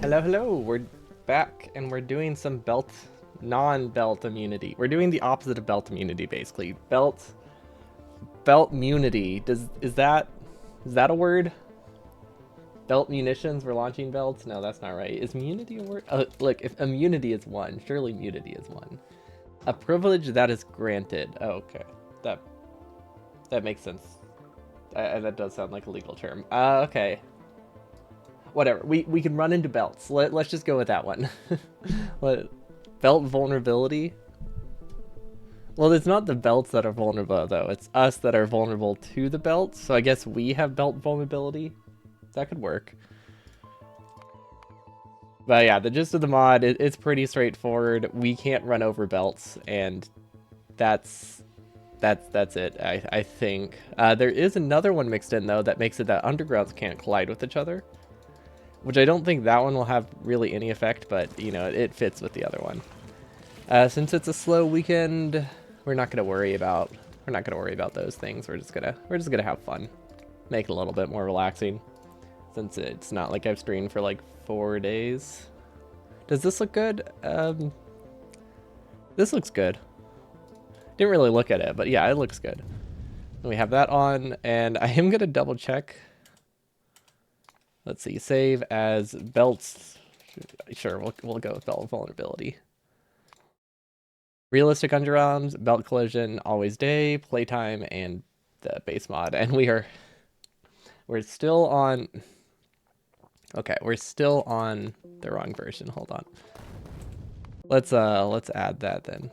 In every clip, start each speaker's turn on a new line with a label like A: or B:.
A: Hello, hello. We're back and we're doing some non-belt immunity. We're doing the opposite of belt immunity, basically. Belt immunity. Is that a word? Belt munitions. We're launching belts. No, that's not right. Is immunity a word? Look, if immunity is one, surely immunity is one. A privilege that is granted. Oh, okay, that that makes sense. That does sound like a legal term. Okay. Whatever. We can run into belts. Let's just go with that one. Belt vulnerability. Well, it's not the belts that are vulnerable though. It's us that are vulnerable to the belts. So I guess we have belt vulnerability. That could work. But yeah, the gist of the mod, it's pretty straightforward. We can't run over belts, and that's that's it. I think there is another one mixed in though that makes it that undergrounds can't collide with each other, which I don't think that one will have really any effect, but you know, it fits with the other one. Since it's a slow weekend, we're not gonna worry about those things. We're just gonna have fun, make it a little bit more relaxing, since it's not like I've streamed for like 4 days. Does this look good? This looks good. Didn't really look at it, but yeah, it looks good. We have that on, and I am gonna double check. Let's see, save as belts. Sure, we'll go with belt vulnerability. Realistic underarms, belt collision, always day, playtime, and the base mod. And we're still on. Okay, we're still on the wrong version. Hold on. Let's add that then.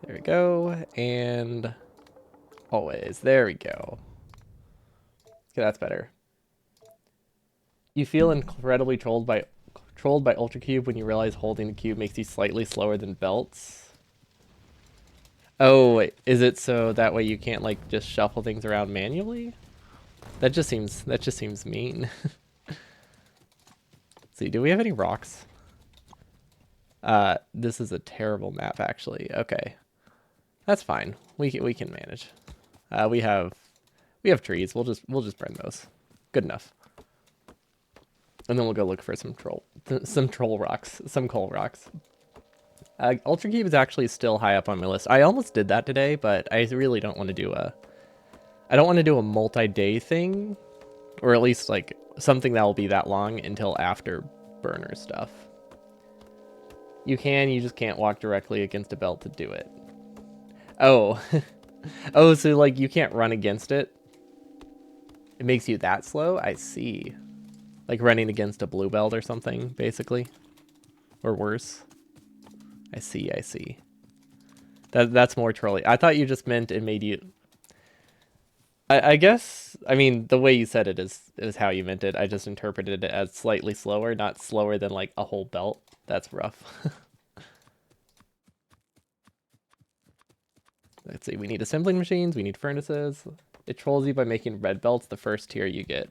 A: There we go, and always. There we go. Okay, that's better. You feel incredibly trolled by Ultra Cube when you realize holding the cube makes you slightly slower than belts. Oh, wait, is it so that way you can't like just shuffle things around manually? That just seems mean. Let's see, do we have any rocks? This is a terrible map actually. Okay. That's fine. We can manage. We have trees. We'll just burn those. Good enough. And then we'll go look for some coal rocks. Ultra Cube is actually still high up on my list. I almost did that today, but I really don't want to do a multi-day thing, or at least like something that will be that long until after burner stuff. You just can't walk directly against a belt to do it. Oh. Oh, so like you can't run against it? It makes you that slow? I see. Like running against a blue belt or something, basically. Or worse. I see. That's more trolly. I thought you just meant it made you... I guess, I mean, the way you said it is how you meant it. I just interpreted it as slightly slower, not slower than like a whole belt. That's rough. Let's see, we need assembling machines, we need furnaces. It trolls you by making red belts the first tier you get.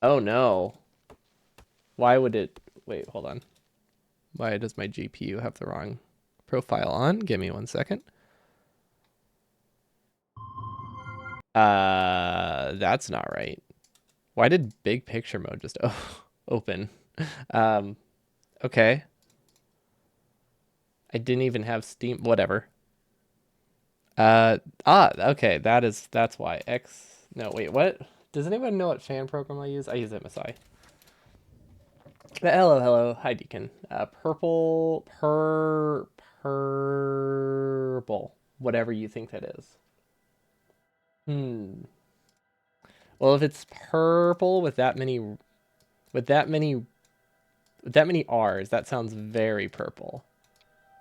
A: Oh no. Why would it... Wait, hold on. Why does my GPU have the wrong profile on? Give me 1 second. That's not right. Why did big picture mode just open? Okay. I didn't even have Steam, whatever. Okay, that's why. No, wait, what? Does anyone know what fan program I use? I use MSI. Hello. Hi, Deacon. Purple. Whatever you think that is. Well, if it's purple with that many R's, that sounds very purple.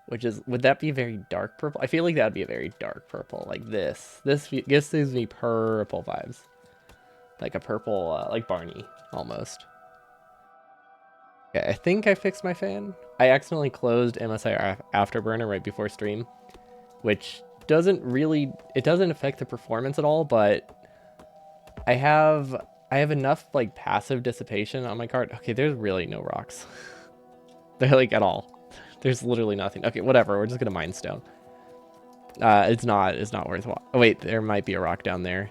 A: Would that be very dark purple? I feel like that would be a very dark purple, like this. This gives me purple vibes. Like a purple, like Barney, almost. Okay, I think I fixed my fan. I accidentally closed MSI Afterburner right before stream, which doesn't affect the performance at all, but I have enough like passive dissipation on my card. Okay, there's really no rocks. They're like at all. There's literally nothing. Okay, whatever. We're just gonna mine stone. It's not worthwhile. Oh wait, there might be a rock down there.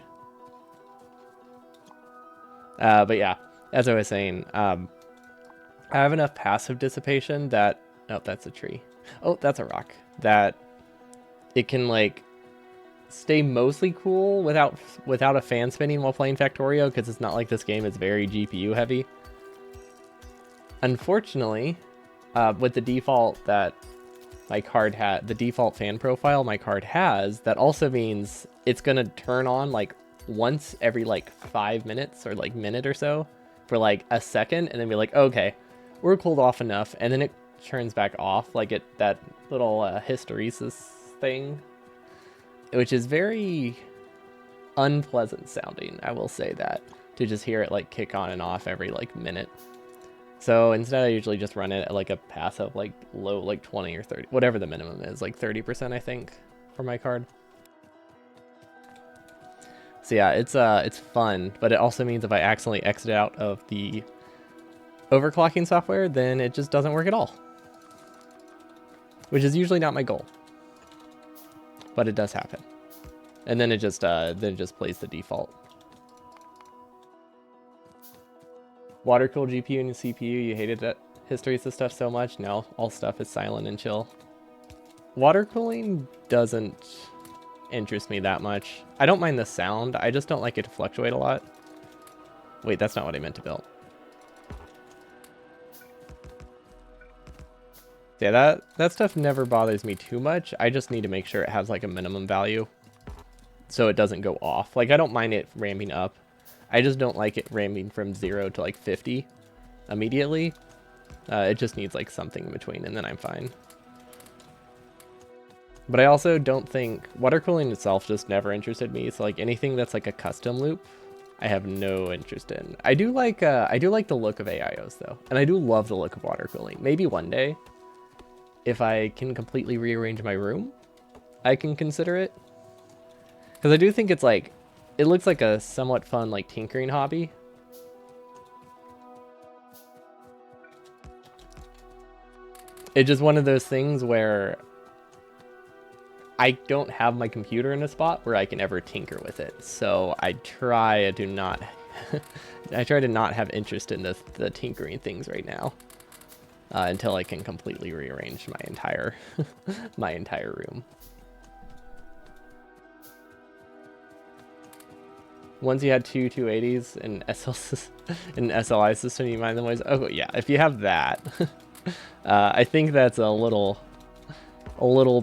A: But yeah, as I was saying, I have enough passive dissipation that... Oh, that's a tree. Oh, that's a rock. That it can, like, stay mostly cool without a fan spinning while playing Factorio, because it's not like this game is very GPU heavy. Unfortunately, with the default that my card had, the default fan profile my card has, that also means it's gonna turn on like once every like 5 minutes or like minute or so for like a second, and then be like, okay, we're cooled off enough, and then it turns back off, like that little hysteresis thing, which is very unpleasant sounding, I will say that, to just hear it like kick on and off every like minute. So instead I usually just run it at like a passive, like low, like 20 or 30, whatever the minimum is, like 30% I think for my card. So yeah, it's fun, but it also means if I accidentally exit out of the overclocking software, then it just doesn't work at all, which is usually not my goal, but it does happen. And then it just plays the default. Water cooled GPU and CPU, you hated that hysteresis stuff so much. Now all stuff is silent and chill. Water cooling doesn't interest me that much. I don't mind the sound, I just don't like it to fluctuate a lot. Wait, that's not what I meant to build. Yeah, that stuff never bothers me too much. I just need to make sure it has like a minimum value so it doesn't go off. Like, I don't mind it ramping up. I just don't like it ramping from 0 to like 50 immediately. It just needs like something in between, and then I'm fine. But I also don't think water cooling itself just never interested me. So like anything that's like a custom loop, I have no interest in. I do like the look of AIOs though, and I do love the look of water cooling. Maybe one day, if I can completely rearrange my room, I can consider it. Because I do think it's like, it looks like a somewhat fun like tinkering hobby. It's just one of those things where I don't have my computer in a spot where I can ever tinker with it. So I try to not have interest in the tinkering things right now. Until I can completely rearrange my entire my entire room. Once you had two 280s in SLI system, you mind the noise? Oh yeah, if you have that, I think that's a little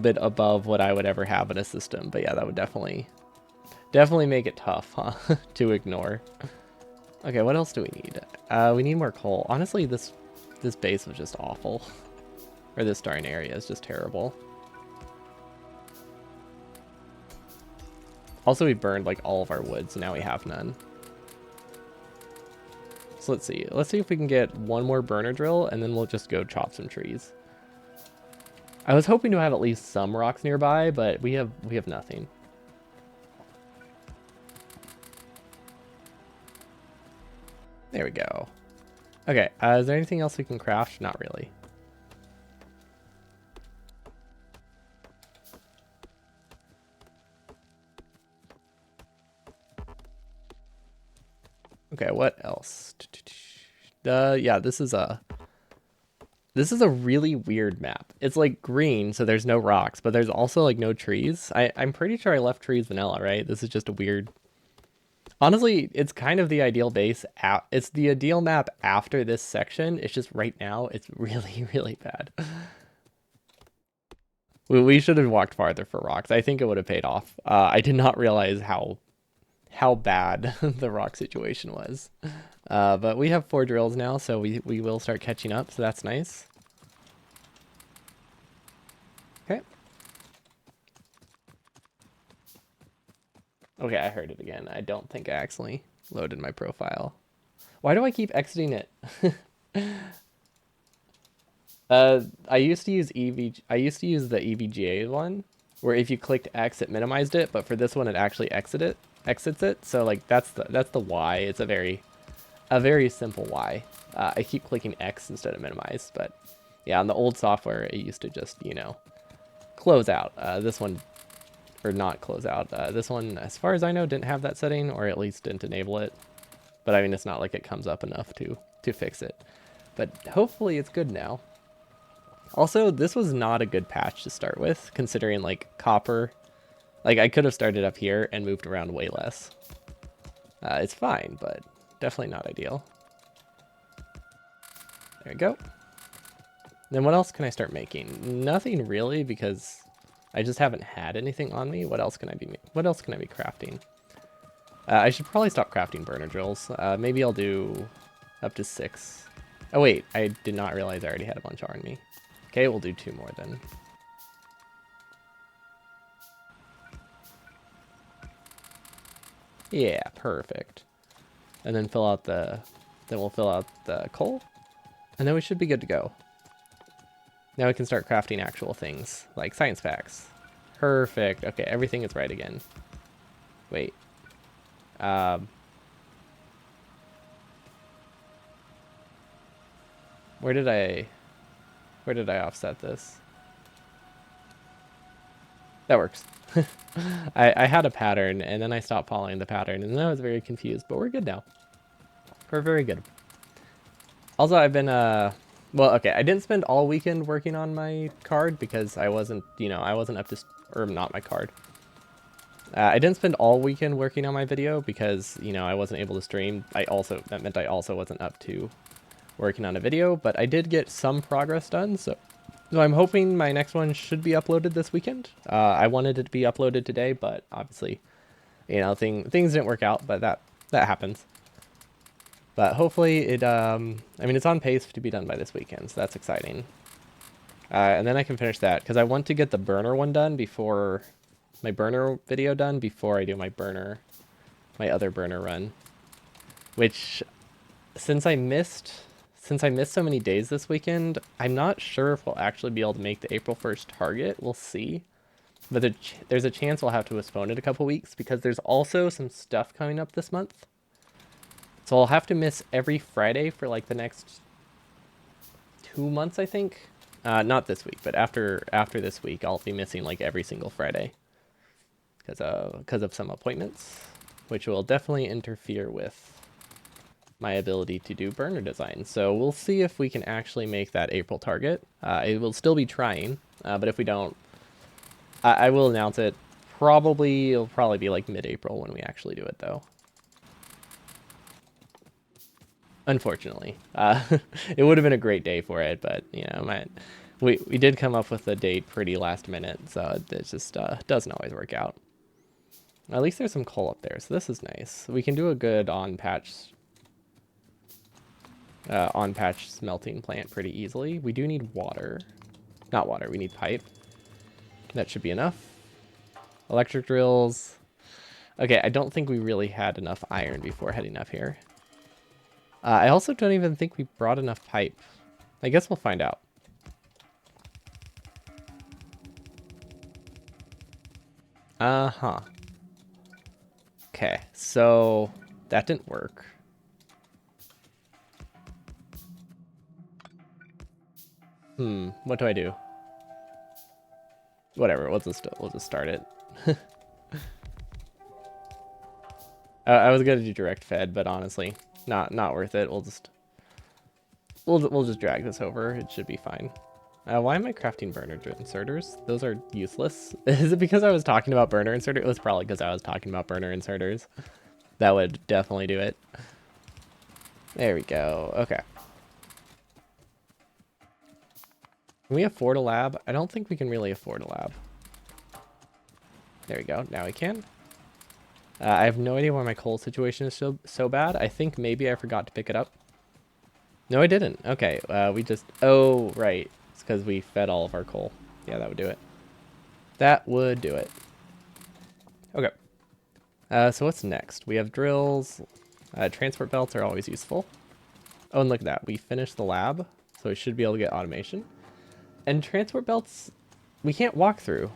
A: bit above what I would ever have in a system. But yeah, that would definitely make it tough, huh? To ignore. Okay, what else do we need? We need more coal. Honestly, this base was just awful. Or this starting area is just terrible. Also, we burned like all of our wood, so now we have none. So let's see. Let's see if we can get one more burner drill, and then we'll just go chop some trees. I was hoping to have at least some rocks nearby, but we have nothing. There we go. Okay, is there anything else we can craft? Not really. Okay, what else? Yeah, this is a really weird map. It's like green, so there's no rocks, but there's also like no trees. I'm pretty sure I left trees vanilla, right? This is just a weird... Honestly, it's kind of the ideal base. It's the ideal map after this section. It's just right now, it's really, really bad. We should have walked farther for rocks. I think it would have paid off. I did not realize how bad the rock situation was. But we have 4 drills now, so we will start catching up, so that's nice. Okay. Okay, I heard it again. I don't think I accidentally loaded my profile. Why do I keep exiting it? I used to use the EVGA one, where if you clicked X, it minimized it, but for this one, it actually exits it. So like that's the why. It's a very simple why. I keep clicking X instead of minimize, but yeah, on the old software, it used to just, you know, close out. This one, or not close out. This one, as far as I know, didn't have that setting, or at least didn't enable it. But I mean, it's not like it comes up enough to fix it. But hopefully it's good now. Also, this was not a good patch to start with, considering like copper. Like I could have started up here and moved around way less. It's fine, but definitely not ideal. There we go. Then what else can I start making? Nothing really, because I just haven't had anything on me. What else can I be crafting? I should probably stop crafting burner drills. Maybe I'll do up to 6. Oh wait, I did not realize I already had a bunch on me. Okay, we'll do 2 more then. Yeah, perfect. And then we'll fill out the coal. And then we should be good to go. Now we can start crafting actual things, like science facts. Perfect. Okay, everything is right again. Wait. Where did I offset this? That works. I had a pattern, and then I stopped following the pattern, and then I was very confused, but we're good now. We're very good. Also, I've been, well, okay, I didn't spend all weekend working on my card because I wasn't, I wasn't up to, or not my card. I didn't spend all weekend working on my video because, I wasn't able to stream. That meant I also wasn't up to working on a video, but I did get some progress done, so I'm hoping my next one should be uploaded this weekend. I wanted it to be uploaded today, but obviously, things didn't work out, but that happens. But hopefully it's on pace to be done by this weekend, so that's exciting. And then I can finish that, because I want to get the burner one done before, my burner video done before I do my other burner run. Which, since I missed so many days this weekend, I'm not sure if we'll actually be able to make the April 1st target. We'll see. But there's a chance we'll have to postpone it a couple weeks, because there's also some stuff coming up this month. So I'll have to miss every Friday for like the next 2 months, I think. Not this week, but after this week, I'll be missing like every single Friday because of some appointments, which will definitely interfere with my ability to do burner design. So we'll see if we can actually make that April target. It will still be trying, but if we don't, I will announce it. It'll probably be like mid-April when we actually do it, though. Unfortunately, it would have been a great day for it, but we did come up with the date pretty last minute, so it just doesn't always work out. At least there's some coal up there, so this is nice. We can do a good on-patch smelting plant pretty easily. We do need water. Not water, we need pipe. That should be enough. Electric drills. Okay, I don't think we really had enough iron before heading up here. I also don't even think we brought enough pipe. I guess we'll find out. Uh-huh. Okay, so that didn't work. What do I do? Whatever, we'll just start it. I was gonna do direct fed, but honestly, not worth it. We'll just drag this over. It should be fine. Why am I crafting burner inserters? Those are useless. Is it because I was talking about burner inserters? It was probably because I was talking about burner inserters. That would definitely do it. There we go. Okay. Can we afford a lab? I don't think we can really afford a lab. There we go. Now we can. I have no idea why my coal situation is so bad. I think maybe I forgot to pick it up. No, I didn't. Okay, oh, right. It's because we fed all of our coal. Yeah, that would do it. That would do it. Okay. So what's next? We have drills. Transport belts are always useful. Oh, and look at that. We finished the lab, so we should be able to get automation. And transport belts, we can't walk through.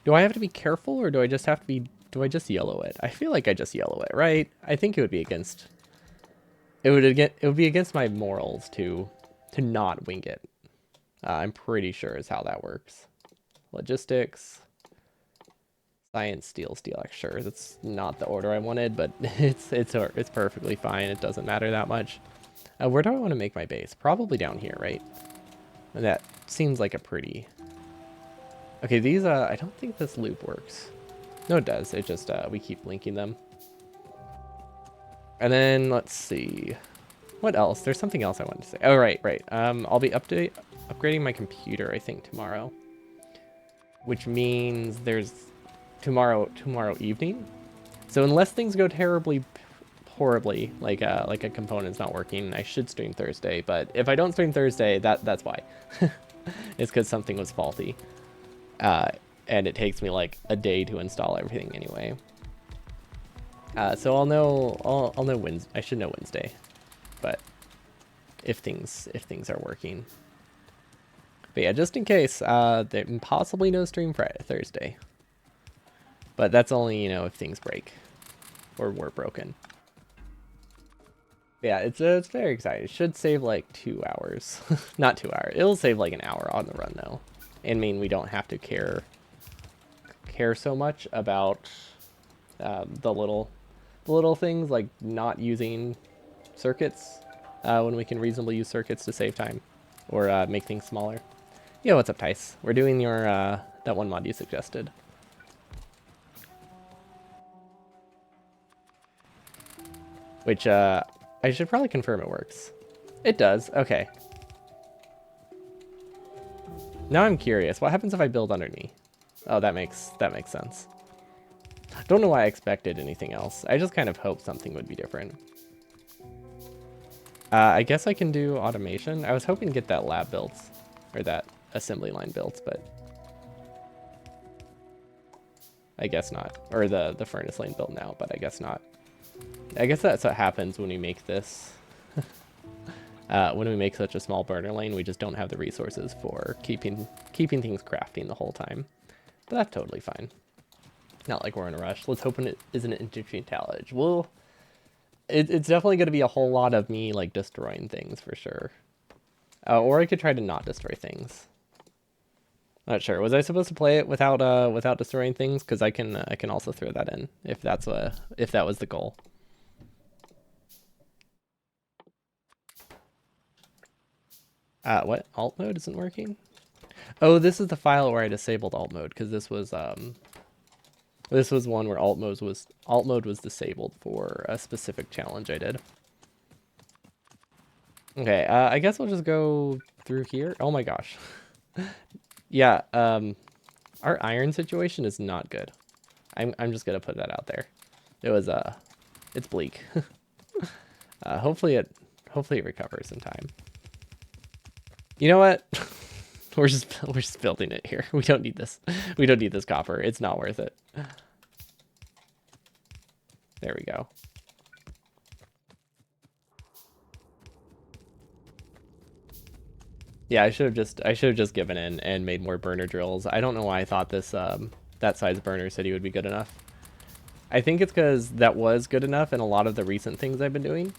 A: Do I have to be careful, or do I just yellow it? I feel like I just yellow it, right? I think it would be against... It would be against my morals to not wing it. I'm pretty sure is how that works. Logistics. Science, steel, steel. Sure, that's not the order I wanted, but it's perfectly fine. It doesn't matter that much. Where do I want to make my base? Probably down here, right? And that seems like a pretty... Okay, these, I don't think this loop works. No, it does. It just, we keep linking them. And then, let's see. What else? There's something else I wanted to say. Oh, right. I'll be upgrading my computer, I think, tomorrow. Which means there's tomorrow evening. So unless things go terribly horribly, like a component's not working, I should stream Thursday. But if I don't stream Thursday, that's why. It's because something was faulty. And it takes me like a day to install everything anyway. So I'll know Wednesday. I should know Wednesday, but if things are working. But yeah, just in case, there possibly no stream Friday, Thursday. But that's only, you know, if things break or were broken. Yeah, it's very exciting. It should save like 2 hours, not 2 hours. It'll save like an hour on the run though, and mean we don't have to care so much about the little things like not using circuits when we can reasonably use circuits to save time or make things smaller. Yeah, what's up, Tice? We're doing your that one mod you suggested. Which I should probably confirm it works. It does. Okay. Now I'm curious. What happens if I build underneath? Oh, that makes sense. Don't know why I expected anything else. I just kind of hoped something would be different. I guess I can do automation. I was hoping to get that lab built, or that assembly line built, but I guess not. Or the furnace lane built now, but I guess not. I guess that's what happens when we make this. When we make such a small burner lane, we just don't have the resources for keeping things crafting the whole time. But that's totally fine. Not like we're in a rush. Let's hope it isn't an interesting challenge. Well, it's definitely going to be a whole lot of me like destroying things for sure. Or I could try to not destroy things. Not sure. Was I supposed to play it without destroying things? Because I can also throw that in if that was the goal. What? Alt mode isn't working? Oh, this is the file where I disabled alt mode because this was one where alt mode was disabled for a specific challenge I did. Okay, I guess we'll just go through here. Oh my gosh. Yeah, our iron situation is not good. I'm just gonna put that out there. It was it's bleak. Hopefully it recovers in time. You know what? we're just building it here. We don't need this. We don't need this copper. It's not worth it. There we go. Yeah, I should have just given in and made more burner drills. I don't know why I thought this that size burner city would be good enough. I think it's because that was good enough in a lot of the recent things I've been doing,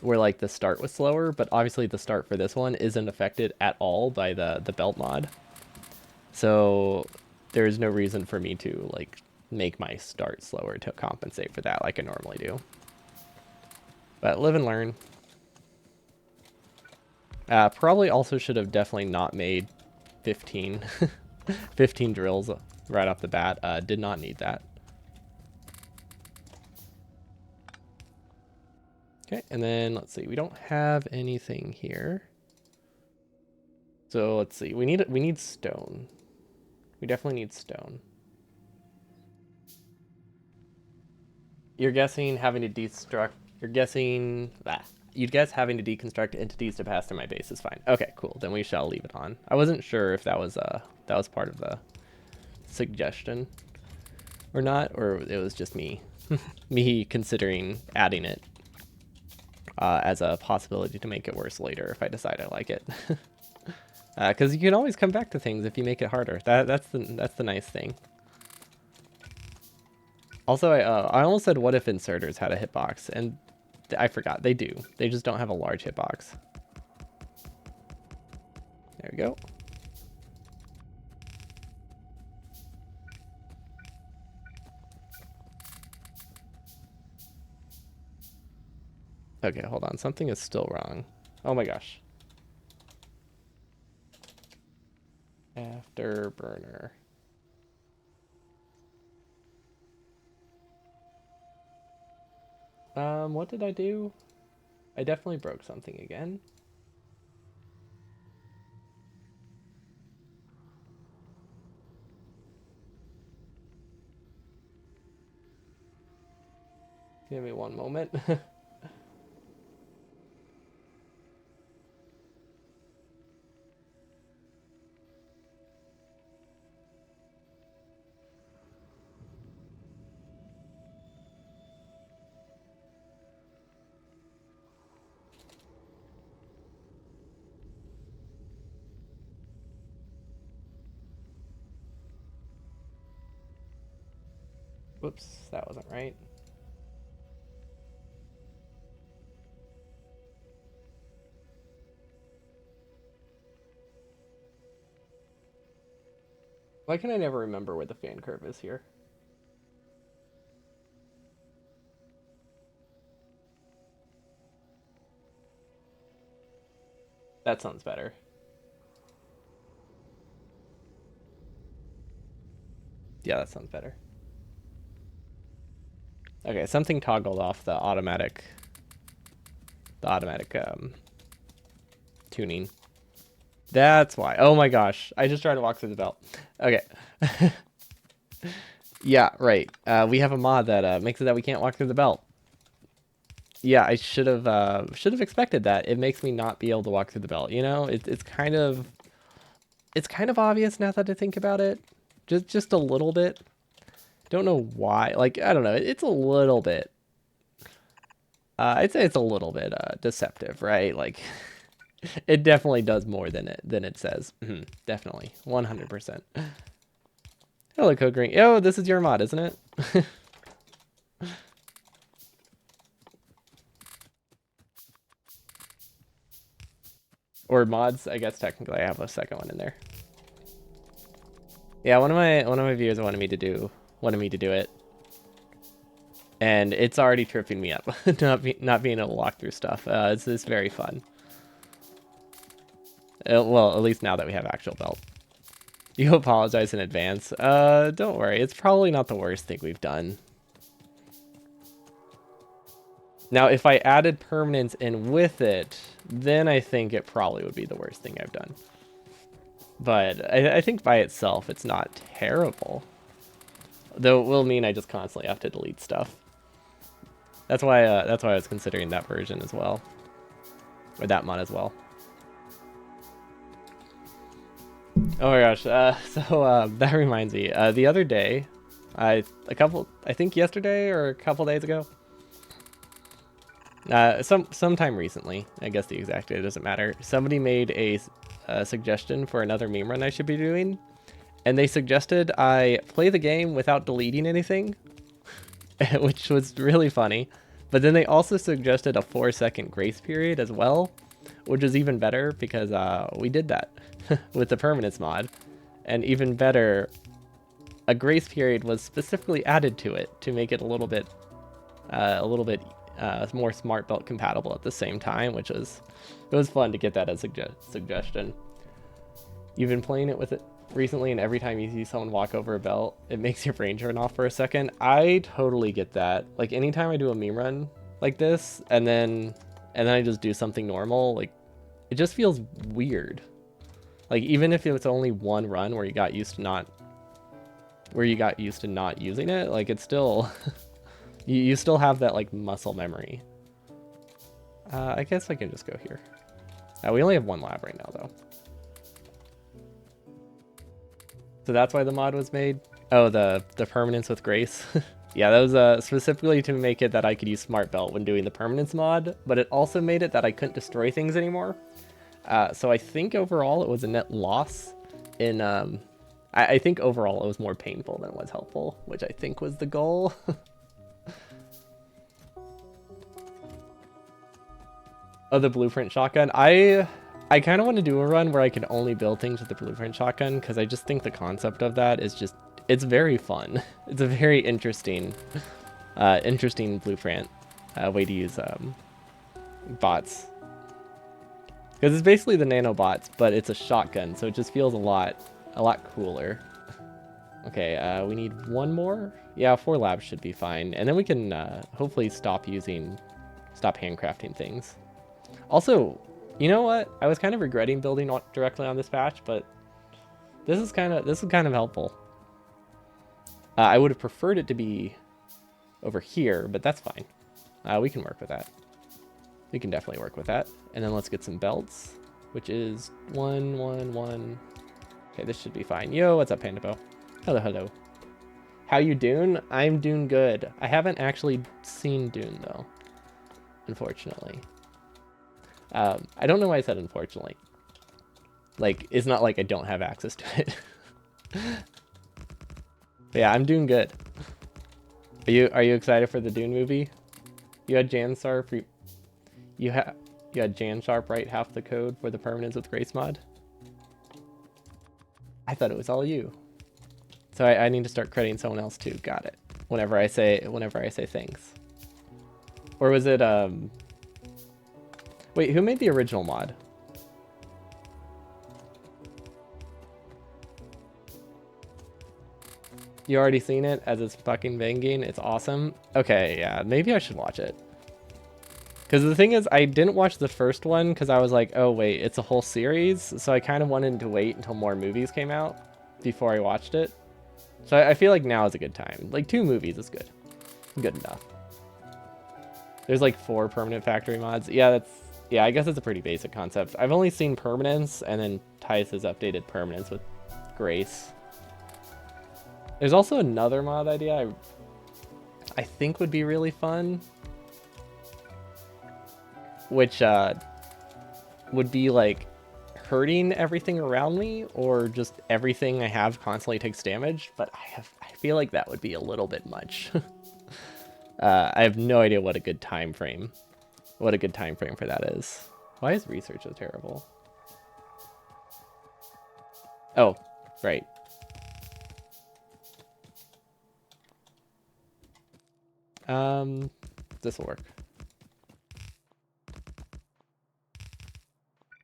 A: where like the start was slower, but obviously the start for this one isn't affected at all by the belt mod. So there's no reason for me to like make my start slower to compensate for that like I normally do. But live and learn. Probably also should have definitely not made 15 15 drills right off the bat. Did not need that. Okay, and then let's see. We don't have anything here. So let's see. We need stone. We definitely need stone. You're guessing having to destruct. You're guessing. You'd guess having to deconstruct entities to pass through my base is fine. Okay, cool. Then we shall leave it on. I wasn't sure if that was part of the suggestion or not, or it was just me me considering adding it as a possibility to make it worse later if I decide I like it. Because you can always come back to things if you make it harder. That's the nice thing. Also, I almost said what if inserters had a hitbox, and I forgot. They do. They just don't have a large hitbox. There we go. Okay, hold on. Something is still wrong. Oh my gosh. Afterburner. What did I do? I definitely broke something again. Give me one moment. Whoops, that wasn't right. Why can I never remember where the fan curve is here? That sounds better. Yeah, that sounds better. Okay, something toggled off the automatic tuning. That's why. Oh my gosh. I just tried to walk through the belt. Okay. Yeah, right. We have a mod that makes it that we can't walk through the belt. Yeah, I should have expected that. It makes me not be able to walk through the belt, you know? It's kind of obvious now that I think about it. Just a little bit. Don't know why. Like, I don't know. It's a little bit. I'd say it's a little bit deceptive, right? Like it definitely does more than it says. Definitely. 100%. Hello, Code Green. Oh, this is your mod, isn't it? Or mods, I guess technically I have a second one in there. Yeah, one of my viewers wanted me to do it. And it's already tripping me up, not being able to walk through stuff. It's very fun. Well, at least now that we have actual belt. You apologize in advance. Don't worry. It's probably not the worst thing we've done. Now, if I added permanence in with it, then I think it probably would be the worst thing I've done. But I think by itself, it's not terrible. Though it will mean I just constantly have to delete stuff. That's why I was considering that version as well. Or that mod as well. Oh my gosh. That reminds me. The other day, I think yesterday or a couple days ago. Sometime recently. I guess the exact date doesn't matter. Somebody made a suggestion for another meme run I should be doing, and they suggested I play the game without deleting anything, which was really funny. But then they also suggested a 4-second grace period as well, which is even better because we did that with the permanence mod. And even better, a grace period was specifically added to it to make it a little bit more smart belt compatible at the same time, it was fun to get that as a suggestion. You've been playing it with it recently, and every time you see someone walk over a belt, it makes your brain turn off for a second. I totally get that. Like anytime I do a meme run like this, and then I just do something normal, like it just feels weird. Like even if it's only one run where you got used to not using it, like it's still you still have that like muscle memory. I guess I can just go here. We only have one lab right now though. So that's why the mod was made. Oh, the permanence with grace. Yeah, that was specifically to make it that I could use smart belt when doing the permanence mod, but it also made it that I couldn't destroy things anymore. So I think overall it was a net loss in I think overall it was more painful than it was helpful, which I think was the goal. Oh, the blueprint shotgun. I kind of want to do a run where I can only build things with the blueprint shotgun, because I just think the concept of that is just, it's very fun. It's a very interesting blueprint way to use bots. Because it's basically the nanobots, but it's a shotgun, so it just feels a lot cooler. Okay, we need one more? Yeah, 4 labs should be fine. And then we can hopefully stop handcrafting things. Also, you know what? I was kind of regretting building directly on this patch, but this is kind of helpful. I would have preferred it to be over here, but that's fine. We can work with that. We can definitely work with that. And then let's get some belts, which is 1, 1, 1. Okay, this should be fine. Yo, what's up, Pandabo? Hello, hello. How you doing? I'm doing good. I haven't actually seen Dune, though, unfortunately. I don't know why I said unfortunately. Like, it's not like I don't have access to it. Yeah, I'm doing good. Are you excited for the Dune movie? You had Jan Sharp. You had Jan Sharp write half the code for the permanence with Grace mod. I thought it was all you. So I need to start crediting someone else too. Got it. Whenever I say things. Or was it Wait, who made the original mod? You already seen it as it's fucking banging. It's awesome. Okay, yeah, maybe I should watch it. Because the thing is, I didn't watch the first one because I was like, oh wait, it's a whole series. So I kind of wanted to wait until more movies came out before I watched it. So I feel like now is a good time. Like 2 movies is good. Good enough. There's like 4 permanent factory mods. Yeah, I guess it's a pretty basic concept. I've only seen permanence, and then Tice has updated permanence with Grace. There's also another mod idea I think would be really fun, which would be like hurting everything around me, or just everything I have constantly takes damage. But I feel like that would be a little bit much. I have no idea what a good time frame for that is. Why is research so terrible? Oh, right. This will work.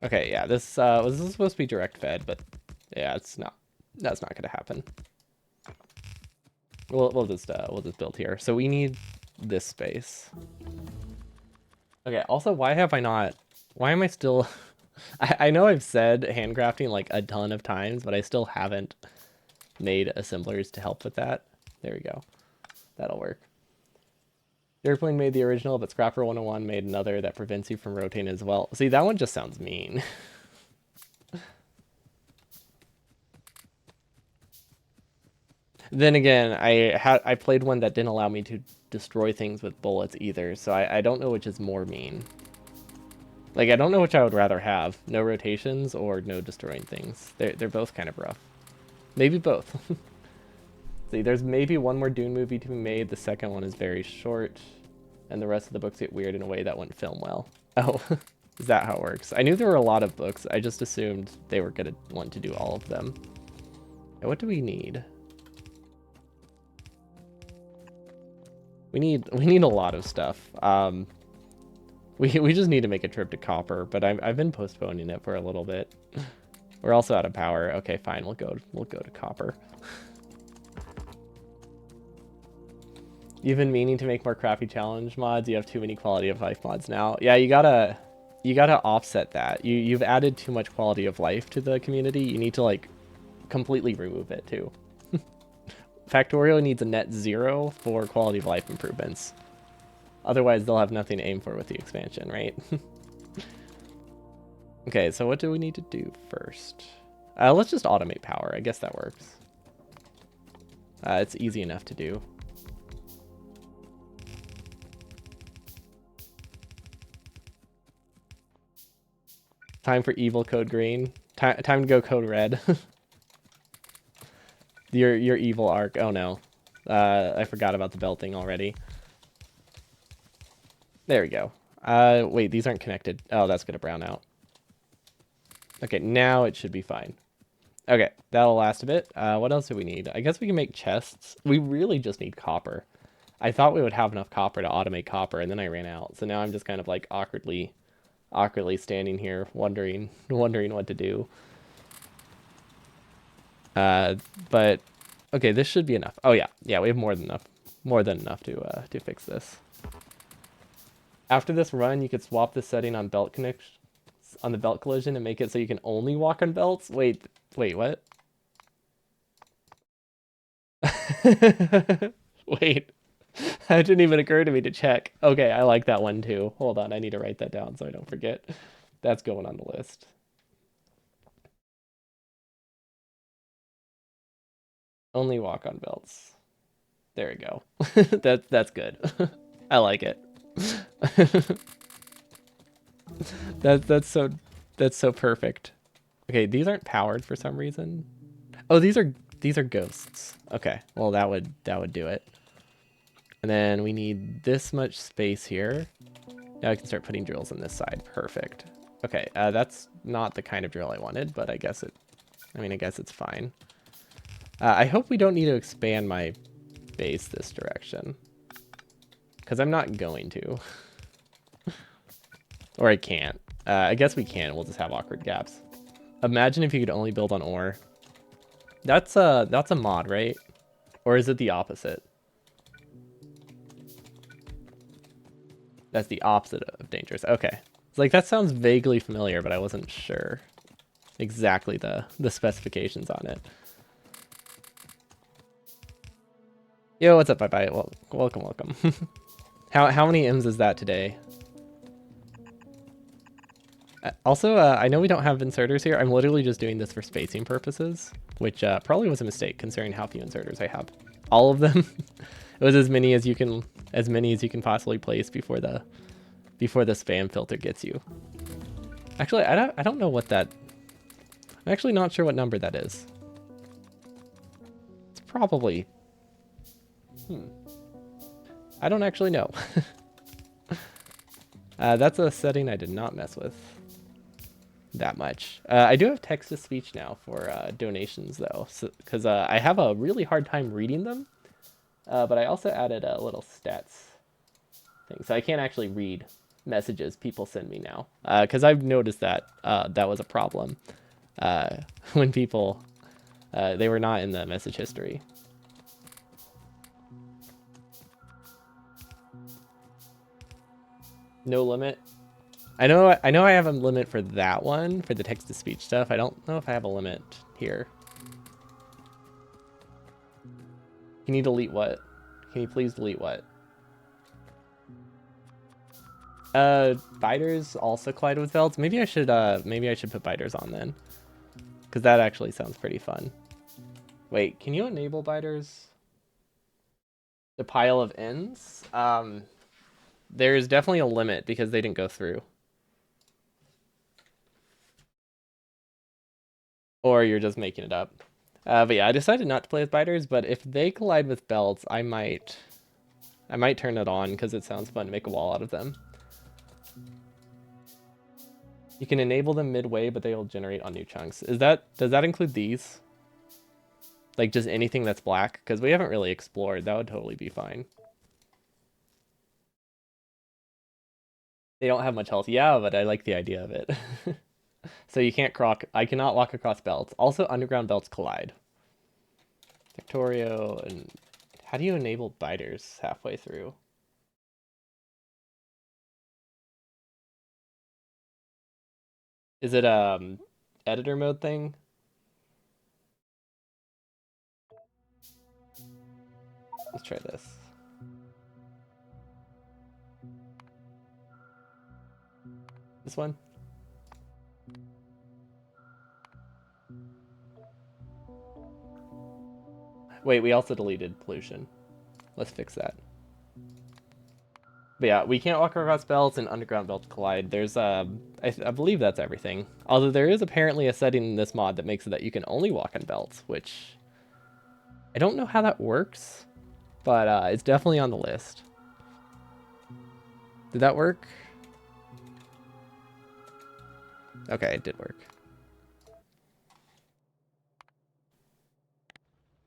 A: Okay, yeah, this was supposed to be direct fed, but yeah, it's not. That's not gonna happen. We'll just build here. So we need this space. Okay. Also, why am I still? I know I've said handcrafting like a ton of times, but I still haven't made assemblers to help with that. There we go. That'll work. The airplane made the original, but Scrapper 101 made another that prevents you from rotating as well. See, that one just sounds mean. Then again, I played one that didn't allow me to destroy things with bullets either, so I don't know which is more mean. Like, I don't know which I would rather have. No rotations or no destroying things. They're both kind of rough. Maybe both. See, there's maybe one more Dune movie to be made. The second one is very short, and the rest of the books get weird in a way that wouldn't film well. Oh, is that how it works? I knew there were a lot of books. I just assumed they were going to want to do all of them. And what do we need? We need a lot of stuff. We just need to make a trip to Copper, but I've been postponing it for a little bit. We're also out of power. Okay, fine. We'll go to Copper. You've been meaning to make more crappy challenge mods. You have too many quality of life mods now. Yeah, you gotta offset that. You've added too much quality of life to the community. You need to like completely remove it too. Factorio needs a net 0 for quality of life improvements. Otherwise, they'll have nothing to aim for with the expansion, right? Okay, so what do we need to do first? Let's just automate power. I guess that works. It's easy enough to do. Time for evil code green. Time to go code red. Your evil arc. Oh no. I forgot about the belting already. There we go. Wait, these aren't connected. Oh, that's gonna brown out. Okay, now it should be fine. Okay, that'll last a bit. What else do we need? I guess we can make chests. We really just need copper. I thought we would have enough copper to automate copper, and then I ran out. So now I'm just kind of like awkwardly standing here, wondering what to do. But okay, this should be enough. Oh yeah, we have more than enough to fix this. After this run, you could swap the setting on belt connection on the belt collision and make it so you can only walk on belts. Wait, what? Wait, that didn't even occur to me to check. Okay, I like that one too. Hold on, I need to write that down so I don't forget. That's going on the list. Only walk on belts. There we go. That's good. I like it. That's that's so perfect. Okay, these aren't powered for some reason. Oh, these are ghosts. Okay, well that would do it. And then we need this much space here. Now I can start putting drills on this side. Perfect. Okay, that's not the kind of drill I wanted, but I guess it's fine. I hope we don't need to expand my base this direction, because I'm not going to. Or I can't. I guess we can. We'll just have awkward gaps. Imagine if you could only build on ore. That's a mod, right? Or is it the opposite? That's the opposite of dangerous. Okay. It's like, that sounds vaguely familiar, but I wasn't sure exactly the specifications on it. Yo, what's up? Bye-bye. Well, welcome. How many M's is that today? Also, I know we don't have inserters here. I'm literally just doing this for spacing purposes, which probably was a mistake considering how few inserters I have. All of them. It was as many as you can possibly place before the spam filter gets you. Actually, I don't know what that. I'm actually not sure what number that is. It's probably. I don't actually know. That's a setting I did not mess with that much. I do have text-to-speech now for donations, though, because I have a really hard time reading them. But I also added a little stats thing, so I can't actually read messages people send me now. Because I've noticed that that was a problem when people they were not in the message history. No limit. I know I have a limit for that one, for the text-to-speech stuff. I don't know if I have a limit here. Can you delete what? Can you please delete what? Biters also collide with belts. Maybe I should put biters on then. Because that actually sounds pretty fun. Wait, can you enable biters? The pile of ends? There's definitely a limit because they didn't go through. Or you're just making it up. But yeah, I decided not to play with biters, but if they collide with belts, I might turn it on because it sounds fun to make a wall out of them. You can enable them midway, but they will generate on new chunks. Does that include these? Like just anything that's black? Because we haven't really explored. That would totally be fine. They don't have much health. Yeah, but I like the idea of it. So you can't I cannot walk across belts. Also, underground belts collide. Factorio, and how do you enable biters halfway through? Is it editor mode thing? Let's try this. This one? Wait, we also deleted pollution. Let's fix that. But yeah, we can't walk across belts and underground belts collide. There's I believe that's everything. Although there is apparently a setting in this mod that makes it that you can only walk on belts, which I don't know how that works, but it's definitely on the list. Did that work? Okay, it did work.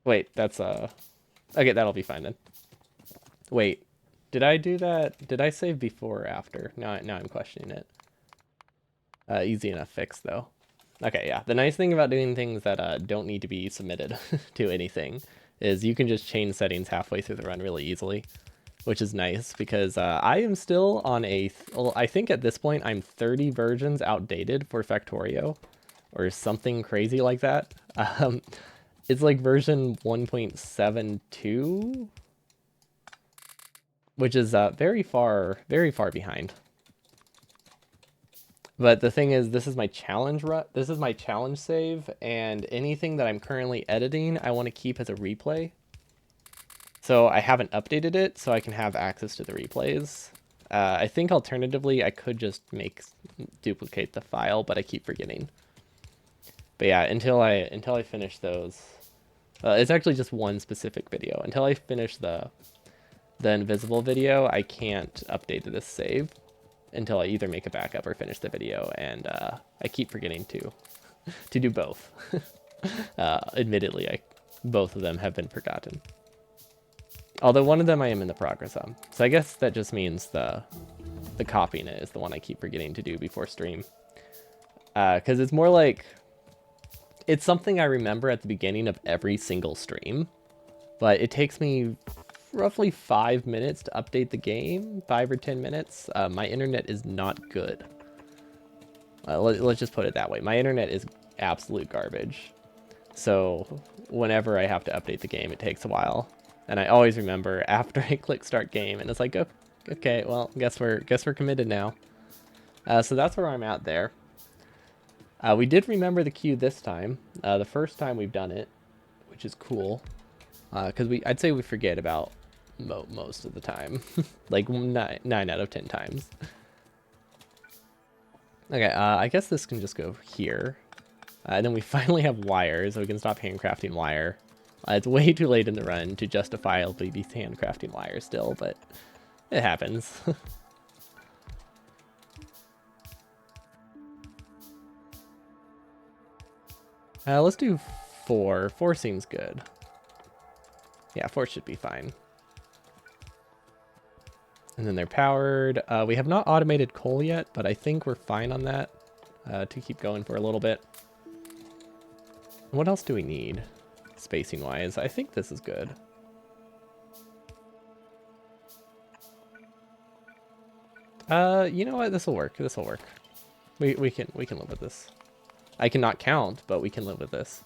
A: Wait, that's okay, that'll be fine then. Wait, did I do that? Did I save before or after? Now I'm questioning it. Easy enough fix, though. Okay, yeah. The nice thing about doing things that don't need to be submitted to anything is you can just change settings halfway through the run really easily, which is nice because I am still on well, I think at this point I'm 30 versions outdated for Factorio or something crazy like that. Um, it's like version 1.72, which is very far behind. But the thing is, this is my challenge this is my challenge save, and anything that I'm currently editing, I want to keep as a replay. So I haven't updated it, so I can have access to the replays. I think alternatively, I could just duplicate the file, but I keep forgetting. But yeah, until I finish those, it's actually just one specific video. Until I finish the invisible video, I can't update this save until I either make a backup or finish the video, and I keep forgetting to do both. Admittedly, both of them have been forgotten. Although one of them I am in the progress on. So I guess that just means the copying it is the one I keep forgetting to do before stream. Because it's more like, it's something I remember at the beginning of every single stream, but it takes me roughly 5 minutes to update the game, 5 or 10 minutes. My internet is not good. Let's just put it that way. My internet is absolute garbage. So whenever I have to update the game, it takes a while. And I always remember after I click start game, and it's like, oh, okay, well, guess we're committed now. So that's where I'm at there. We did remember the queue this time, the first time we've done it, which is cool. Because I'd say we forget about most of the time, like 9 out of 10 times. Okay, I guess this can just go here. And then we finally have wire, so we can stop handcrafting wire. It's way too late in the run to justifiably be handcrafting wire still, but it happens. Let's do 4. 4 seems good. Yeah, 4 should be fine. And then they're powered. We have not automated coal yet, but I think we're fine on that to keep going for a little bit. What else do we need? Spacing wise, I think this is good. You know what? This will work. This will work. We can live with this. I cannot count, but we can live with this.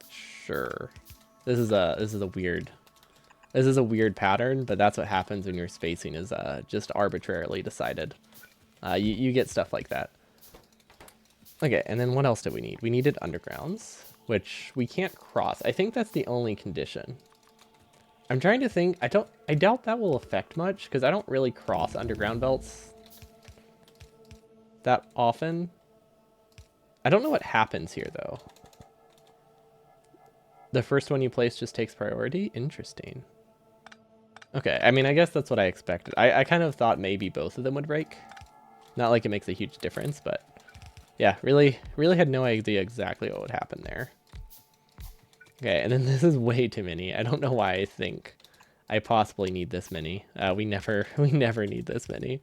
A: Sure. This is a weird pattern, but that's what happens when your spacing is just arbitrarily decided. You get stuff like that. Okay, and then what else did we need? We needed undergrounds, which we can't cross. I think that's the only condition. I'm trying to think. I doubt that will affect much because I don't really cross underground belts that often. I don't know what happens here though. The first one you place just takes priority? Interesting. Okay, I mean, I guess that's what I expected. I kind of thought maybe both of them would break. Not like it makes a huge difference, but yeah, really had no idea exactly what would happen there. Okay, and then this is way too many. I don't know why I think I possibly need this many. We never need this many.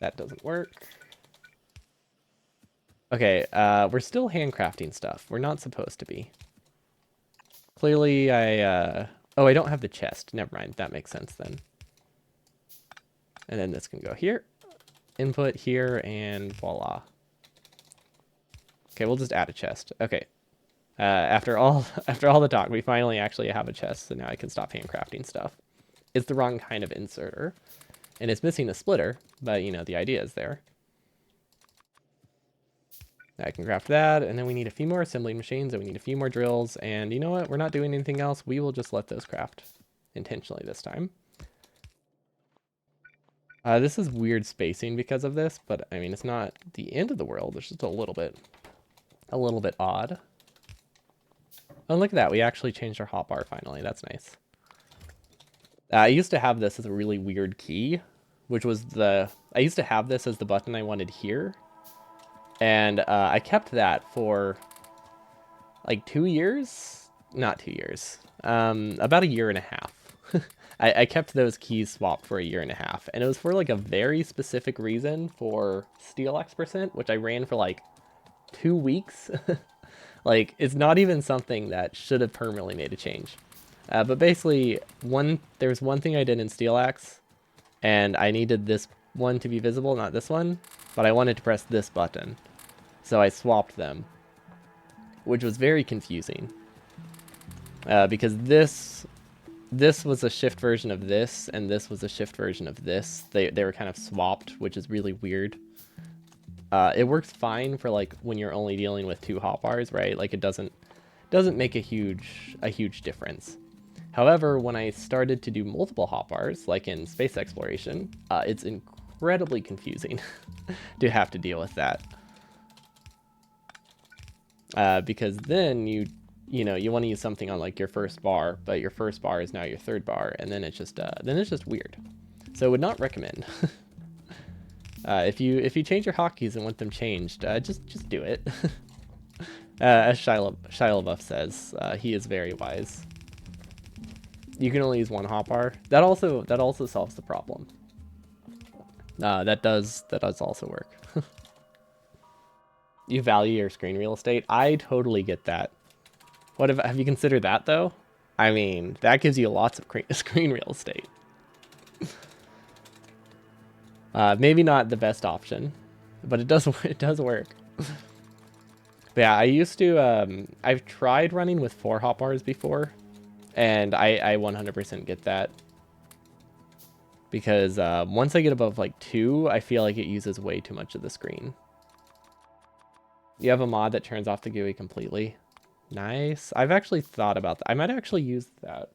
A: That doesn't work. Okay, we're still handcrafting stuff. We're not supposed to be. Clearly, oh, I don't have the chest. Never mind. That makes sense then. And then this can go here. Input here, and voila. Okay, we'll just add a chest. Okay. After all the talk, we finally actually have a chest, so now I can stop handcrafting stuff. It's the wrong kind of inserter, and it's missing a splitter, but you know, the idea is there. I can craft that, and then we need a few more assembling machines, and we need a few more drills, and you know what? We're not doing anything else. We will just let those craft intentionally this time. This is weird spacing because of this, but I mean, it's not the end of the world. It's just a little bit odd. Oh, look at that. We actually changed our hotbar finally. That's nice. I used to have this as a really weird key, which was I used to have this as the button I wanted here. And I kept that for like 2 years, not 2 years, about a year and a half. I kept those keys swapped for a year and a half, and it was for like a very specific reason for Steel X%, which I ran for like 2 weeks. Like, it's not even something that should have permanently made a change. But basically, there's one thing I did in Steel Axe, and I needed this one to be visible, not this one, but I wanted to press this button. So I swapped them, which was very confusing. Because this was a shift version of this, and this was a shift version of this. They were kind of swapped, which is really weird. It works fine for like when you're only dealing with 2 hotbars, right? Like it doesn't make a huge difference. However, when I started to do multiple hotbars, like in space exploration, it's incredibly confusing to have to deal with that. Because then you want to use something on like your first bar, but your first bar is now your third bar, and then it's just weird. So I would not recommend. If you change your hotkeys and want them changed, just do it. As Shia LaBeouf says, he is very wise. You can only use one hotbar. That also solves the problem. That does also work. You value your screen real estate. I totally get that. What have you considered that though? I mean, that gives you lots of screen real estate. Maybe not the best option, but it does work. But yeah, I used to. I've tried running with 4 hotbars before, and I 100% get that. Because once I get above like 2, I feel like it uses way too much of the screen. You have a mod that turns off the GUI completely. Nice. I've actually thought about that. I might actually use that.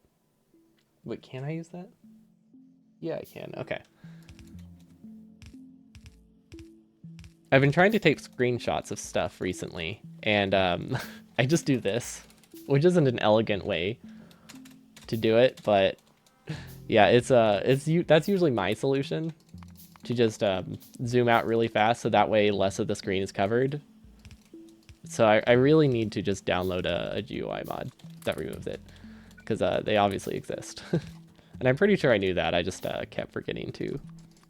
A: Wait, can I use that? Yeah, I can. Okay. I've been trying to take screenshots of stuff recently, and I just do this, which isn't an elegant way to do it, but yeah, that's usually my solution, to just zoom out really fast so that way less of the screen is covered. So I really need to just download a GUI mod that removes it, because they obviously exist. And I'm pretty sure I knew that, I just kept forgetting to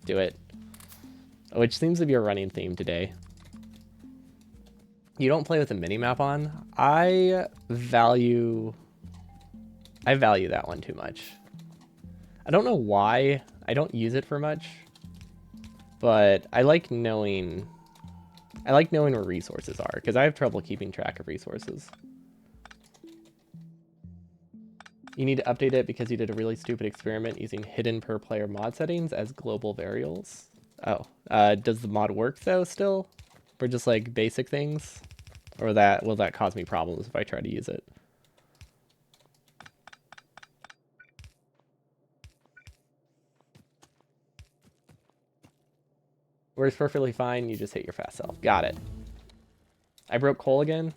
A: do it. Which seems to be a running theme today. You don't play with a minimap on? I value that one too much. I don't know why. I don't use it for much. But I like knowing where resources are, because I have trouble keeping track of resources. You need to update it because you did a really stupid experiment using hidden per player mod settings as global variables. Oh, does the mod work though still? For just like basic things? Or will that cause me problems if I try to use it? Works perfectly fine, you just hate your fast self. Got it. I broke coal again?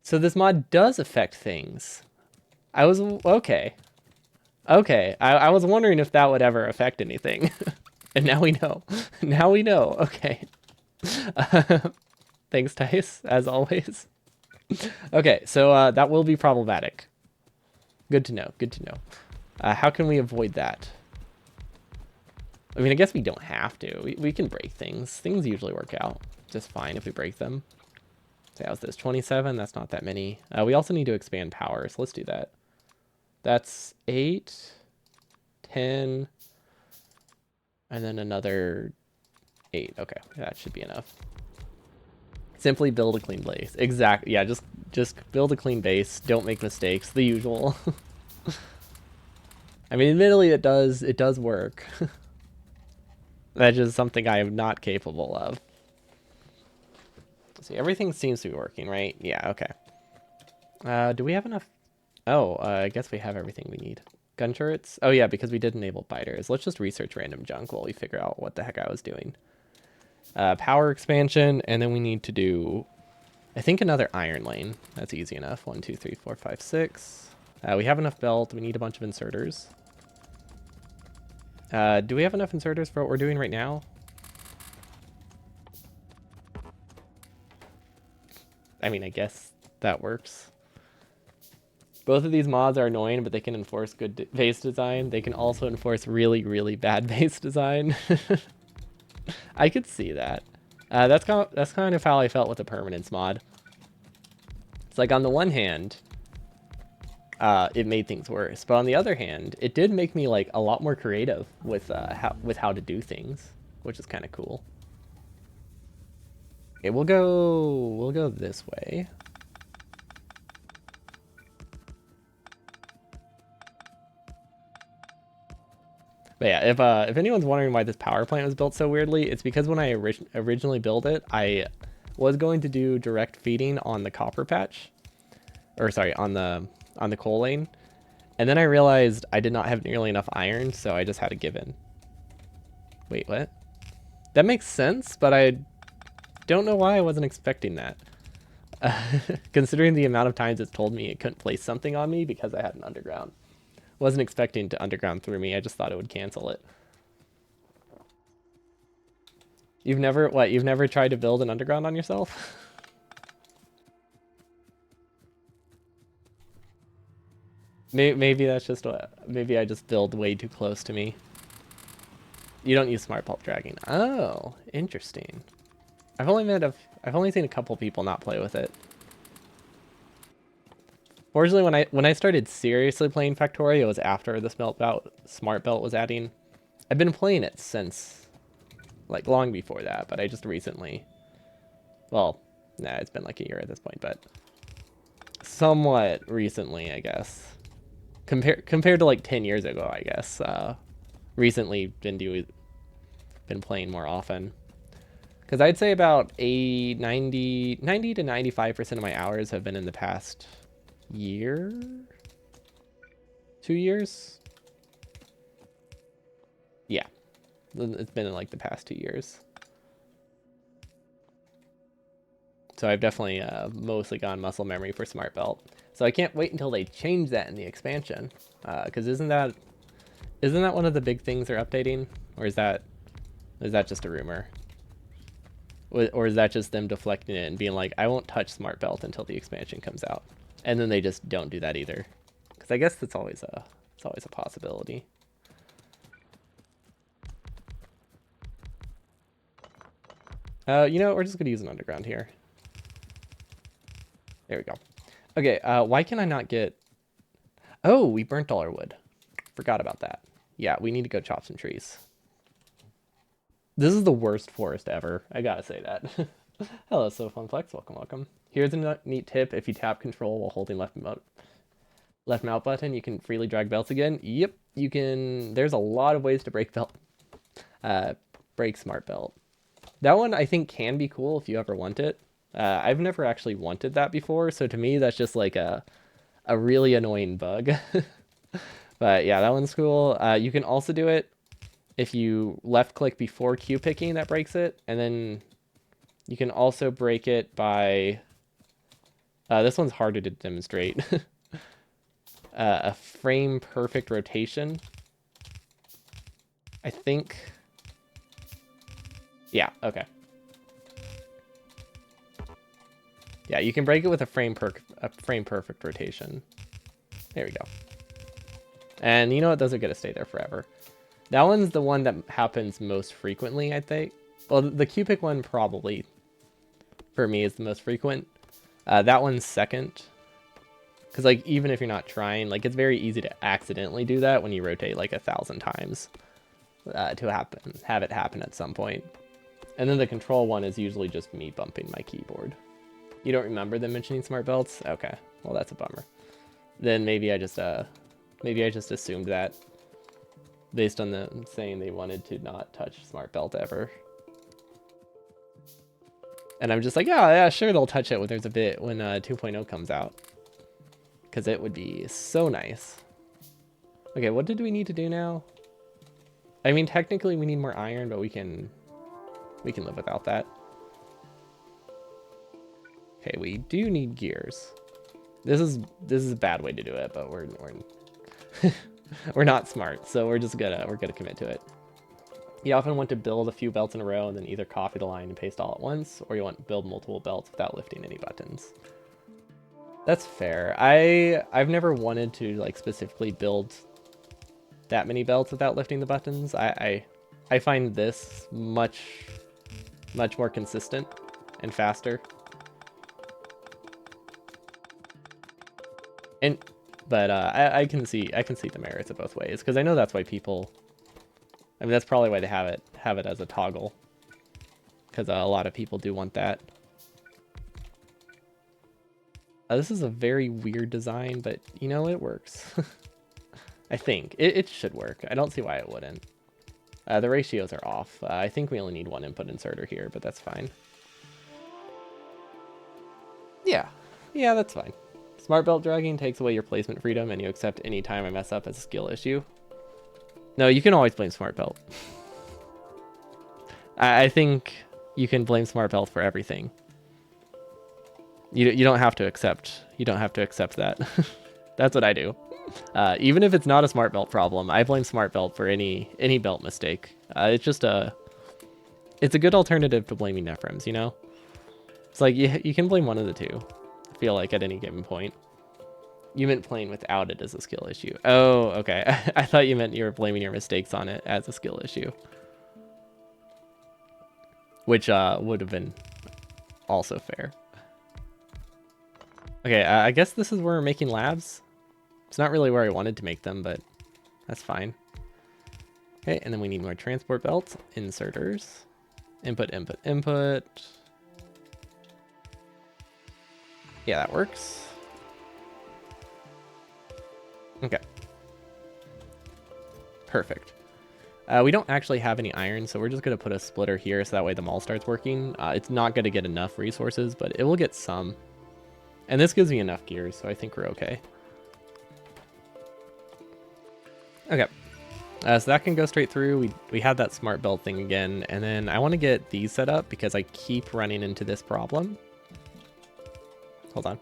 A: So this mod does affect things. Okay. Okay, I was wondering if that would ever affect anything. And now we know. Now we know. Okay. Thanks, Tice, as always. Okay, so that will be problematic. Good to know. Good to know. How can we avoid that? I mean, I guess we don't have to. We can break things. Things usually work out just fine if we break them. So how's this? 27? That's not that many. We also need to expand power, so let's do that. That's 8, 10, and then another 8. Okay, that should be enough. Simply build a clean base. Exactly. Yeah, just build a clean base. Don't make mistakes. The usual. I mean, admittedly, it does work. That is something I am not capable of. See, everything seems to be working, right? Yeah. Okay. Do we have enough? Oh, I guess we have everything we need. Gun turrets? Oh yeah, because we did enable biters. Let's just research random junk while we figure out what the heck I was doing. Power expansion, and then we need to do, I think, another iron lane. That's easy enough. 1, 2, 3, 4, 5, 6. We have enough belt. We need a bunch of inserters. Do we have enough inserters for what we're doing right now? I mean, I guess that works. Both of these mods are annoying, but they can enforce good base design. They can also enforce really, really bad base design. I could see that. That's kind of how I felt with the permanence mod. It's like on the one hand, it made things worse, but on the other hand, it did make me like a lot more creative with how to do things, which is kind of cool. Okay, we'll go this way. But yeah, if anyone's wondering why this power plant was built so weirdly, it's because when I originally built it, I was going to do direct feeding on the copper patch, or sorry, on the coal lane, and then I realized I did not have nearly enough iron, so I just had to give in. Wait, what? That makes sense, but I don't know why I wasn't expecting that. Considering the amount of times it's told me it couldn't place something on me because I had an underground. Wasn't expecting to underground through me. I just thought it would cancel it. You've never tried to build an underground on yourself? Maybe that's just maybe I just build way too close to me. You don't use smart pulp dragging. Oh, interesting. I've only seen a couple people not play with it. Fortunately, when I started seriously playing Factorio, it was after the smart belt was adding. I've been playing it since, like, long before that, but I just recently, well, nah, it's been like a year at this point, but somewhat recently, I guess. Compared to like 10 years ago, I guess. Recently been playing more often. Because I'd say about 90 to 95% of my hours have been in the past year? 2 years? Yeah. It's been in like the past 2 years. So I've definitely mostly gone muscle memory for Smart Belt. So I can't wait until they change that in the expansion. Because isn't that one of the big things they're updating? Or is that just a rumor? Or is that just them deflecting it and being like, I won't touch Smart Belt until the expansion comes out? And then they just don't do that either. Because I guess it's always a possibility. You know what? We're just going to use an underground here. There we go. Okay, why can I not get... Oh, we burnt all our wood. Forgot about that. Yeah, we need to go chop some trees. This is the worst forest ever. I gotta say that. Hello, SoFunFlex. Welcome, welcome. Here's a neat tip. If you tap control while holding left mouse button, you can freely drag belts again. Yep, you can. There's a lot of ways to break smart belt. That one I think can be cool if you ever want it. I've never actually wanted that before, so to me that's just like a really annoying bug. But yeah, that one's cool. You can also do it if you left click before Q picking, that breaks it, and then you can also break it by this one's harder to demonstrate. A frame perfect rotation, I think. Yeah, okay. Yeah, you can break it with a frame perfect rotation. There we go. And you know what? Those are gonna stay there forever. That one's the one that happens most frequently, I think. Well, the Q-pick one probably, for me, is the most frequent. That one's second. Because, like, even if you're not trying, like, it's very easy to accidentally do that when you rotate, like, 1,000 times to have it happen at some point. And then the control one is usually just me bumping my keyboard. You don't remember them mentioning smart belts? Okay, well, that's a bummer. Then maybe I just assumed that based on them saying they wanted to not touch smart belt ever. And I'm just like, yeah, sure, they'll touch it when there's a bit when 2.0 comes out. Because it would be so nice. Okay, what did we need to do now? I mean, technically we need more iron, but we can live without that. Okay, we do need gears. This is a bad way to do it, but we're not smart, so we're gonna commit to it. You often want to build a few belts in a row and then either copy the line and paste all at once, or you want to build multiple belts without lifting any buttons. That's fair. I've never wanted to like specifically build that many belts without lifting the buttons. I find this much more consistent and faster. And but I can see the merits of both ways, because I know that's why people. I mean, that's probably why they have it as a toggle, because a lot of people do want that. This is a very weird design, but you know, it works. I think it should work. I don't see why it wouldn't. The ratios are off. I think we only need one input inserter here, but that's fine. Yeah, that's fine. Smart belt dragging takes away your placement freedom, and you accept any time I mess up as a skill issue. No, you can always blame smart belt. I think you can blame smart belt for everything. You don't have to accept. You don't have to accept that. That's what I do. Even if it's not a smart belt problem, I blame smart belt for any belt mistake. It's just it's a good alternative to blaming Nephrons, you know? It's like you can blame one of the two, I feel like, at any given point. You meant playing without it as a skill issue. Oh, okay. I thought you meant you were blaming your mistakes on it as a skill issue. Which would have been also fair. Okay, I guess this is where we're making labs. It's not really where I wanted to make them, but that's fine. Okay, and then we need more transport belts, inserters, input, input, input. Yeah, that works. Okay. Perfect. We don't actually have any iron, so we're just going to put a splitter here so that way the mall starts working. It's not going to get enough resources, but it will get some. And this gives me enough gears, so I think we're okay. Okay. So that can go straight through. We had that smart belt thing again, and then I want to get these set up because I keep running into this problem. Hold on.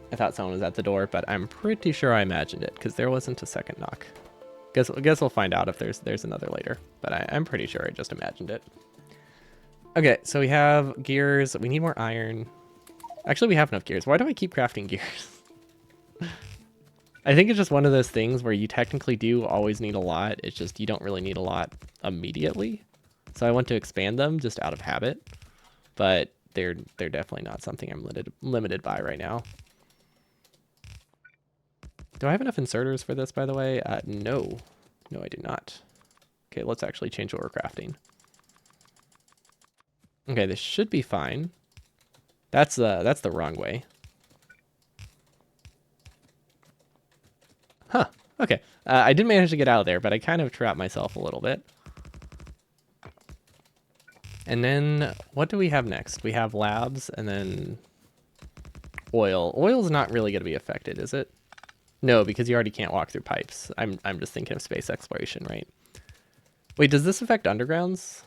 A: I thought someone was at the door, but I'm pretty sure I imagined it because there wasn't a second knock. Guess we'll find out if there's another later, but I'm pretty sure I just imagined it. Okay, so we have gears. We need more iron. Actually, we have enough gears. Why do I keep crafting gears? I think it's just one of those things where you technically do always need a lot. It's just you don't really need a lot immediately. So I want to expand them just out of habit, but they're definitely not something I'm limited by right now. Do I have enough inserters for this, by the way? No. No, I do not. Okay, let's actually change what we're crafting. Okay, this should be fine. That's the wrong way. Huh. Okay. I did manage to get out of there, but I kind of trapped myself a little bit. And then what do we have next? We have labs and then oil. Oil's not really going to be affected, is it? No, because you already can't walk through pipes. I'm just thinking of space exploration, right? Wait, does this affect undergrounds?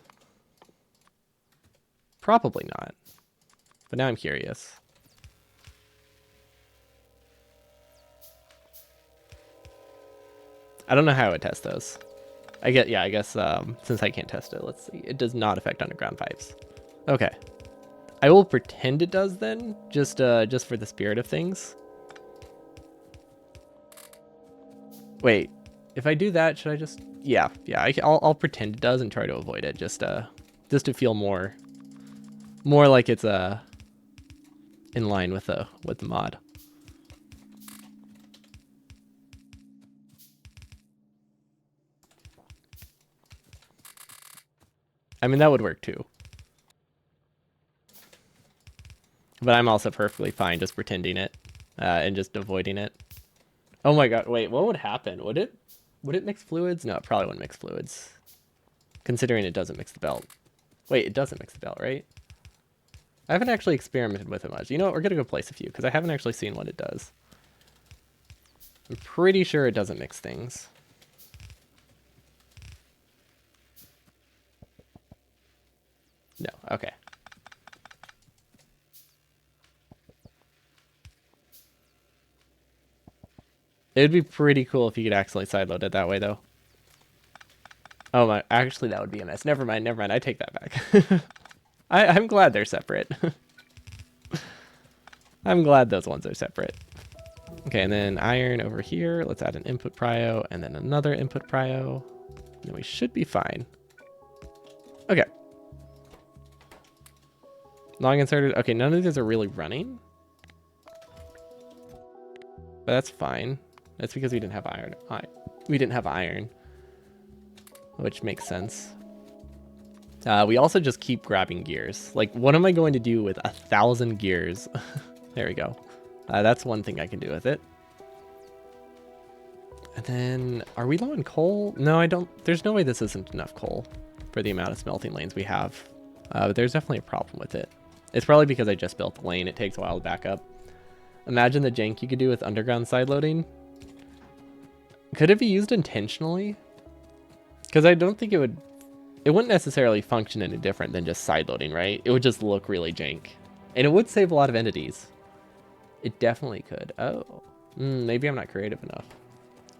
A: Probably not. But now I'm curious. I don't know how I would test those. I guess since I can't test it, let's see. It does not affect underground pipes. Okay. I will pretend it does then, just for the spirit of things. Wait, if I do that, should I just? Yeah. I'll pretend it does and try to avoid it, just to feel more like it's in line with the mod. I mean, that would work too. But I'm also perfectly fine just pretending it and just avoiding it. Oh my god, wait, what would happen? Would it mix fluids? No, it probably wouldn't mix fluids. Considering it doesn't mix the belt. Wait, it doesn't mix the belt, right? I haven't actually experimented with it much. You know what, we're gonna go place a few because I haven't actually seen what it does. I'm pretty sure it doesn't mix things. No, okay. It would be pretty cool if you could accidentally sideload it that way, though. Oh my, actually that would be a mess. Never mind, never mind. I take that back. I'm glad they're separate. I'm glad those ones are separate. Okay, and then iron over here. Let's add an input prio and then another input prio. And we should be fine. Okay. Long inserted. Okay, none of these are really running. But that's fine. That's because we didn't have iron. We didn't have iron. Which makes sense. We also just keep grabbing gears. Like, what am I going to do with 1,000 gears? There we go. That's one thing I can do with it. And then, are we low on coal? No, I don't. There's no way this isn't enough coal for the amount of smelting lanes we have. But there's definitely a problem with it. It's probably because I just built the lane. It takes a while to back up. Imagine the jank you could do with underground side loading. Could it be used intentionally? Because I don't think it wouldn't necessarily function any different than just side loading, right? It would just look really jank. And it would save a lot of entities. It definitely could. Oh, maybe I'm not creative enough.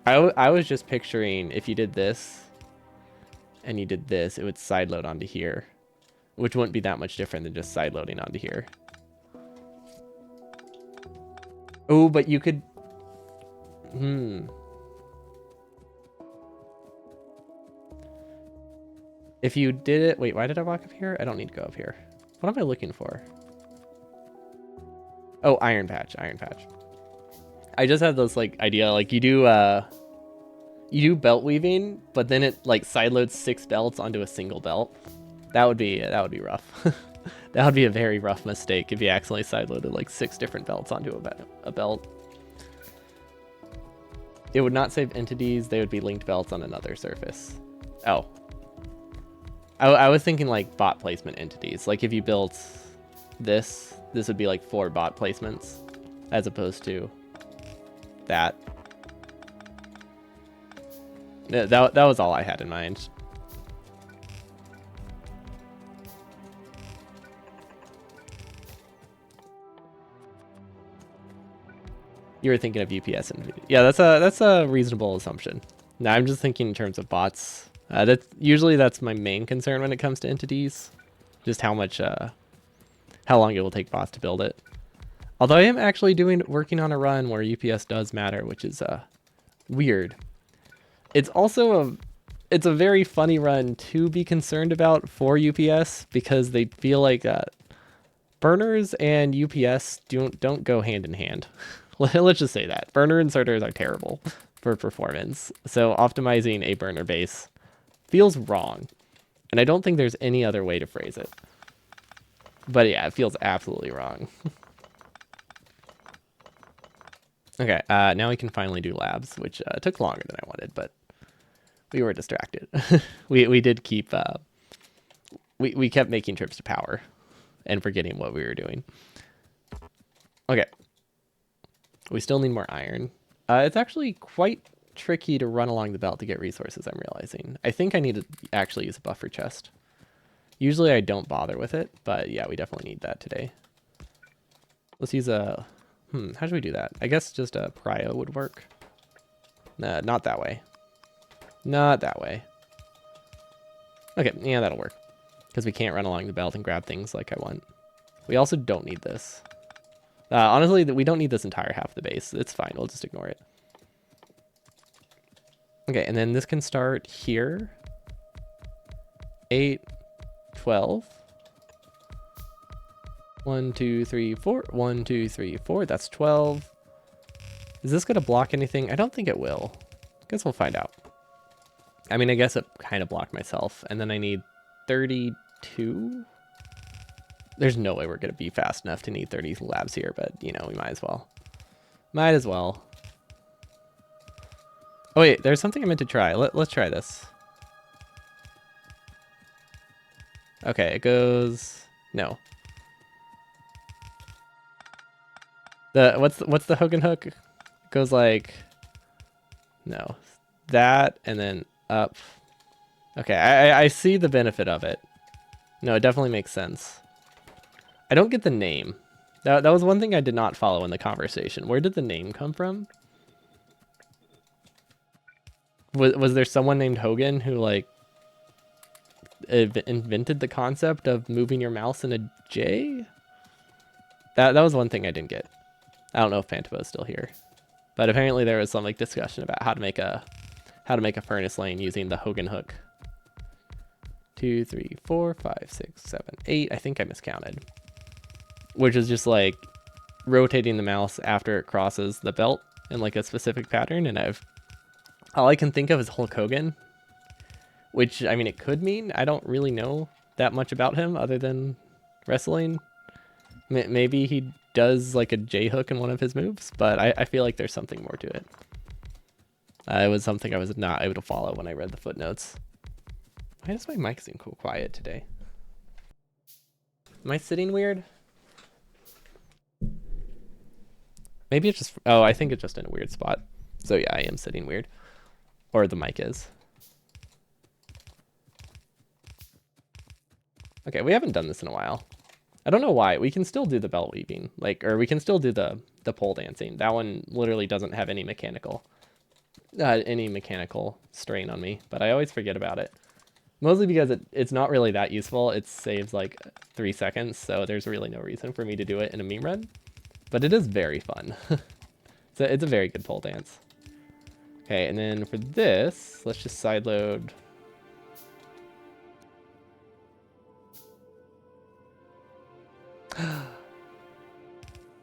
A: I was just picturing if you did this and you did this, it would side load onto here, which wouldn't be that much different than just side loading onto here. Oh, but you could... If you did it... Wait, why did I walk up here? I don't need to go up here. What am I looking for? Oh, iron patch, iron patch. I just had this like idea, like you do belt weaving, but then it like side loads 6 belts onto a single belt. That would be rough. That would be a very rough mistake if you accidentally side loaded like 6 different belts onto a belt. It would not save entities. They would be linked belts on another surface. Oh. I was thinking like bot placement entities. Like if you built this would be like 4 bot placements as opposed to that. That was all I had in mind. You were thinking of UPS and yeah, that's a reasonable assumption. Now I'm just thinking in terms of bots. That's my main concern when it comes to entities, just how long it will take bots to build it. Although I am actually working on a run where UPS does matter, which is weird. It's also a very funny run to be concerned about for UPS because they feel like burners and UPS don't go hand in hand. Let's just say that. Burner inserters are terrible for performance. So optimizing a burner base feels wrong. And I don't think there's any other way to phrase it. But yeah, it feels absolutely wrong. Okay, now we can finally do labs, which took longer than I wanted, but we were distracted. we did keep... we kept making trips to power and forgetting what we were doing. Okay. We still need more iron. It's actually quite tricky to run along the belt to get resources, I'm realizing. I think I need to actually use a buffer chest. Usually I don't bother with it, but yeah, we definitely need that today. Let's use a... how should we do that? I guess just a prio would work. Nah, not that way. Not that way. Okay, yeah, that'll work. Because we can't run along the belt and grab things like I want. We also don't need this. Honestly, we don't need this entire half of the base. It's fine. We'll just ignore it. Okay, and then this can start here. 8, 12. 1, 2, 3, 4. 1, 2, 3, 4. That's 12. Is this going to block anything? I don't think it will. Guess we'll find out. I mean, I guess it kind of blocked myself. And then I need 32. There's no way we're going to be fast enough to need 30 labs here, but, you know, we might as well. Might as well. Oh, wait, there's something I meant to try. Let's try this. Okay, it goes... No. What's the hook and hook? It goes like... No. That, and then up. Okay, I see the benefit of it. No, it definitely makes sense. I don't get the name. That was one thing I did not follow in the conversation. Where did the name come from? Was there someone named Hogan who like invented the concept of moving your mouse in a J? That was one thing I didn't get. I don't know if Pantabo is still here, but apparently there was some like discussion about how to make a furnace lane using the Hogan hook. 2, 3, 4, 5, 6, 7, 8. I think I miscounted. Which is just like rotating the mouse after it crosses the belt in like a specific pattern, and all I can think of is Hulk Hogan, which I mean it could mean. I don't really know that much about him other than wrestling. Maybe he does like a J hook in one of his moves, but I feel like there's something more to it. It was something I was not able to follow when I read the footnotes. Why does my mic seem cool quiet today? Am I sitting weird? Maybe it's just... Oh, I think it's just in a weird spot. So yeah, I am sitting weird. Or the mic is. Okay, we haven't done this in a while. I don't know why. We can still do the belt weaving. Or we can still do the pole dancing. That one literally doesn't have any mechanical strain on me. But I always forget about it. Mostly because it's not really that useful. It saves like 3 seconds, so there's really no reason for me to do it in a meme run. But it is very fun. So it's a very good pole dance. Okay, and then for this, let's just sideload.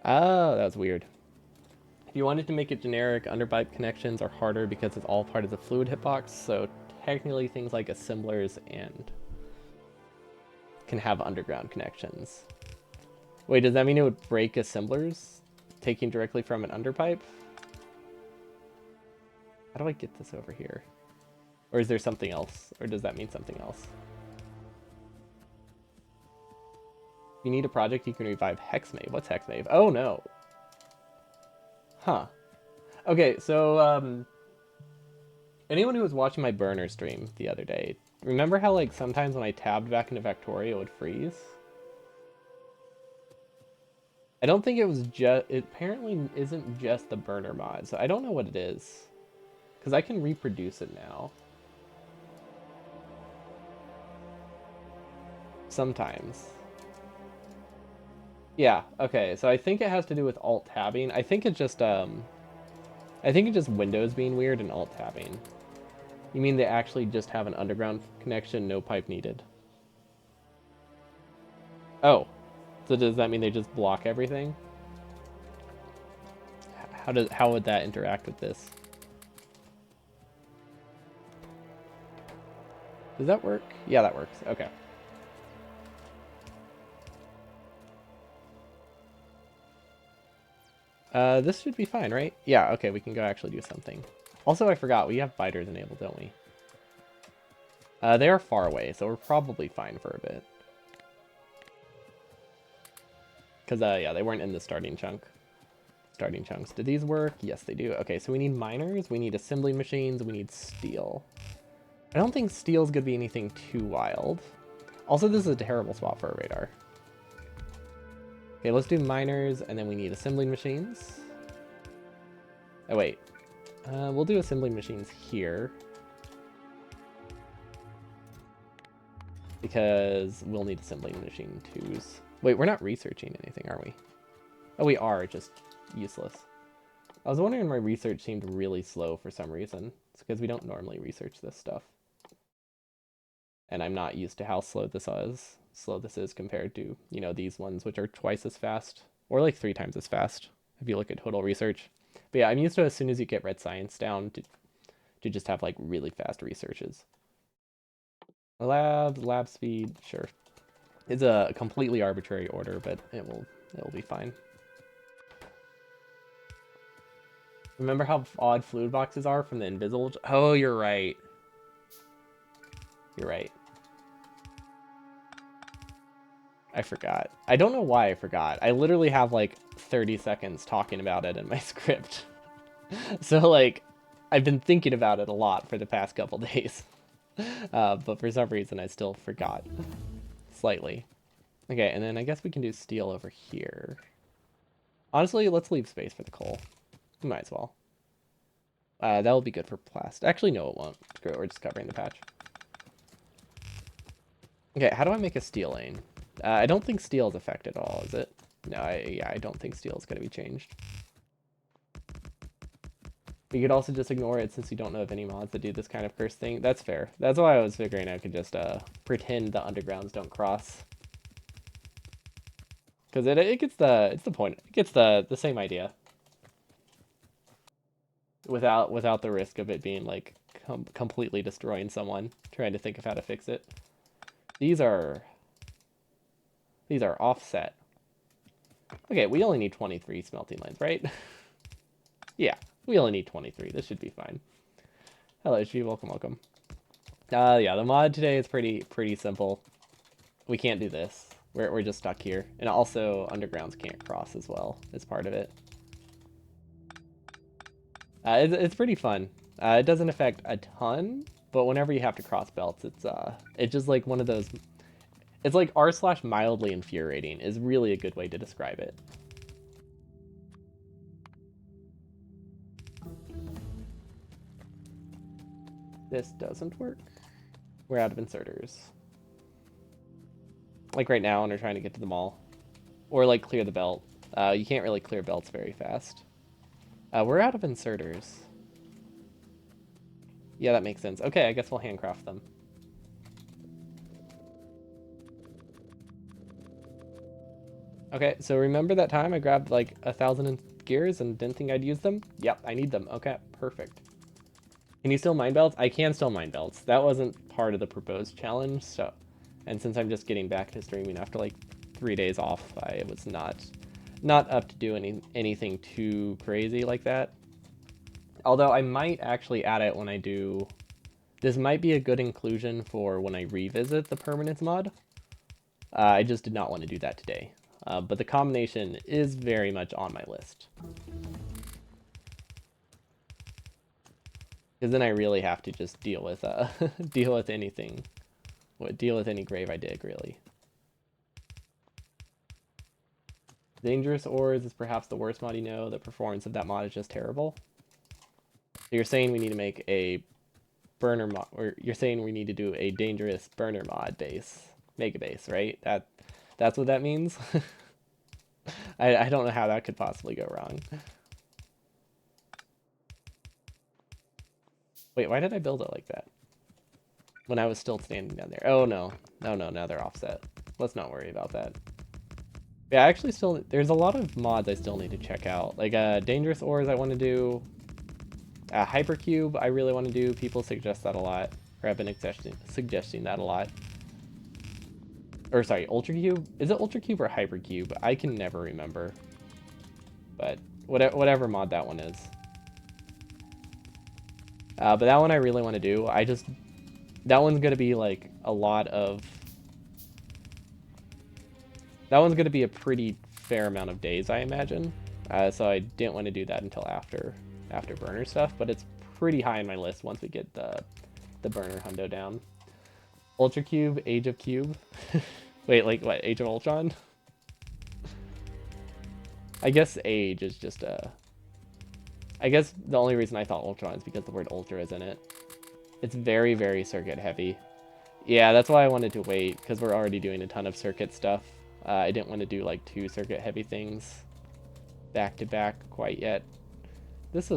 A: Oh, that was weird. If you wanted to make it generic, underpipe connections are harder because it's all part of the fluid hitbox, so technically things like assemblers and can have underground connections. Wait, does that mean it would break assemblers taking directly from an underpipe? How do I get this over here? Or is there something else? Or does that mean something else? If you need a project, you can revive Hexmave. What's Hexmave? Oh, no. Huh. Okay, so, anyone who was watching my burner stream the other day, remember how, like, sometimes when I tabbed back into Factorio, it would freeze? I don't think it was just... It apparently isn't just the burner mod, so I don't know what it is. Because I can reproduce it now. Sometimes. Yeah, okay, so I think it has to do with alt-tabbing. I think it's just Windows being weird and alt-tabbing. You mean they actually just have an underground connection, no pipe needed? Oh, so does that mean they just block everything? How would that interact with this? Does that work? Yeah, that works. Okay. This should be fine, right? Yeah, okay, we can go actually do something. Also, I forgot, we have biters enabled, don't we? They are far away, so we're probably fine for a bit. Because, yeah, they weren't in the starting chunk. Starting chunks. Do these work? Yes, they do. Okay, so we need miners, we need assembly machines, we need steel. I don't think steel's gonna be anything too wild. Also, this is a terrible spot for a radar. Okay, let's do miners, and then we need assembling machines. Oh, wait. We'll do assembling machines here. Because we'll need assembling machine 2s. Wait, we're not researching anything, are we? Oh, we are, just useless. I was wondering why research seemed really slow for some reason. It's because we don't normally research this stuff. And I'm not used to how slow this is compared to, you know, these ones, which are twice as fast, or like 3 times as fast, if you look at total research. But yeah, I'm used to as soon as you get red science down to just have like really fast researches. Lab speed, sure. It's a completely arbitrary order, but it'll be fine. Remember how odd fluid boxes are from the invisible? Oh, you're right. You're right. I forgot. I don't know why I forgot. I literally have like 30 seconds talking about it in my script. So like, I've been thinking about it a lot for the past couple days. But for some reason I still forgot. Slightly. Okay, and then I guess we can do steel over here. Honestly, let's leave space for the coal. We might as well. That will be good for plastic. Actually, no, it won't. Screw it, we're just covering the patch. Okay, how do I make a steel lane? I don't think steel is affected at all, is it? No, yeah, I don't think steel is going to be changed. You could also just ignore it since you don't know of any mods that do this kind of curse thing. That's fair. That's why I was figuring I could just pretend the undergrounds don't cross. Because it gets it's the point. It gets the same idea. Without the risk of it being like completely destroying someone trying to think of how to fix it. These are offset. Okay, we only need 23 smelting lanes, right? Yeah, we only need 23. This should be fine. Hello, G. Welcome, welcome. Yeah, the mod today is pretty simple. We can't do this. We're just stuck here. And also, undergrounds can't cross as well as part of it. It's pretty fun. It doesn't affect a ton, but whenever you have to cross belts, it's just like one of those. It's like r/mildly infuriating is really a good way to describe it. This doesn't work. We're out of inserters. Like right now when we're trying to get to the mall. Or like clear the belt. You can't really clear belts very fast. We're out of inserters. Yeah, that makes sense. Okay, I guess we'll handcraft them. Okay, so remember that time I grabbed like 1,000 gears and didn't think I'd use them? Yep, I need them. Okay, perfect. Can you still mine belts? I can still mine belts. That wasn't part of the proposed challenge, so... And since I'm just getting back to streaming after like 3 days off, I was not up to do anything too crazy like that. Although I might actually add it when I do... This might be a good inclusion for when I revisit the permanence mod. I just did not want to do that today. But the combination is very much on my list. Because then I really have to just deal with deal with anything. Deal with any grave I dig, really. Dangerous ores is perhaps the worst mod you know. The performance of that mod is just terrible. So you're saying we need to make a burner mod, or you're saying we need to do a dangerous burner mod base, mega base, right? That's what that means. I don't know how that could possibly go wrong. Wait, why did I build it like that? When I was still standing down there. Oh no. No, now they're offset. Let's not worry about that. Yeah, actually there's a lot of mods I still need to check out. Like dangerous ores I want to do. Hypercube I really want to do. People suggest that a lot. Or have been suggesting that a lot. Or sorry, Ultra Cube? Is it Ultra Cube or Hypercube? I can never remember. But whatever mod that one is. But that one I really want to do. That one's going to be like a lot of... That one's going to be a pretty fair amount of days, I imagine. So I didn't want to do that until after burner stuff, but it's pretty high on my list once we get the burner hundo down. Ultra Cube, Age of Cube. Wait, like what? Age of Ultron? I guess Age is just a... I guess the only reason I thought Ultron is because the word Ultra is in it. It's very, very circuit heavy. Yeah, that's why I wanted to wait, because we're already doing a ton of circuit stuff. I didn't want to do like 2 circuit heavy things back to back quite yet. This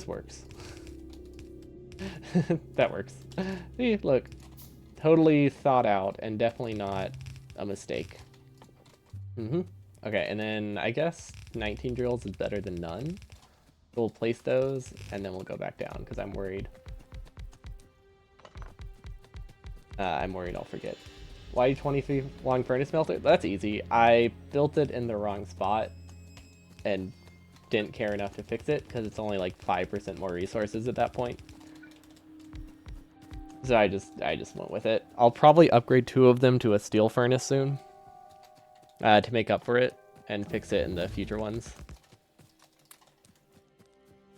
A: works. That works. See, look. Totally thought out and definitely not a mistake. Okay, and then I guess 19 drills is better than none. We'll place those and then we'll go back down because I'm worried. I'll forget. Why 23 long furnace melter? That's easy. I built it in the wrong spot and didn't care enough to fix it because it's only like 5% more resources at that point. So I just went with it. I'll probably upgrade 2 of them to a steel furnace soon to make up for it and fix it in the future ones.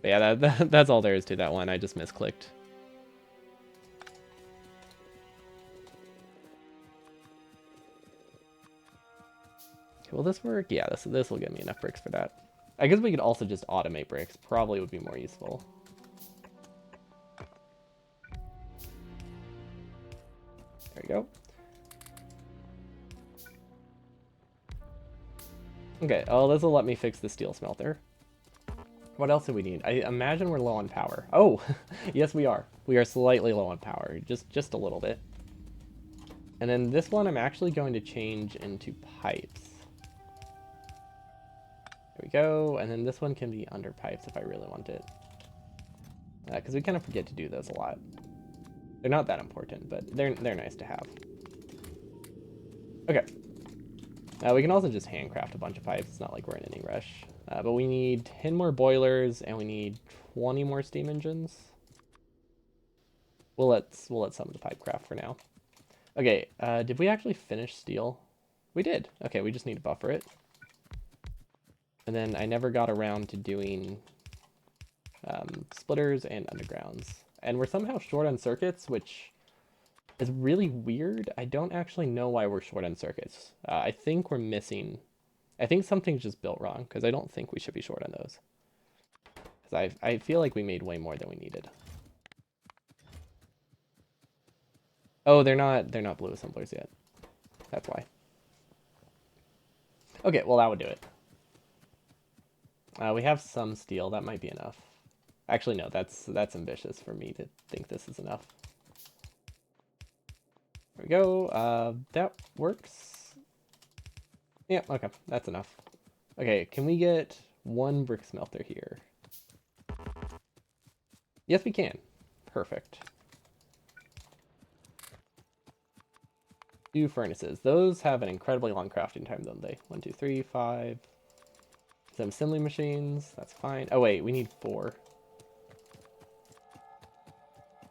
A: But yeah, that's all there is to that one. I just misclicked. Will this work? Yeah, this will give me enough bricks for that. I guess we could also just automate bricks. Probably would be more useful. There we go. Okay, oh, this will let me fix the steel smelter. What else do we need? I imagine we're low on power. Oh, yes we are. We are slightly low on power, just a little bit. And then this one I'm actually going to change into pipes. There we go, and then this one can be under pipes if I really want it. Because we kind of forget to do those a lot. They're not that important, but they're nice to have. Okay. We can also just handcraft a bunch of pipes. It's not like we're in any rush. But we need 10 more boilers, and we need 20 more steam engines. We'll let some of the pipe craft for now. Okay, did we actually finish steel? We did. Okay, we just need to buffer it. And then I never got around to doing splitters and undergrounds. And we're somehow short on circuits, which is really weird. I don't actually know why we're short on circuits. I think we're missing... I think something's just built wrong, because I don't think we should be short on those. Because I feel like we made way more than we needed. Oh, they're not blue assemblers yet. That's why. Okay, well that would do it. We have some steel. That might be enough. Actually, no, that's ambitious for me to think this is enough. There we go. That works. Yeah, okay, that's enough. Okay, can we get one brick smelter here? Yes, we can. Perfect. 2 furnaces. Those have an incredibly long crafting time, don't they? 1, 2, 3, 5. Some assembly machines. That's fine. Oh, wait, we need 4.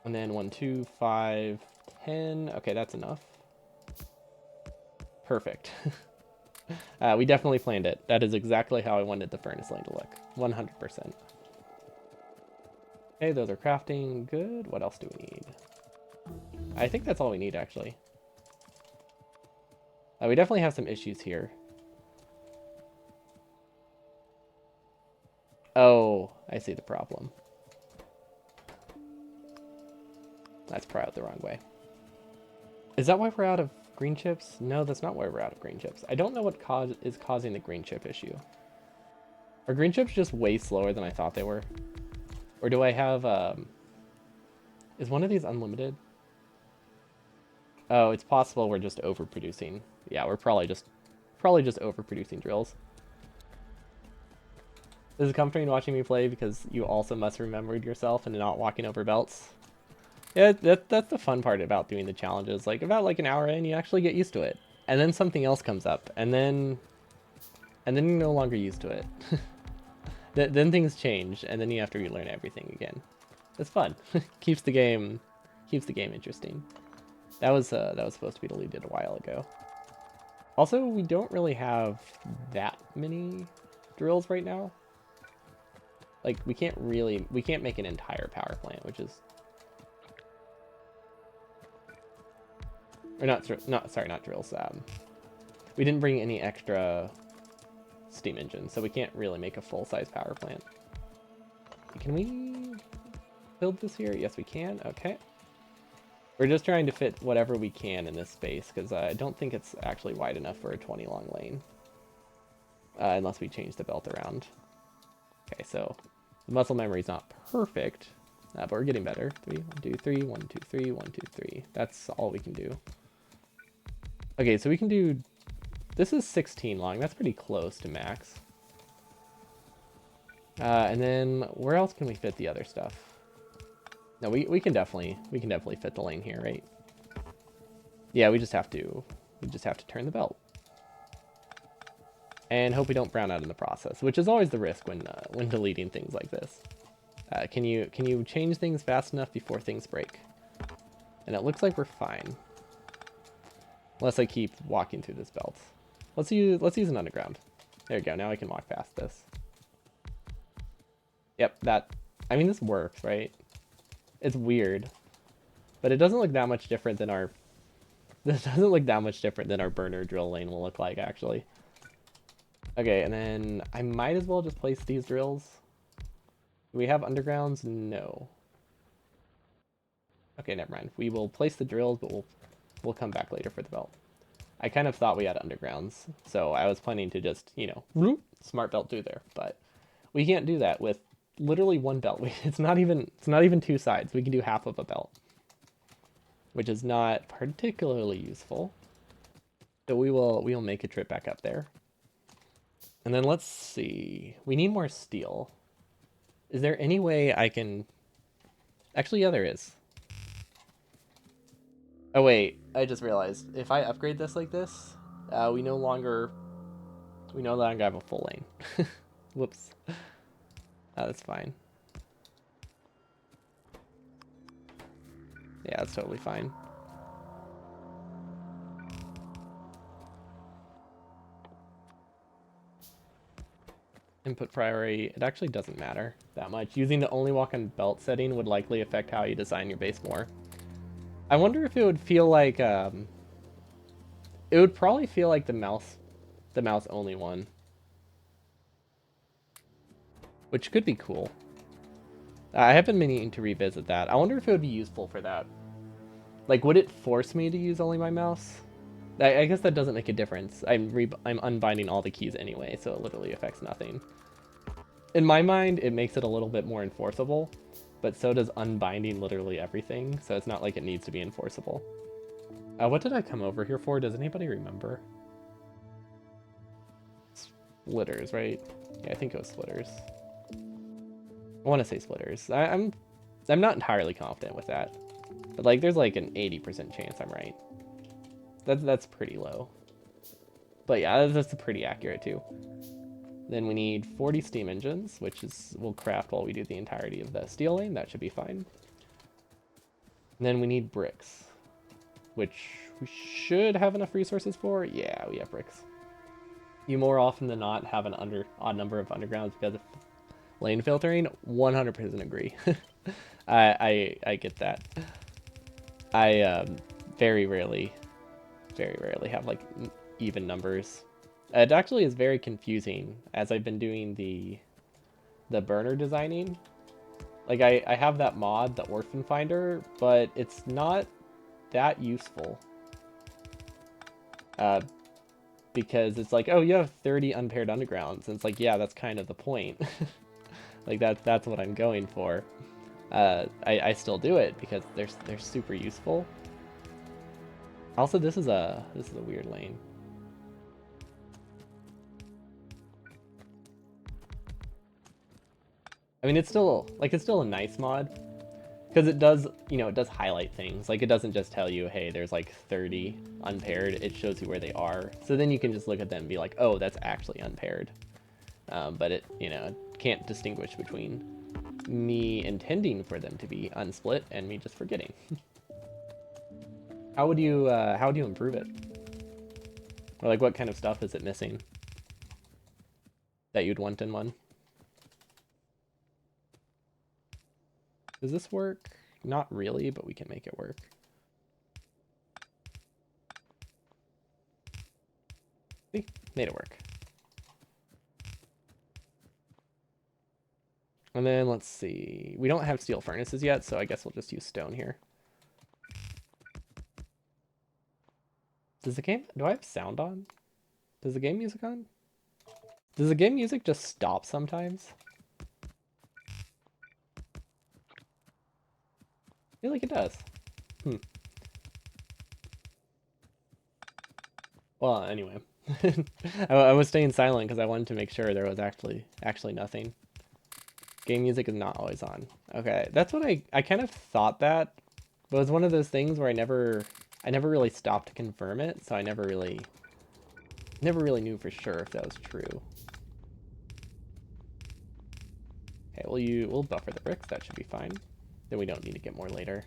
A: And then 1, 2, 5, 10. Okay, that's enough. Perfect. We definitely planned it. That is exactly how I wanted the furnace lane to look. 100%. Okay, those are crafting. Good. What else do we need? I think that's all we need, actually. We definitely have some issues here. Oh, I see the problem. That's probably out the wrong way. Is that why we're out of green chips? No, that's not why we're out of green chips. I don't know what is causing the green chip issue. Are green chips just way slower than I thought they were? Or do I have, is one of these unlimited? Oh, it's possible we're just overproducing. Yeah, we're probably just overproducing drills. This is comforting watching me play because you also must have remembered yourself and not walking over belts. Yeah, that's the fun part about doing the challenges. Like, about like an hour in, you actually get used to it. And then something else comes up, and then you're no longer used to it. Then things change, and then you have to relearn everything again. It's fun. keeps the game interesting. That was supposed to be deleted a while ago. Also, we don't really have that many drills right now. Like, we can't make an entire power plant, which is... Or not drills. We didn't bring any extra steam engines, so we can't really make a full-size power plant. Can we build this here? Yes, we can. Okay. We're just trying to fit whatever we can in this space, because I don't think it's actually wide enough for a 20 long lane. Unless we change the belt around. Okay, so the muscle memory is not perfect, but we're getting better. 3, 1, 2, 3, 1, 2, 3, 1, 2, 3. That's all we can do. Okay, so we can do... This is 16 long. That's pretty close to max. And then where else can we fit the other stuff? No, we can definitely fit the lane here, right? Yeah, we just have to turn the belt. And hope we don't brown out in the process, which is always the risk when deleting things like this. Can you change things fast enough before things break? And it looks like we're fine. Unless I keep walking through this belt. Let's use an underground. There you go, now I can walk past this. Yep, I mean, this works, right? It's weird. But it doesn't look that much different than our... This doesn't look that much different than our burner drill lane will look like, actually. Okay, and then I might as well just place these drills. Do we have undergrounds? No. Okay, never mind. We will place the drills, but we'll come back later for the belt. I kind of thought we had undergrounds, so I was planning to just, smart belt through there, but we can't do that with literally one belt. It's not even two sides. We can do half of a belt, which is not particularly useful. So we will make a trip back up there. And then let's see. We need more steel. Is there any way I can actually, yeah, there is. Oh wait, I just realized if I upgrade this like this, we no longer have a full lane. Whoops. That's fine. Yeah, that's totally fine. Input priority, it actually doesn't matter that much. Using the only walk on belt setting would likely affect how you design your base more. I wonder if it would feel like, it would probably feel like the mouse only one, which could be cool. I have been meaning to revisit that. I wonder if it would be useful for that. Like, would it force me to use only my mouse? I guess that doesn't make a difference. I'm unbinding all the keys anyway, so it literally affects nothing. In my mind, it makes it a little bit more enforceable, but so does unbinding literally everything, so it's not like it needs to be enforceable. What did I come over here for? Does anybody remember? Splitters, right? Yeah, I think it was splitters. I want to say splitters. I'm not entirely confident with that, but like there's like an 80% chance I'm right. That's pretty low. But yeah, that's pretty accurate too. Then we need 40 steam engines, which is we'll craft while we do the entirety of the steel lane. That should be fine. And then we need bricks, which we should have enough resources for. Yeah, we have bricks. You more often than not have an odd number of undergrounds because of lane filtering. 100% agree. I get that. I very rarely have like even numbers. It actually is very confusing as I've been doing the burner designing. Like I have that mod, the Orphan Finder, but it's not that useful. Because it's like, oh, you have 30 unpaired undergrounds, and it's like, yeah, that's kind of the point. Like that's what I'm going for. I still do it because they're super useful. Also, this is a weird lane. I mean, it's still a nice mod because it does highlight things. Like it doesn't just tell you, hey, there's like 30 unpaired. It shows you where they are, so then you can just look at them and be like, oh, that's actually unpaired. But it can't distinguish between me intending for them to be unsplit and me just forgetting. How would you improve it? Or like what kind of stuff is it missing that you'd want in one? Does this work? Not really, but we can make it work. See, made it work. And then let's see. We don't have steel furnaces yet, so I guess we'll just use stone here. Do I have sound on? Does the game music on? Does the game music just stop sometimes? I feel like it does. Well, anyway. I was staying silent because I wanted to make sure there was actually nothing. Game music is not always on. Okay, that's what I kind of thought that, but it was one of those things where I never really stopped to confirm it, so I never really knew for sure if that was true. Okay, we'll buffer the bricks. That should be fine. Then we don't need to get more later.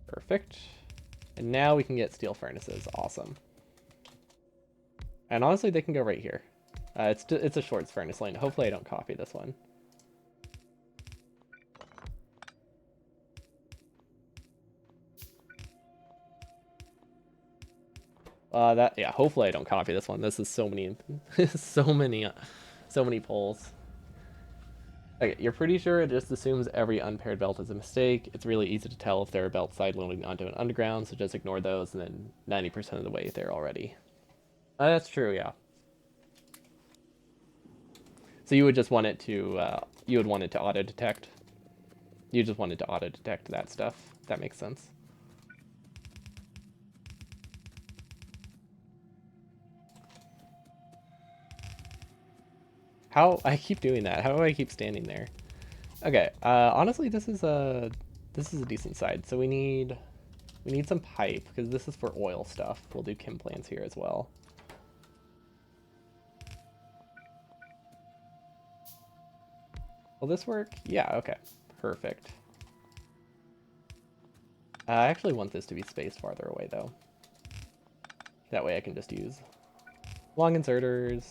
A: Perfect. And now we can get steel furnaces. Awesome. And honestly, they can go right here. It's a short furnace lane. Hopefully I don't copy this one. Yeah, hopefully I don't copy this one. This is so many, so many polls. Okay, you're pretty sure it just assumes every unpaired belt is a mistake. It's really easy to tell if there are belts side loading onto an underground, so just ignore those, and then 90% of the way there already. That's true, yeah. So you would just want it to, you would want it to auto detect. You just wanted to auto detect that stuff. That makes sense. How I keep doing that? How do I keep standing there? Okay. Honestly, this is a decent side. So we need some pipe because this is for oil stuff. We'll do chem plants here as well. Will this work? Yeah. Okay. Perfect. I actually want this to be spaced farther away though. That way I can just use long inserters.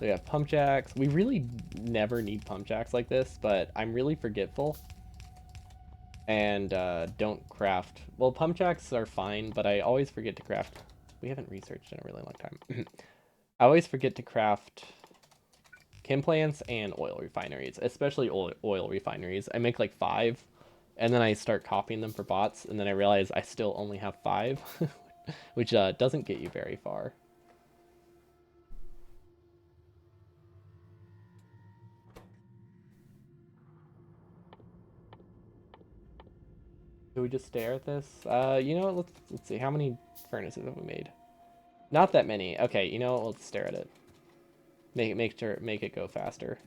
A: We have pump jacks. We really never need pump jacks like this, but I'm really forgetful. And don't craft. Well, pump jacks are fine, but I always forget to craft. We haven't researched in a really long time. I always forget to craft chem plants and oil refineries, especially oil refineries. I make like 5, and then I start copying them for bots, and then I realize I still only have 5, which doesn't get you very far. Do we just stare at this? You know what? Let's see. How many furnaces have we made? Not that many. Okay, you know what? Let's stare at it. Make it go faster.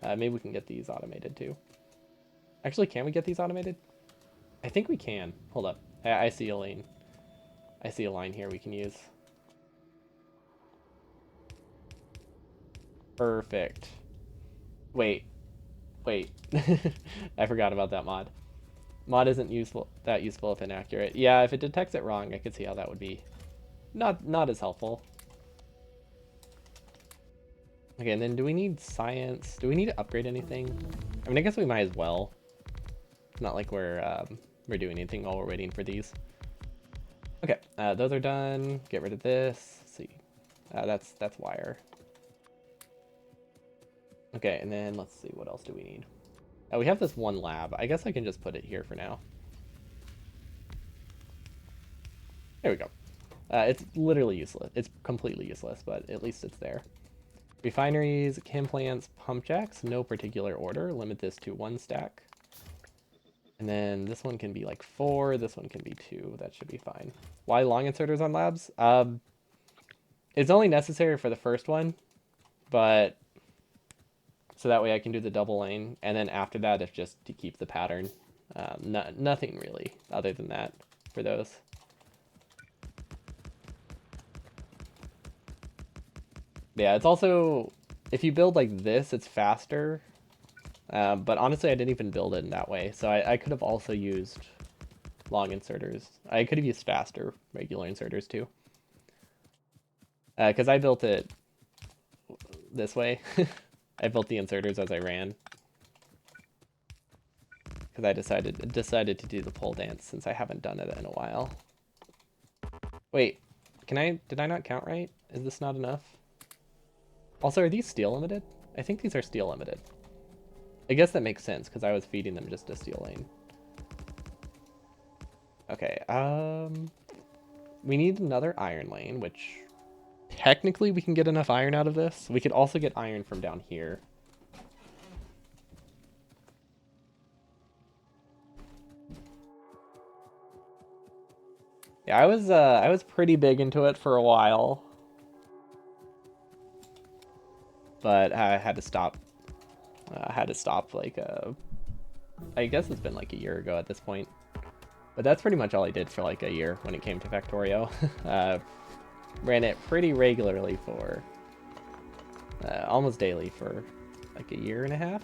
A: Maybe we can get these automated too. Actually, can we get these automated? I think we can. Hold up. I see a lane. I see a line here we can use. Perfect. Wait. Wait. I forgot about that mod. Mod isn't useful if inaccurate. Yeah, if it detects it wrong, I could see how that would be not as helpful. Okay, and then do we need science? Do we need to upgrade anything? I mean, I guess we might as well. It's not like we're doing anything while we're waiting for these. Okay, those are done. Get rid of this. Let's see, that's wire. Okay, and then let's see, what else do we need? We have this one lab. I guess I can just put it here for now. There we go. It's literally useless. It's completely useless, but at least it's there. Refineries, chem plants, pump jacks, no particular order. Limit this to 1 stack. And then this one can be like 4. This one can be 2. That should be fine. Why long inserters on labs? It's only necessary for the first one, but so that way I can do the double lane. And then after that, it's just to keep the pattern. Nothing really other than that for those. Yeah, it's also, if you build like this, it's faster. But honestly, I didn't even build it in that way. So I could have also used long inserters. I could have used faster regular inserters too. Because I built it this way. I built the inserters as I ran. Because I decided to do the pole dance since I haven't done it in a while. Wait, did I not count right? Is this not enough? Also, are these steel limited? I think these are steel limited. I guess that makes sense because I was feeding them just a steel lane. Okay, we need another iron lane, which technically we can get enough iron out of this. We could also get iron from down here. Yeah, I was pretty big into it for a while, but I had to stop. Like I guess it's been like a year ago at this point. But that's pretty much all I did for like a year when it came to Factorio. Ran it pretty regularly for almost daily for like a year and a half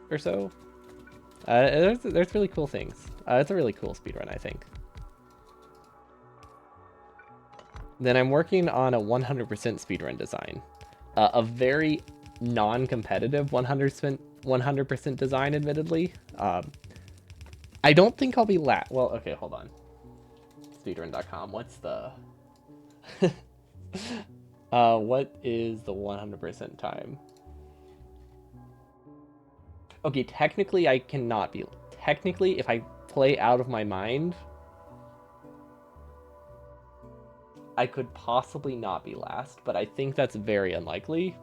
A: or so. There's really cool things. It's a really cool speedrun, I think. Then I'm working on a 100% speedrun design. A very non-competitive 100% design, admittedly. I don't think I'll be well, okay, hold on. Speedrun.com. What's the What is the 100% time? Okay, technically I cannot be. Technically, if I play out of my mind, I could possibly not be last, but I think that's very unlikely.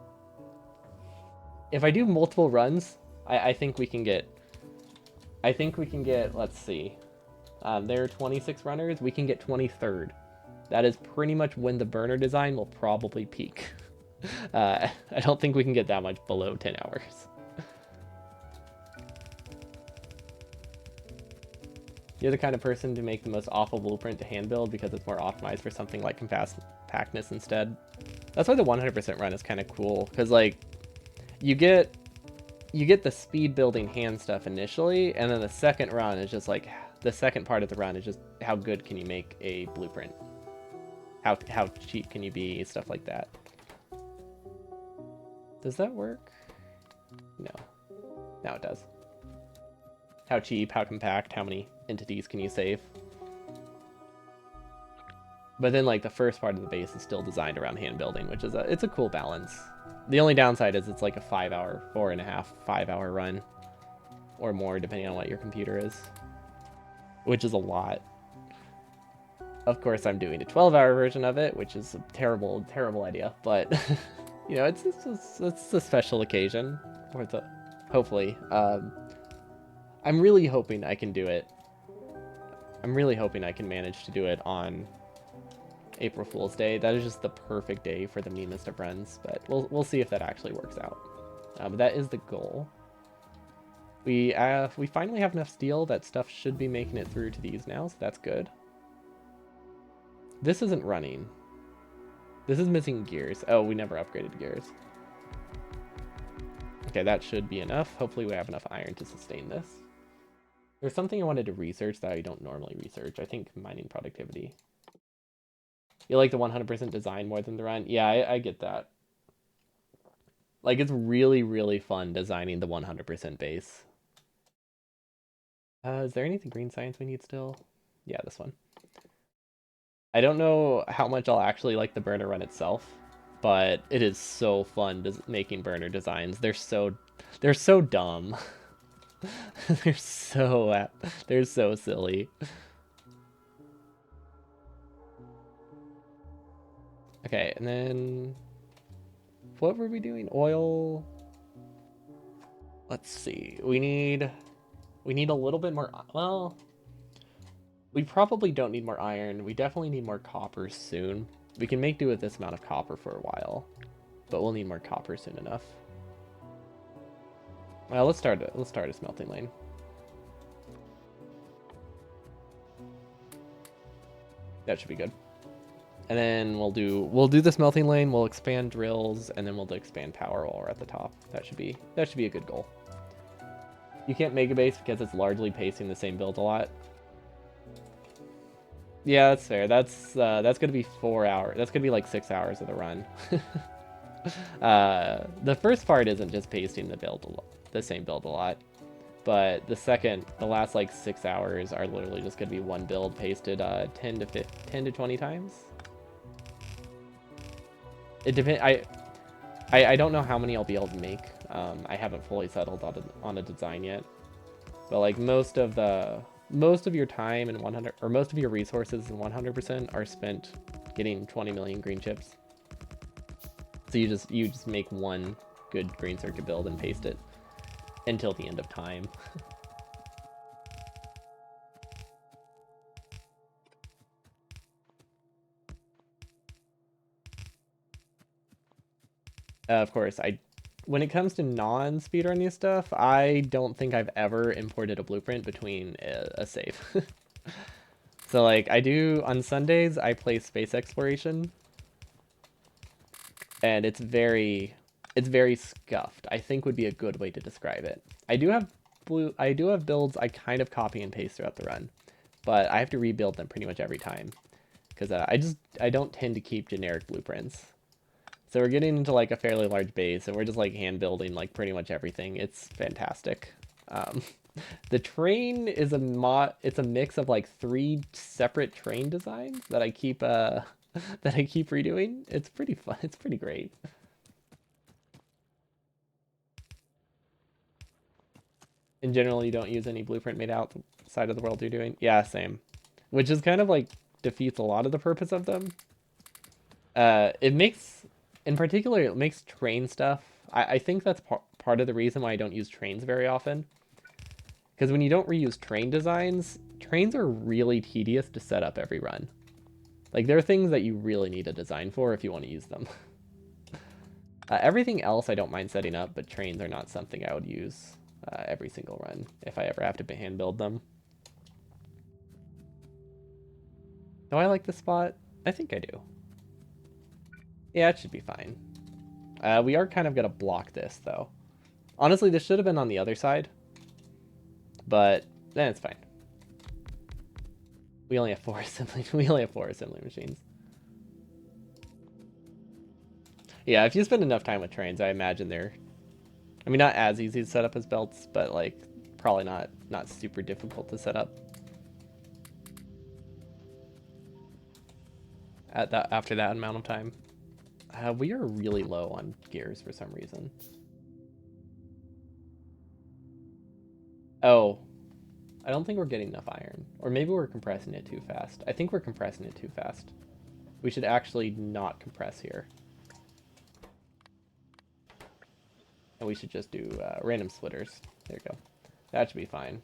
A: If I do multiple runs, I think we can get. I think we can get. Let's see. There are 26 runners. We can get 23rd. That is pretty much when the burner design will probably peak. I don't think we can get that much below 10 hours. You're the kind of person to make the most awful blueprint to hand build because it's more optimized for something like compactness instead. That's why the 100% run is kind of cool, because like you get the speed building hand stuff initially, and then the second run is just like the second part of the run is just how good can you make a blueprint, how cheap can you be, stuff like that. Does that work? No. Now it does. How cheap, how compact, how many entities can you save? But then like the first part of the base is still designed around hand building, which is it's a cool balance. The only downside is it's like a 5-hour, 5-hour run or more, depending on what your computer is, which is a lot. Of course, I'm doing a 12-hour version of it, which is a terrible, terrible idea, but you know, it's a special occasion, or the hopefully. I'm really hoping I can do it. I'm really hoping I can manage to do it on April Fool's Day. That is just the perfect day for the meanest of runs, but we'll see if that actually works out. But that is the goal. We finally have enough steel that stuff should be making it through to these now, so that's good. This isn't running. This is missing gears. Oh, we never upgraded gears. Okay, that should be enough. Hopefully we have enough iron to sustain this. There's something I wanted to research that I don't normally research. I think mining productivity. You like the 100% design more than the run? Yeah, I get that. Like, it's really, really fun designing the 100% base. Is there anything green science we need still? Yeah, this one. I don't know how much I'll actually like the burner run itself, but it is so fun making burner designs. They're so dumb. they're so silly. Okay, and then what were we doing? Oil. Let's see. We need a little bit more. Well, we probably don't need more iron. We definitely need more copper soon. We can make do with this amount of copper for a while, but we'll need more copper soon enough. Well, let's start a smelting lane. That should be good. And then we'll do the smelting lane, we'll expand drills, and then we'll expand power while we're at the top. That should be a good goal. You can't mega base because it's largely pacing the same build a lot. Yeah, that's fair. That's gonna be 4 hours. That's gonna be like 6 hours of the run. The first part isn't just pasting the same build a lot, but the last like 6 hours are literally just gonna be one build pasted 10 to 20 times. It depends. I don't know how many I'll be able to make. I haven't fully settled on a design yet, but like most of your time in 100, or most of your resources in 100% are spent getting 20 million green chips. So you just make one good green circuit build and paste it until the end of time. Of course, when it comes to non-speedrunning stuff, I don't think I've ever imported a blueprint between a save. So like on Sundays, I play space exploration, and it's very scuffed, I think would be a good way to describe it. I do have builds I kind of copy and paste throughout the run, but I have to rebuild them pretty much every time, because I don't tend to keep generic blueprints. So we're getting into like a fairly large base, and we're just like hand building like pretty much everything. It's fantastic. The train is it's a mix of like 3 separate train designs that I keep that I keep redoing. It's pretty fun. It's pretty great. In general, you don't use any blueprint made outside of the world you're doing. Yeah, same. Which is kind of like defeats a lot of the purpose of them. It makes, in particular, it makes train stuff. I think that's part of the reason why I don't use trains very often. Because when you don't reuse train designs, trains are really tedious to set up every run. Like, there are things that you really need a design for if you want to use them. Everything else I don't mind setting up, but trains are not something I would use every single run if I ever have to hand build them. Do I like this spot? I think I do. Yeah, it should be fine. We are kind of going to block this, though. Honestly, this should have been on the other side. But then it's fine. We only have four assembly machines. Yeah, if you spend enough time with trains, I imagine they're, I mean, not as easy to set up as belts, but like probably not super difficult to set up. After that amount of time. We are really low on gears for some reason. Oh, I don't think we're getting enough iron. Or maybe we're compressing it too fast. I think we're compressing it too fast. We should actually not compress here. And we should just do random splitters. There you go. That should be fine.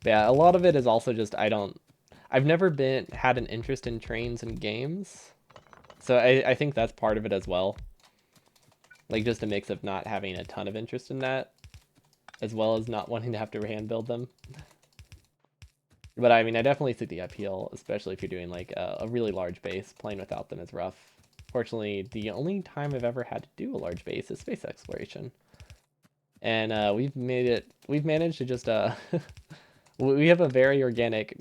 A: Yeah, a lot of it is also just I've never had an interest in trains and games. So I think that's part of it as well. Like just a mix of not having a ton of interest in that, as well as not wanting to have to hand build them. But I mean, I definitely see the appeal, especially if you're doing like a really large base. Playing without them is rough. Fortunately, the only time I've ever had to do a large base is space exploration. And we've managed to just we have a very organic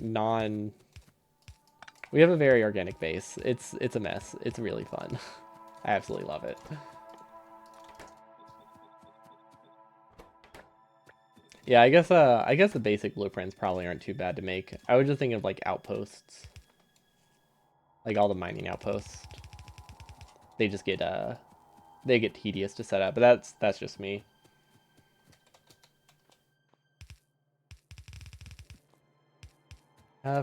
A: we have a very organic base. It's a mess. It's really fun. I absolutely love it. Yeah, I guess the basic blueprints probably aren't too bad to make. I was just thinking of like outposts. Like all the mining outposts. They just get they get tedious to set up, but that's just me.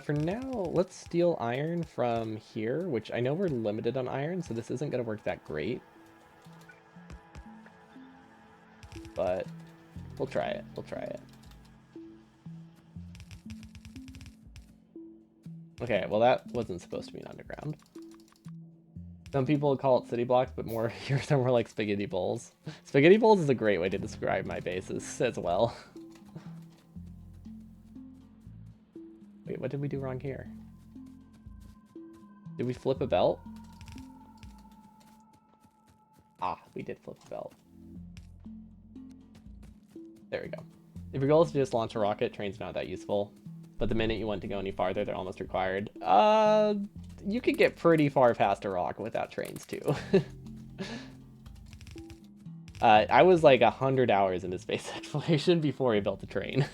A: For now, let's steal iron from here, which I know we're limited on iron, so this isn't going to work that great. But we'll try it. We'll try it. Okay, well that wasn't supposed to be an underground. Some people call it city blocks, but more yours are more like spaghetti bowls. Spaghetti bowls is a great way to describe my bases as well. Wait, what did we do wrong here? Did we flip a belt? Ah, we did flip a belt. There we go. If your goal is to just launch a rocket, train's not that useful. But the minute you want to go any farther, they're almost required. You could get pretty far past a rock without trains too. I was like 100 hours into space exploration before I built the train.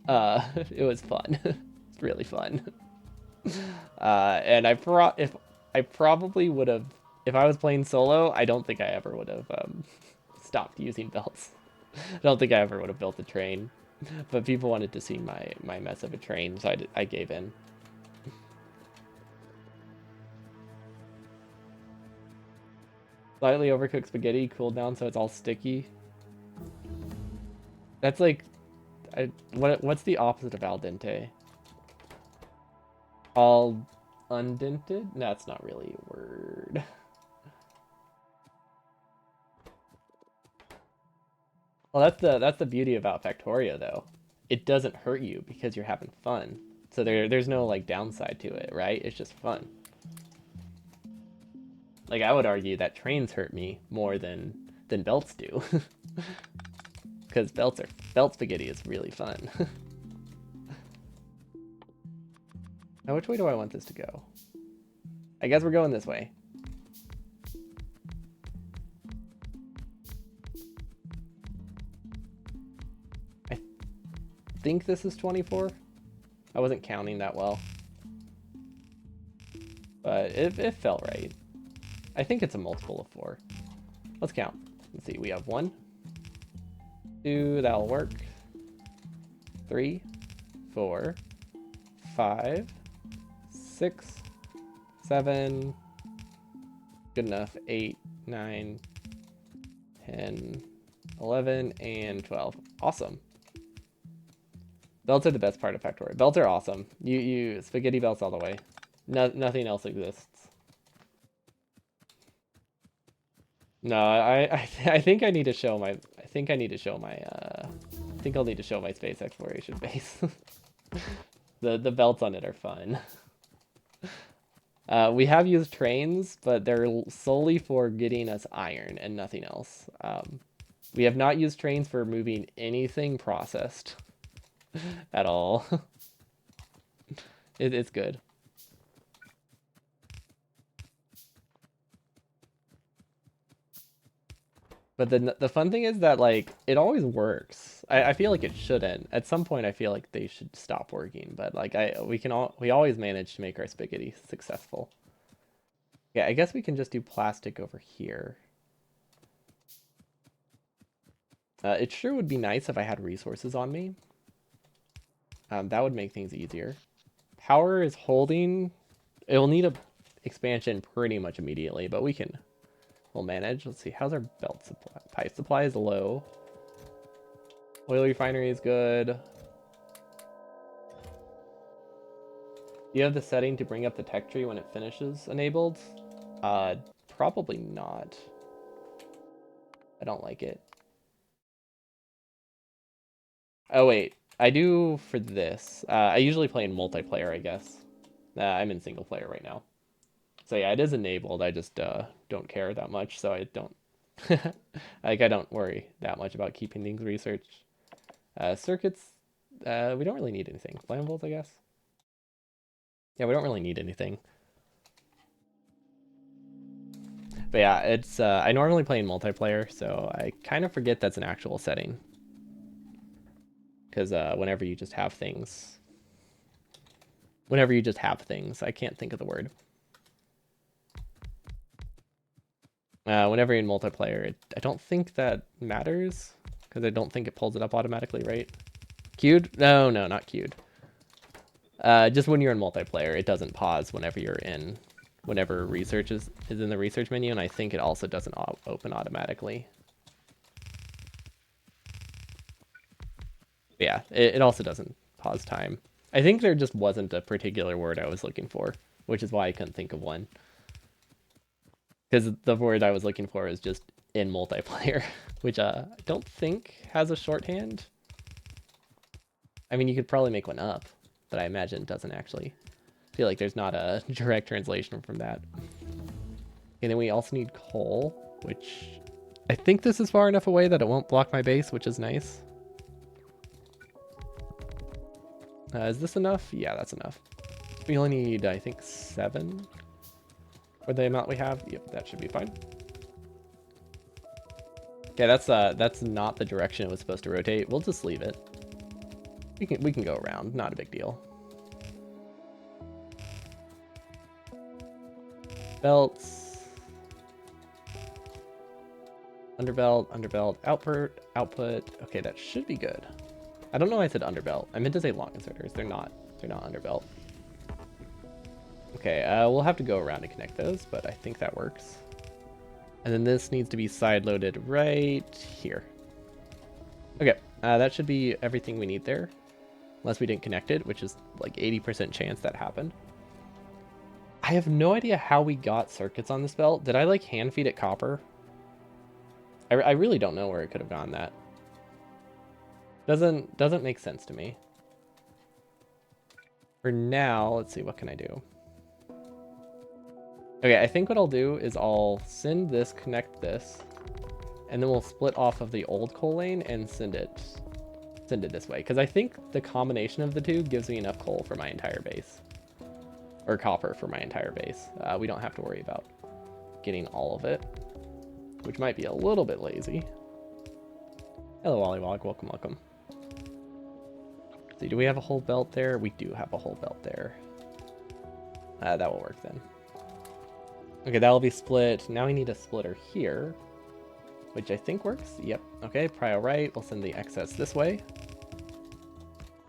A: It was fun. It's really fun. And if I probably would have, if I was playing solo, I don't think I ever would have stopped using belts. I don't think I ever would have built the train. But people wanted to see my mess of a train, so I gave in. Slightly overcooked spaghetti, cooled down so it's all sticky. That's like, what's the opposite of al dente? All undented? No, that's not really a word. Well, that's the beauty about Factorio though. It doesn't hurt you because you're having fun. So there's no like downside to it, right? It's just fun. Like I would argue that trains hurt me more than belts do. Because belt spaghetti is really fun. Now which way do I want this to go? I guess we're going this way. think this is 24. I wasn't counting that well. But it felt right. I think it's a multiple of 4. Let's count. Let's see, we have 1, 2, that'll work. 3, 4, 5, 6, 7, good enough, 8, 9, 10, 11, and 12. Awesome. Belts are the best part of Factorio. Belts are awesome. You spaghetti belts all the way. Nothing else exists. No, I think I need to show my I think I'll need to show my space exploration base. The belts on it are fun. We have used trains, but they're solely for getting us iron and nothing else. We have not used trains for moving anything processed at all. It's good. But the fun thing is that, like, it always works. I feel like it shouldn't. At some point, I feel like they should stop working. But like we always manage to make our spaghetti successful. Yeah, I guess we can just do plastic over here. It sure would be nice if I had resources on me. That would make things easier. Power is holding. It'll need a expansion pretty much immediately, but we'll manage. Let's see, how's our belt supply? Pipe supply is low. Oil refinery is good. Do you have the setting to bring up the tech tree when it finishes enabled? Probably not. I don't like it. Oh wait, I do for this. I usually play in multiplayer, I guess. I'm in single player right now. So yeah, it is enabled. I just don't care that much, so I don't like I don't worry that much about keeping things researched. Circuits, we don't really need anything. Flammables, I guess. Yeah, we don't really need anything. But yeah, it's I normally play in multiplayer, so I kind of forget that's an actual setting. Because whenever you just have things, I can't think of the word. Whenever in multiplayer, I don't think that matters, because I don't think it pulls it up automatically, right? Queued? No, not queued. Just when you're in multiplayer, it doesn't pause whenever research is in the research menu, and I think it also doesn't open automatically. Yeah, it also doesn't pause time. I think there just wasn't a particular word I was looking for, which is why I couldn't think of one. Because the word I was looking for is just in multiplayer, which I don't think has a shorthand. I mean, you could probably make one up, but I imagine it doesn't actually. I feel like there's not a direct translation from that. And then we also need coal, which I think this is far enough away that it won't block my base, which is nice. Is this enough? Yeah, that's enough. We only need, I think, 7 for the amount we have. Yep, that should be fine. Okay, that's not the direction it was supposed to rotate. We'll just leave it. We can go around, not a big deal. Belts. Underbelt, output. Okay, that should be good. I don't know why I said underbelt. I meant to say long inserters. They're not underbelt. Okay, we'll have to go around and connect those, but I think that works. And then this needs to be side loaded right here. Okay, that should be everything we need there. Unless we didn't connect it, which is like 80% chance that happened. I have no idea how we got circuits on this belt. Did I like hand feed it copper? I really don't know where it could have gone that. Doesn't make sense to me. For now, let's see, what can I do? Okay, I think what I'll do is I'll send this, connect this, and then we'll split off of the old coal lane and send it this way. Because I think the combination of the two gives me enough coal for my entire base. Or copper for my entire base. We don't have to worry about getting all of it, which might be a little bit lazy. Hello, Wallywog. Welcome. See, do we have a whole belt there? We do have a whole belt there. That will work then. Okay, that will be split. Now we need a splitter here, which I think works. Yep. Okay, prio right. We'll send the excess this way.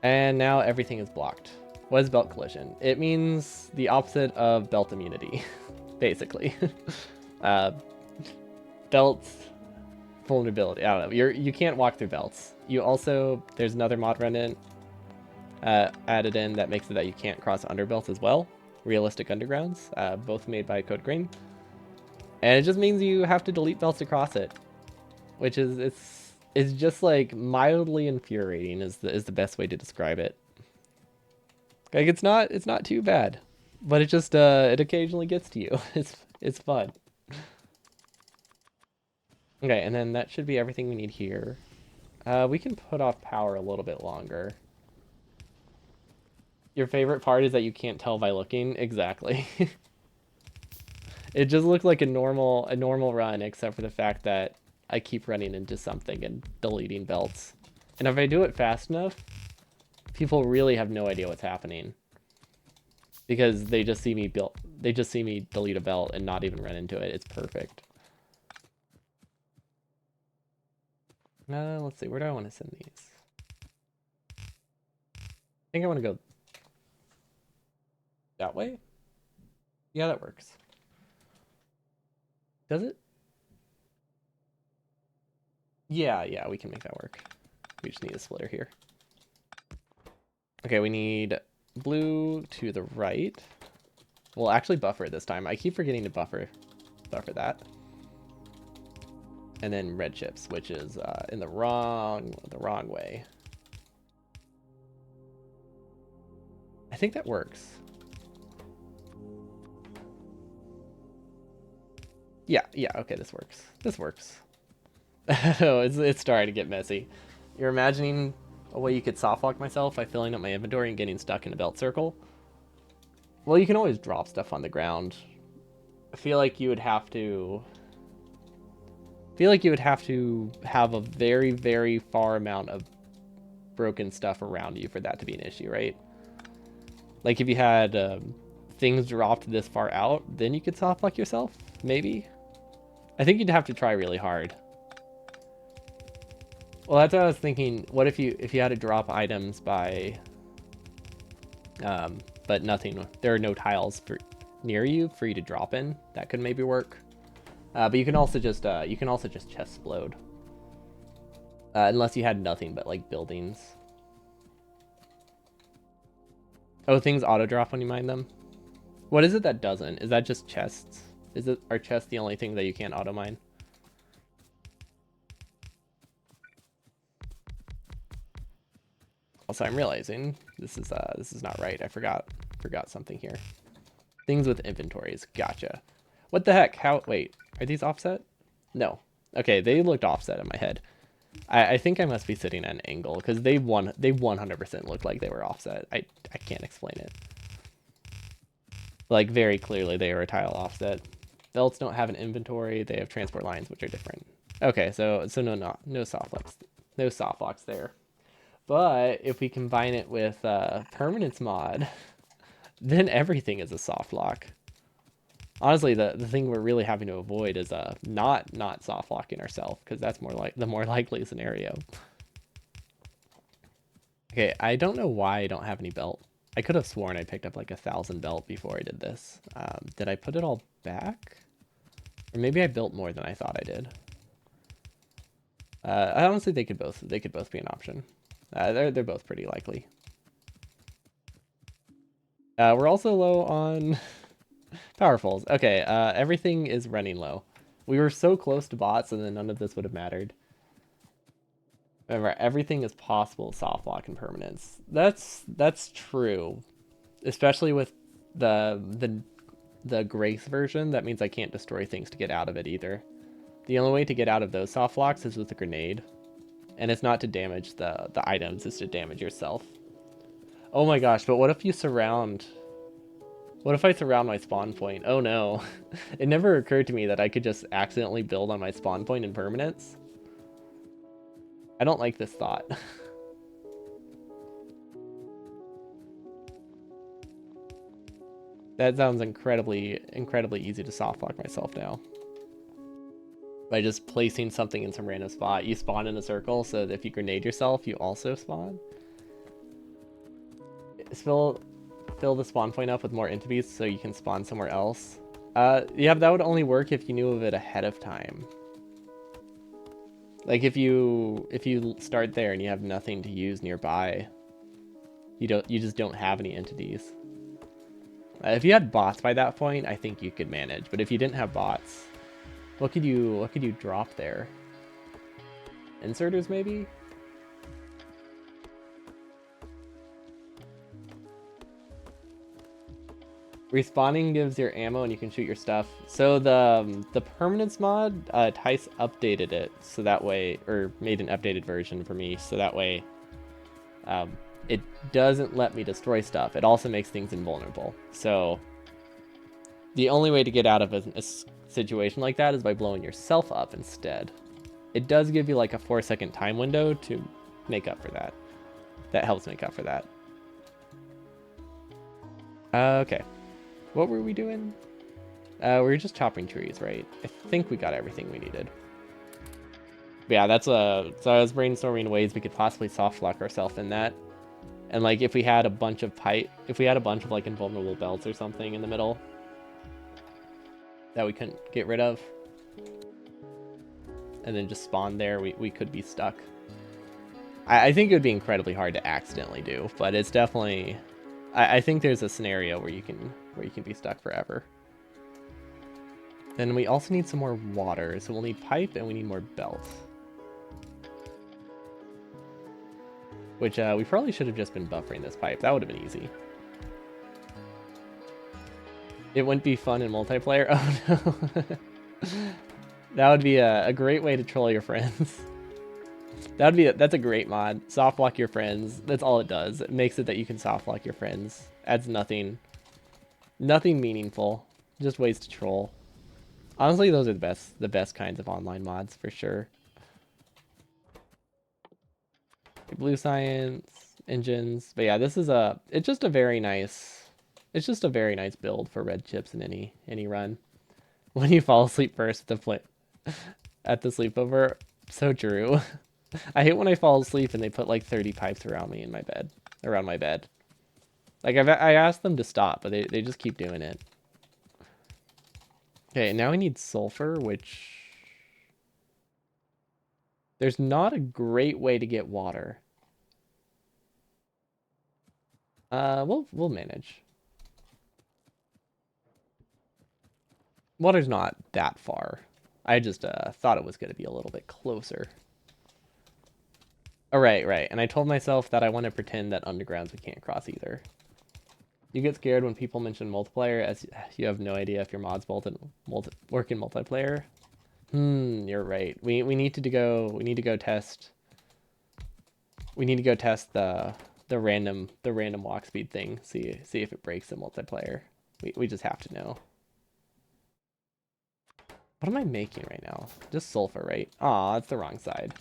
A: And now everything is blocked. What is belt collision? It means the opposite of belt immunity, basically. Belts vulnerability. I don't know. You can't walk through belts. You also, there's another mod run-in added in that makes it that you can't cross under belts as well. Realistic undergrounds, both made by Code Green. And it just means you have to delete belts to cross it, which is it's just like mildly infuriating is the best way to describe it. Like it's not too bad, but it just it occasionally gets to you. It's fun. Okay, and then that should be everything we need here. We can put off power a little bit longer. Your favorite part is that you can't tell by looking. Exactly. It just looks like a normal run, except for the fact that I keep running into something and deleting belts. And if I do it fast enough, people really have no idea what's happening. Because they just see me delete a belt and not even run into it. It's perfect. Let's see, where do I want to send these? I think I want to go that way. Yeah, that works. Does it? Yeah, we can make that work. We just need a splitter here. Okay, we need blue to the right. We'll actually buffer it this time. I keep forgetting to buffer that. And then red chips, which is in the wrong way. I think that works. Yeah, okay, this works. This works. Oh, it's starting to get messy. You're imagining a way you could softlock myself by filling up my inventory and getting stuck in a belt circle? Well, you can always drop stuff on the ground. I feel like you would have to have a very, very far amount of broken stuff around you for that to be an issue, right? Like if you had things dropped this far out, then you could softlock yourself, maybe? I think you'd have to try really hard. Well, that's what I was thinking. What if you had to drop items by, but nothing. There are no tiles near you for you to drop in. That could maybe work. But you can also just chest explode. Unless you had nothing but like buildings. Oh, things auto drop when you mine them. What is it that doesn't? Is that just chests? Are chests the only thing that you can't auto mine? Also, I'm realizing this is not right. I forgot something here. Things with inventories. Gotcha. What the heck? Wait, are these offset? No. Okay, they looked offset in my head. I think I must be sitting at an angle because they 100% looked like they were offset. I can't explain it. Like very clearly they were a tile offset. Belts don't have an inventory. They have transport lines, which are different. Okay, so no soft locks. No soft locks there. But if we combine it with permanence mod, then everything is a soft lock. Honestly, the thing we're really having to avoid is not soft locking ourselves, because that's the more likely scenario. Okay, I don't know why I don't have any belt. I could have sworn I picked up like 1,000 belt before I did this. Did I put it all back? Or maybe I built more than I thought I did. I honestly, they could both be an option. They're both pretty likely. We're also low on powerfuls. Okay, everything is running low. We were so close to bots, and then none of this would have mattered. Remember, everything is possible soft lock and permanence. That's true, especially with the Grace version. That means I can't destroy things to get out of it either. The only way to get out of those soft locks is with a grenade. And it's not to damage the items, it's to damage yourself. Oh my gosh, but what if I surround my spawn point? Oh no. It never occurred to me that I could just accidentally build on my spawn point in permanence. I don't like this thought. That sounds incredibly easy to soft lock myself now. By just placing something in some random spot. You spawn in a circle, so that if you grenade yourself, you also spawn. Fill the spawn point up with more intibees so you can spawn somewhere else. Yeah, but that would only work if you knew of it ahead of time. Like if you start there and you have nothing to use nearby, you just don't have any entities. If you had bots by that point, I think you could manage. But if you didn't have bots, what could you drop there? Inserters maybe? Respawning gives your ammo and you can shoot your stuff. So the permanence mod, Tice updated it so that way, or made an updated version for me so that way it doesn't let me destroy stuff. It also makes things invulnerable. So the only way to get out of a situation like that is by blowing yourself up instead. It does give you like a 4-second time window to make up for that. That helps make up for that. Okay. What were we doing? We were just chopping trees, right? I think we got everything we needed. But yeah, that's so I was brainstorming ways we could possibly soft lock ourselves in that. And like if we had a bunch of like invulnerable belts or something in the middle that we couldn't get rid of, and then just spawn there, we could be stuck. I think it would be incredibly hard to accidentally do, but it's definitely I think there's a scenario where you can be stuck forever. Then we also need some more water, so we'll need pipe and we need more belt. Which we probably should have just been buffering this pipe. That would have been easy. It wouldn't be fun in multiplayer. Oh no. That would be a great way to troll your friends. That's a great mod. Soft lock your friends. That's all it does. It makes it that you can soft lock your friends. Adds nothing meaningful. Just ways to troll. Honestly, those are the best kinds of online mods for sure. Blue science engines, but yeah, it's just a very nice build for red chips in any run. When you fall asleep first at the sleepover, so true. I hate when I fall asleep and they put like 30 pipes around my bed. Like I asked them to stop, but they just keep doing it. Okay, now we need sulfur, which there's not a great way to get water. We'll manage. Water's not that far. I just thought it was going to be a little bit closer. Oh, right. And I told myself that I want to pretend that undergrounds we can't cross either. You get scared when people mention multiplayer as you have no idea if your mods work in multiplayer. You're right. We need to go test. We need to go test the random walk speed thing. See if it breaks in multiplayer. We just have to know. What am I making right now? Just sulfur, right? Aw, that's the wrong side.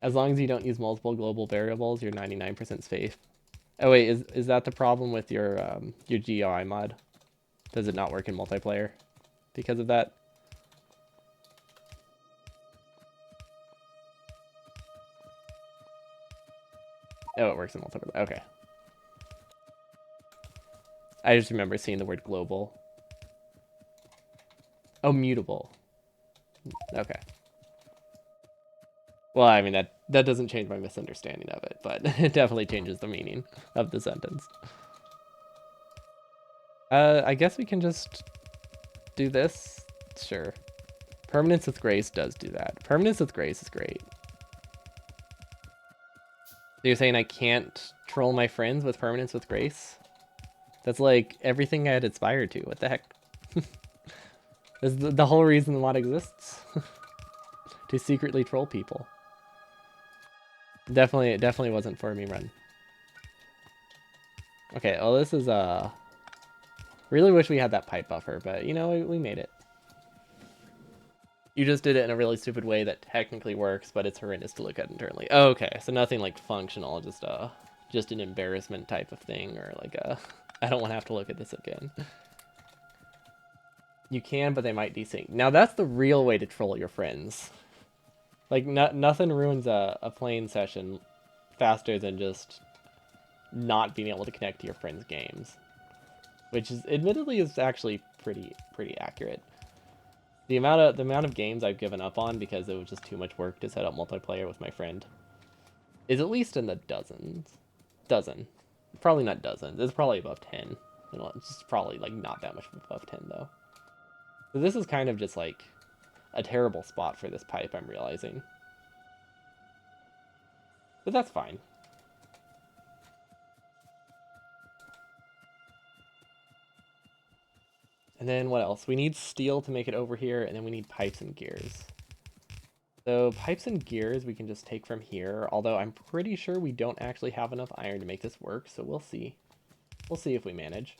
A: As long as you don't use multiple global variables, you're 99% safe. Oh wait, is that the problem with your GUI mod? Does it not work in multiplayer because of that? Oh, it works in multiplayer. Okay. I just remember seeing the word global. Oh, mutable. Okay. Well, I mean, that doesn't change my misunderstanding of it, but it definitely changes the meaning of the sentence. I guess we can just do this. Sure. Permanence with Grace does do that. Permanence with Grace is great. So you're saying I can't troll my friends with Permanence with Grace? That's like everything I had aspired to. What the heck? This is the whole reason the mod exists. To secretly troll people. It definitely wasn't for me run. Okay, well this is really wish we had that pipe buffer, but you know, we made it. You just did it in a really stupid way that technically works, but it's horrendous to look at internally. Oh, okay, so nothing like functional, just just an embarrassment type of thing, or like a I don't want to have to look at this again. You can, but they might desync. Now that's the real way to troll your friends. Like nothing ruins a playing session faster than just not being able to connect to your friends' games, which is admittedly is actually pretty accurate. The amount of games I've given up on because it was just too much work to set up multiplayer with my friend is at least in the dozens. Dozen. Probably not dozens. It's probably above 10. You know, it's just probably like not that much above 10 though. So this is kind of just like a terrible spot for this pipe, I'm realizing. But that's fine. And then what else? We need steel to make it over here, and then we need pipes and gears. So pipes and gears we can just take from here, although I'm pretty sure we don't actually have enough iron to make this work, so we'll see. We'll see if we manage.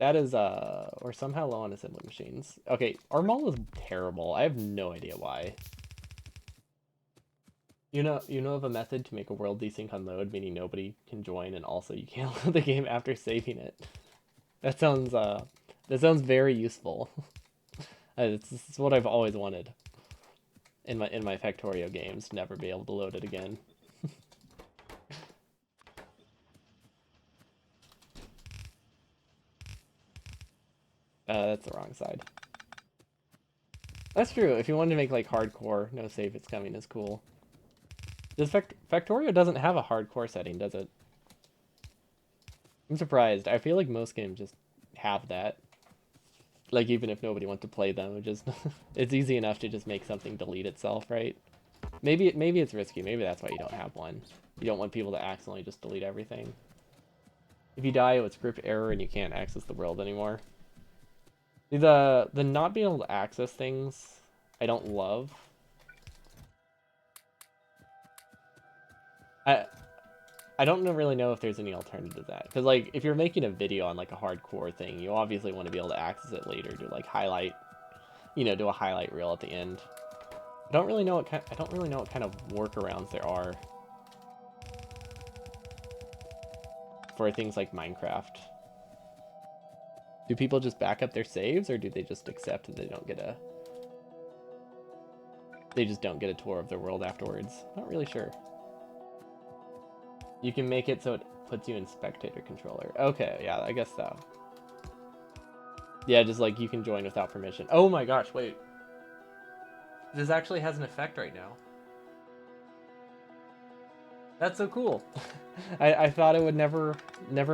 A: That is, we're somehow low on assembly machines. Okay, our mall is terrible. I have no idea why. You know of a method to make a world desync unload, meaning nobody can join, and also you can't load the game after saving it. That sounds very useful. It's what I've always wanted in my Factorio games, never be able to load it again. That's the wrong side. That's true. If you wanted to make like hardcore, no save it's coming is cool. Does Factorio doesn't have a hardcore setting, does it? I'm surprised. I feel like most games just have that. Like even if nobody wants to play them, it just it's easy enough to just make something delete itself, right? Maybe it's risky. Maybe that's why you don't have one. You don't want people to accidentally just delete everything. If you die, it would script error and you can't access the world anymore. The not being able to access things, I don't love. I don't really know if there's any alternative to that. Because, like, if you're making a video on, like, a hardcore thing, you obviously want to be able to access it later to, like, highlight, you know, do a highlight reel at the end. I don't really know what kind of workarounds there are for things like Minecraft. Do people just back up their saves, or do they just accept that they just don't get a tour of their world afterwards? Not really sure. You can make it so it puts you in spectator controller. Okay, yeah, I guess so. Yeah, just like you can join without permission. Oh my gosh, wait. This actually has an effect right now. That's so cool. I thought it would never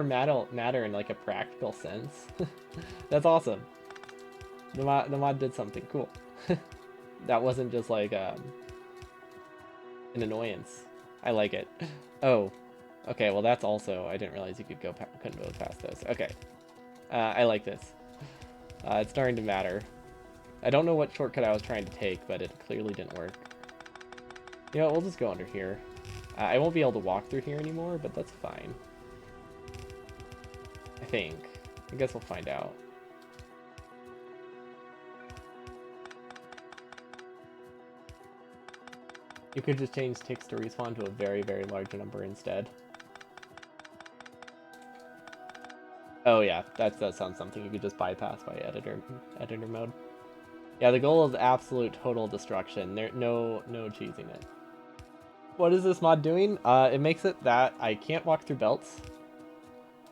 A: matter in like a practical sense. That's awesome. The mod did something cool. That wasn't just like an annoyance. I like it. Oh. Okay, well that's also, I didn't realize you couldn't go past this. Okay. I like this. It's starting to matter. I don't know what shortcut I was trying to take, but it clearly didn't work. You know what, we'll just go under here. I won't be able to walk through here anymore, but that's fine. I think. I guess we'll find out. You could just change ticks to respawn to a very, very large number instead. Oh yeah, that sounds something you could just bypass by editor mode. Yeah, the goal is absolute total destruction. No cheesing it. What is this mod doing? It makes it that I can't walk through belts,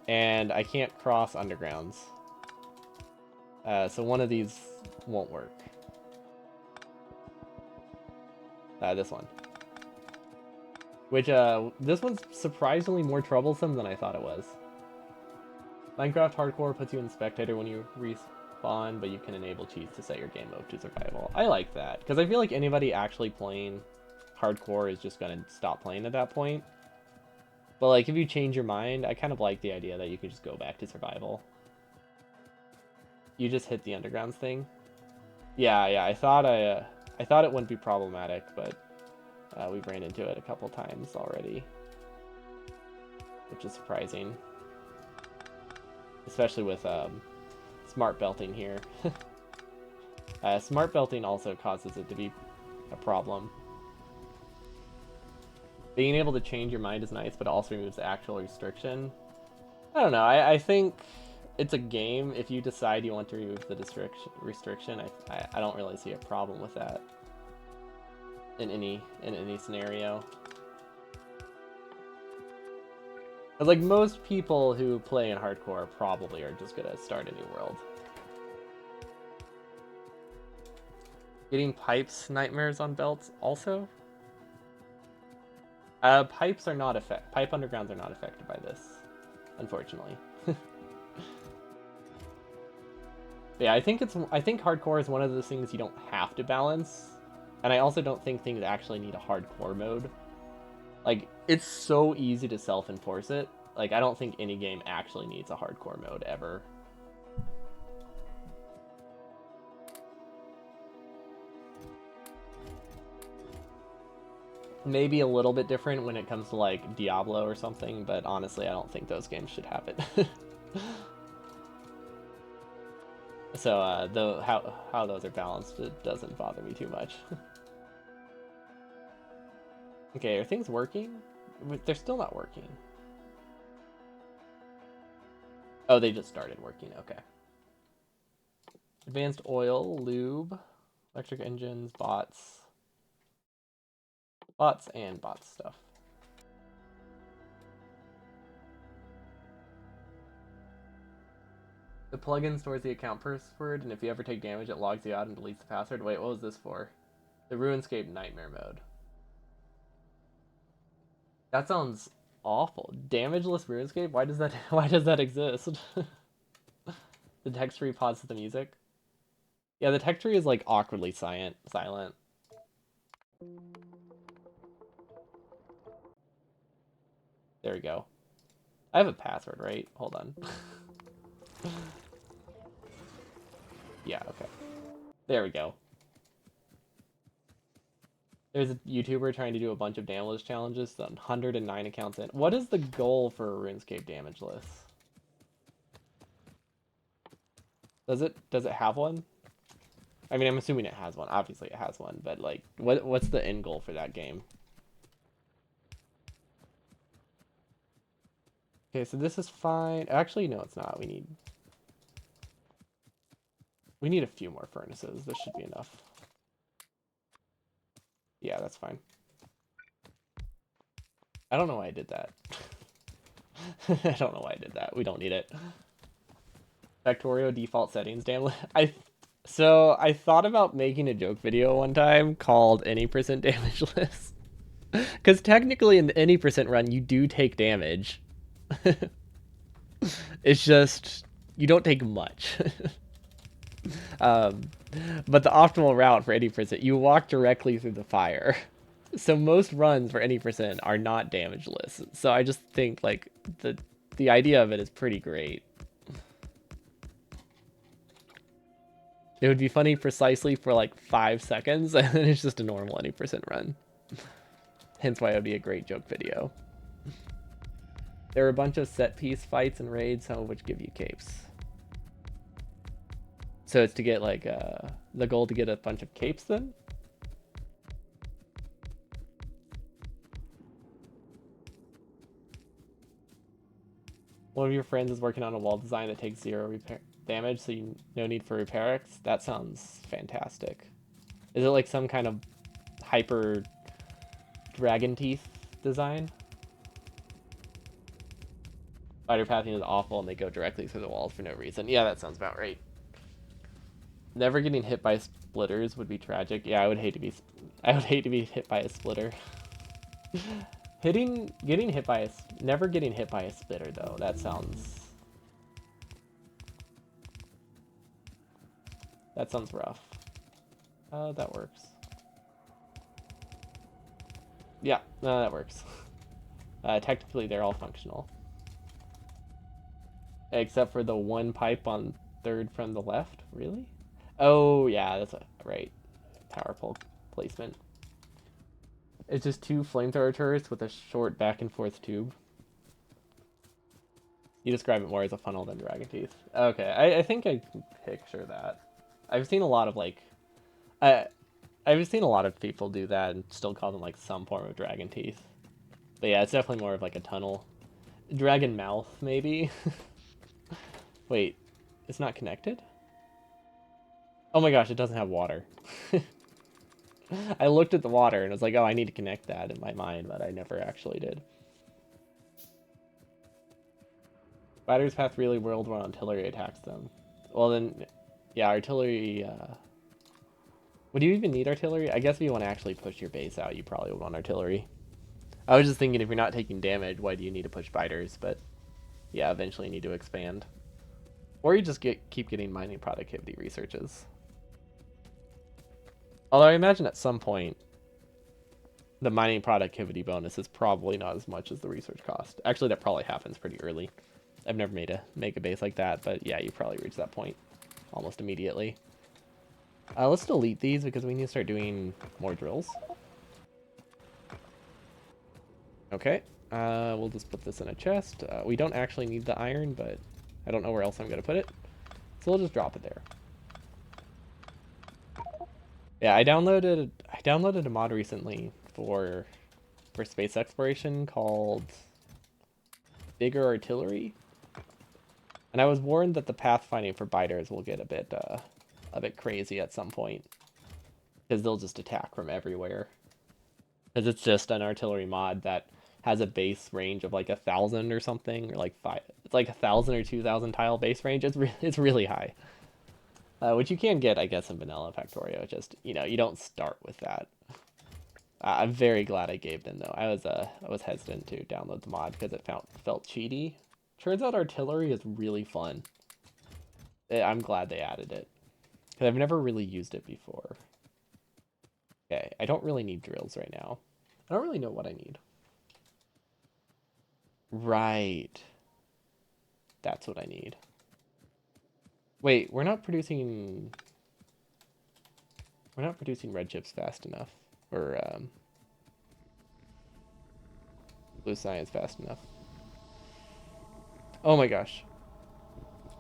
A: and I can't cross undergrounds. So one of these won't work. This one. Which, this one's surprisingly more troublesome than I thought it was. Minecraft Hardcore puts you in spectator when you respawn, but you can enable cheats to set your game mode to survival. I like that, because I feel like anybody actually playing Hardcore is just going to stop playing at that point. But like, if you change your mind, I kind of like the idea that you could just go back to survival. You just hit the undergrounds thing. Yeah, I thought it wouldn't be problematic, but we've ran into it a couple times already, which is surprising. Especially with smart belting here. Smart belting also causes it to be a problem. Being able to change your mind is nice, but it also removes the actual restriction. I don't know. I think it's a game. If you decide you want to remove the restriction, I don't really see a problem with that in any scenario. But like most people who play in hardcore probably are just gonna start a new world. Getting pipes nightmares on belts also. Pipes are not pipe undergrounds are not affected by this, unfortunately. Yeah, I think hardcore is one of those things you don't have to balance, and I also don't think things actually need a hardcore mode. Like, it's so easy to self-enforce it. Like, I don't think any game actually needs a hardcore mode ever. Maybe a little bit different when it comes to like Diablo or something, but honestly, I don't think those games should have it. So how those are balanced, it doesn't bother me too much. Okay, are things working? They're still not working. Oh, they just started working. Okay. Advanced oil, lube, electric engines, bots. Bots and bots stuff. The plugin stores the account password, and if you ever take damage, it logs you out and deletes the password. Wait, what was this for? The RuneScape Nightmare mode. That sounds awful. Damageless RuneScape? Why does that why does that exist? The text tree pauses the music. Yeah, the text tree is like awkwardly silent. There we go. I have a password, right? Hold on. Yeah, okay. There we go. There's a YouTuber trying to do a bunch of damageless challenges, 109 accounts in. What is the goal for a RuneScape damageless? Does it have one? I mean, I'm assuming it has one. Obviously it has one, but like what's the end goal for that game? Okay, so this is fine. Actually, no, it's not. We need a few more furnaces. This should be enough. Yeah, that's fine. I don't know why I did that. I don't know why I did that. We don't need it. Factorio default settings, damn. So I thought about making a joke video one time called any percent damageless. Because technically in the any percent run you do take damage. It's just you don't take much. um, but the optimal route for any percent, you walk directly through the fire. So most runs for any percent are not damageless. So I just think like the idea of it is pretty great. It would be funny precisely for like 5 seconds, and then it's just a normal any percent run. Hence why it would be a great joke video. There are a bunch of set piece fights and raids, some of which give you capes. So it's to get like the goal to get a bunch of capes then? One of your friends is working on a wall design that takes 0 repair damage, so no need for repair X. That sounds fantastic. Is it like some kind of hyper dragon teeth design? Spider pathing is awful and they go directly through the walls for no reason. Yeah, that sounds about right. Never getting hit by splitters would be tragic. Yeah, I would hate to be hit by a splitter. Never getting hit by a splitter though. That sounds rough. That works. Yeah, no, that works. Technically, they're all functional. Except for the one pipe on third from the left. Really? Oh, yeah, that's right. Power pole placement. It's just 2 flamethrower turrets with a short back and forth tube. You describe it more as a funnel than dragon teeth. Okay, I think I can picture that. I've seen a lot of like, I've seen a lot of people do that and still call them like some form of dragon teeth. But yeah, it's definitely more of like a tunnel. Dragon mouth, maybe? Wait, it's not connected? Oh my gosh, it doesn't have water. I looked at the water and was like, oh, I need to connect that in my mind, but I never actually did. Spiders path really world when artillery attacks them. Well then, yeah, artillery, would you even need artillery? I guess if you want to actually push your base out, you probably would want artillery. I was just thinking if you're not taking damage, why do you need to push spiders? But yeah, eventually you need to expand. Or you just keep getting mining productivity researches. Although I imagine at some point, the mining productivity bonus is probably not as much as the research cost. Actually, that probably happens pretty early. I've never made a base like that, but yeah, you probably reach that point almost immediately. Let's delete these because we need to start doing more drills. Okay, we'll just put this in a chest. We don't actually need the iron, but I don't know where else I'm going to put it. So we'll just drop it there. Yeah, I downloaded a mod recently for space exploration called Bigger Artillery. And I was warned that the pathfinding for biters will get a bit crazy at some point. Because they'll just attack from everywhere. Because it's just an artillery mod that has a base range of like 1,000 or something, or like it's like 1,000 or 2,000 tile base range. It's really high, which you can get, I guess, in vanilla Factorio. Just you don't start with that. I'm very glad I gave in though. I was hesitant to download the mod because it felt cheaty. Turns out artillery is really fun. I'm glad they added it because I've never really used it before. Okay, I don't really need drills right now. I don't really know what I need. Right. That's what I need. Wait, we're not producing red chips fast enough. Or blue science fast enough. Oh my gosh.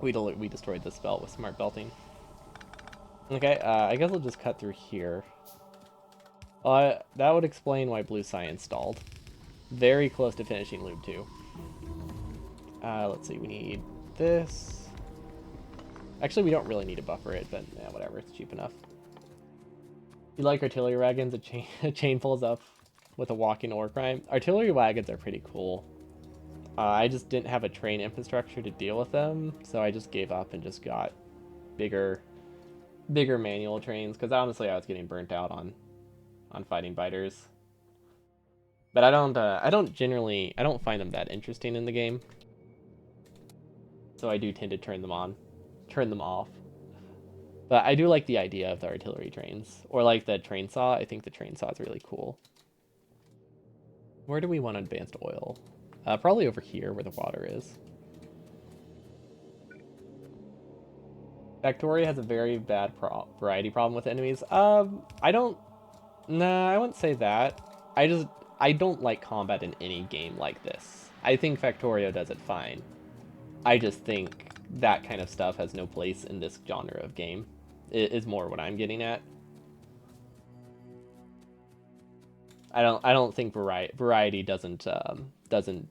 A: We destroyed this belt with smart belting. Okay, I guess I'll just cut through here. That would explain why blue science stalled. Very close to finishing loop 2. Let's see, we need this. Actually, we don't really need to buffer it, but yeah, whatever, it's cheap enough. You like artillery wagons? A chain pulls up with a walking ore crime. Artillery wagons are pretty cool. I just didn't have a train infrastructure to deal with them, so I just gave up and just got bigger manual trains, because honestly I was getting burnt out on fighting biters. But I don't find them that interesting in the game. So I do tend to turn them off. But I do like the idea of the artillery trains. Or like the train saw. I think the train saw is really cool. Where do we want advanced oil? Probably over here where the water is. Factorio has a very bad variety problem with enemies. I don't... Nah, I wouldn't say that. I don't like combat in any game like this. I think Factorio does it fine. I just think that kind of stuff has no place in this genre of game. It is more what I'm getting at. I don't think variety doesn't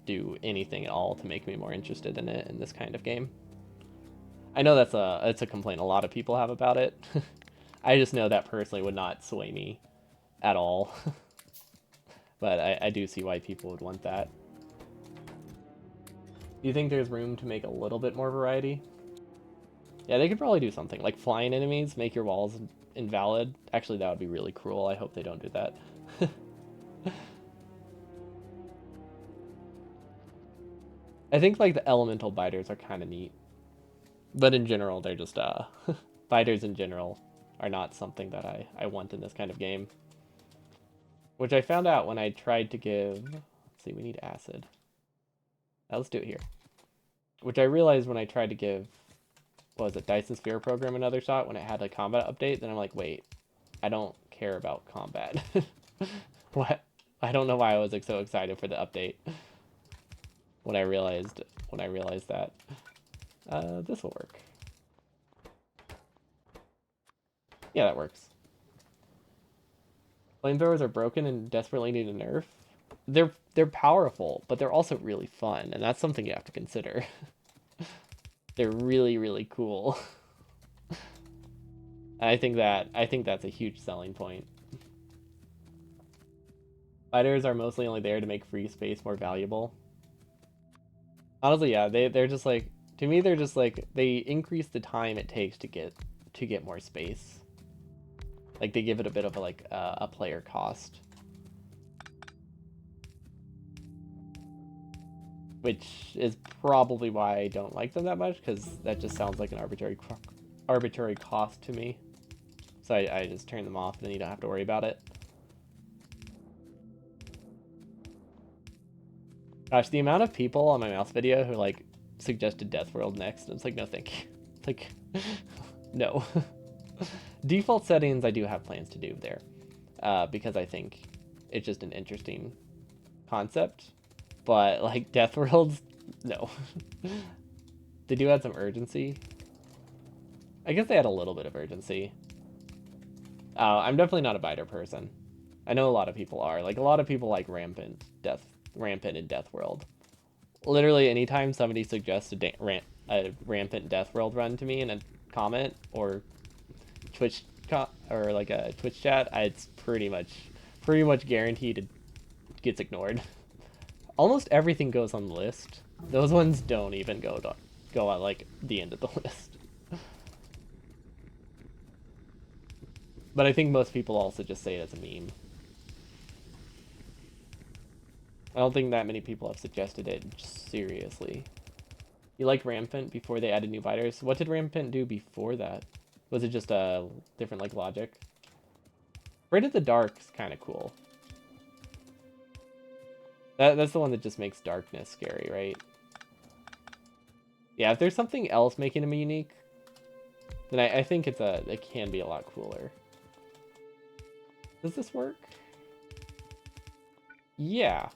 A: do anything at all to make me more interested in it in this kind of game. I know that's a complaint a lot of people have about it. I just know that personally would not sway me at all. But I do see why people would want that. Do you think there's room to make a little bit more variety? Yeah, they could probably do something. Like flying enemies, make your walls invalid. Actually, that would be really cruel. I hope they don't do that. I think like the elemental biters are kind of neat. But in general, they're just, biters in general are not something that I want in this kind of game. Which I found out when I tried to give... Let's see, we need acid. Let's do it here. Which I realized when I tried to give... What was it? Dyson Sphere Program another shot when it had a combat update. Then I'm like, wait, I don't care about combat. What? I don't know why I was like so excited for the update. When I realized that. This will work. Yeah, that works. Flamethrowers are broken and desperately need a nerf. they're powerful, but they're also really fun, and that's something you have to consider. They're really, really cool. And I think that's a huge selling point. Spiders are mostly only there to make free space more valuable. Honestly, yeah, they're just like, to me they're just like, they increase the time it takes to get more space. Like they give it a bit of a player cost. Which is probably why I don't like them that much, because that just sounds like an arbitrary cost to me. So I just turn them off, and then you don't have to worry about it. Gosh, the amount of people on my mouse video who like suggested Death World next, and it's like, no thank you. Like, no. Default settings I do have plans to do there, because I think it's just an interesting concept. But like Death Worlds, no. They do add some urgency. I guess they had a little bit of urgency. I'm definitely not a biter person. I know a lot of people are. Like a lot of people like Rampant in Death World. Literally anytime somebody suggests a Rampant Death World run to me in a comment or or like a Twitch chat, it's pretty much guaranteed it gets ignored. Almost everything goes on the list. Those ones don't even go on like the end of the list. But I think most people also just say it as a meme. I don't think that many people have suggested it seriously. You like Rampant before they added new biters? What did Rampant do before that? Was it just a different like logic? Afraid of the Dark's kind of cool. That's the one that just makes darkness scary, right? Yeah, if there's something else making them unique, then I think it can be a lot cooler. Does this work? Yeah.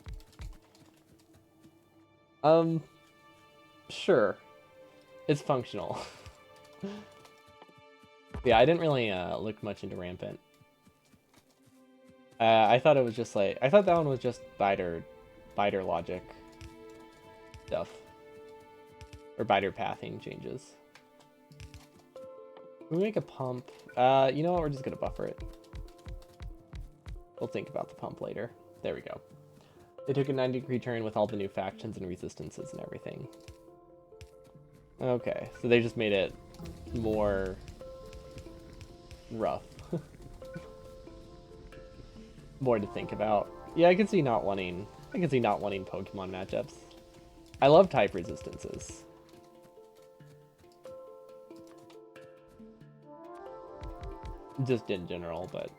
A: Sure. It's functional. Yeah, I didn't really look much into Rampant. I thought it was just like, I thought that one was just biter logic stuff. Or biter pathing changes. Can we make a pump? You know what, we're just gonna buffer it. We'll think about the pump later. There we go. They took a 90-degree turn with all the new factions and resistances and everything. Okay, so they just made it more rough. More to think about. Yeah, I can see not wanting Pokemon matchups. I love type resistances. Just in general, but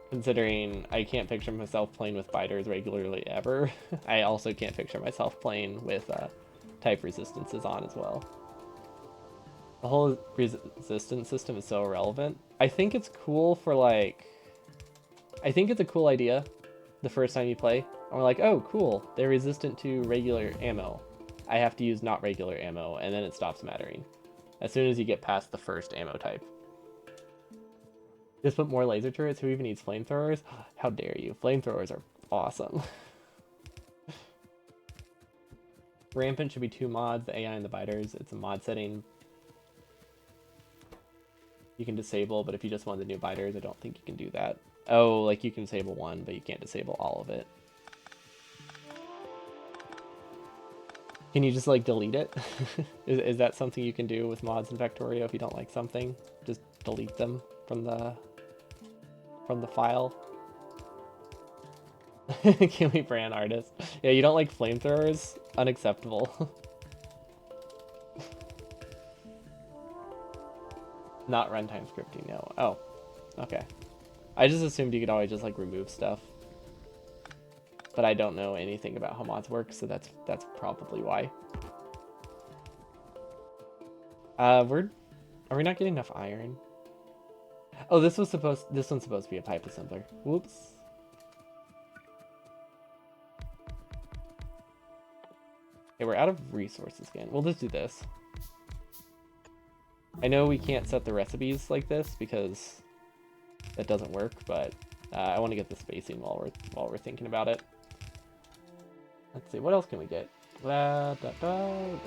A: considering I can't picture myself playing with biters regularly ever, I also can't picture myself playing with type resistances on as well. The whole resistance system is so irrelevant. I think it's cool for like... I think it's a cool idea the first time you play. And we're like, oh, cool. They're resistant to regular ammo. I have to use not regular ammo, and then it stops mattering. As soon as you get past the first ammo type. Just put more laser turrets? Who even needs flamethrowers? How dare you. Flamethrowers are awesome. Rampant should be 2 mods, the AI and the biters. It's a mod setting. You can disable, but if you just want the new biters, I don't think you can do that. Oh, like you can disable one, but you can't disable all of it. Can you just like delete it? Is that something you can do with mods in Factorio if you don't like something? Just delete them from the file. Can we brand artist? Yeah, you don't like flamethrowers? Unacceptable. Not runtime scripting, no. Oh, okay. I just assumed you could always just like remove stuff. But I don't know anything about how mods work, so that's probably why. Are we not getting enough iron? Oh, this one's supposed to be a pipe assembler. Whoops. Okay, we're out of resources again. We'll just do this. I know we can't set the recipes like this because that doesn't work, but I want to get the spacing while we're thinking about it. Let's see, what else can we get? Red,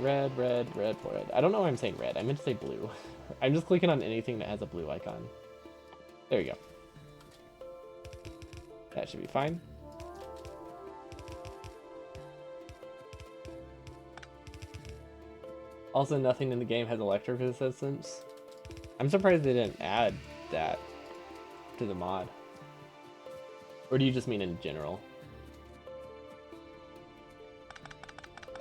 A: red, red. I don't know why I'm saying red. I meant to say blue. I'm just clicking on anything that has a blue icon. There you go. That should be fine. Also, nothing in the game has electric assistance. I'm surprised they didn't add that to the mod. Or do you just mean in general?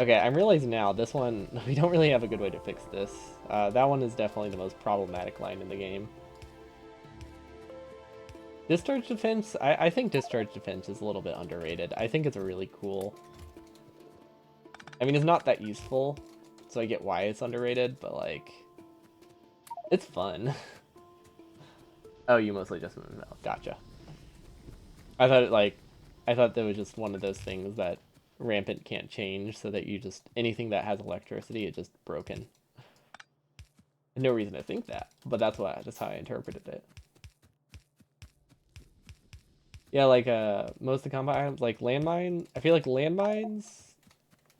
A: Okay, I'm realizing now, this one, we don't really have a good way to fix this. That one is definitely the most problematic line in the game. Discharge defense, I think discharge defense is a little bit underrated. I think it's really cool. I mean, it's not that useful, so I get why it's underrated, but like, it's fun. Oh, you mostly just, no, gotcha. I thought I thought that was just one of those things that Rampant can't change, so that you just, anything that has electricity, it's just broken. No reason to think that, but that's how I interpreted it. Yeah, like most of the combat items, like landmine. I feel like landmines,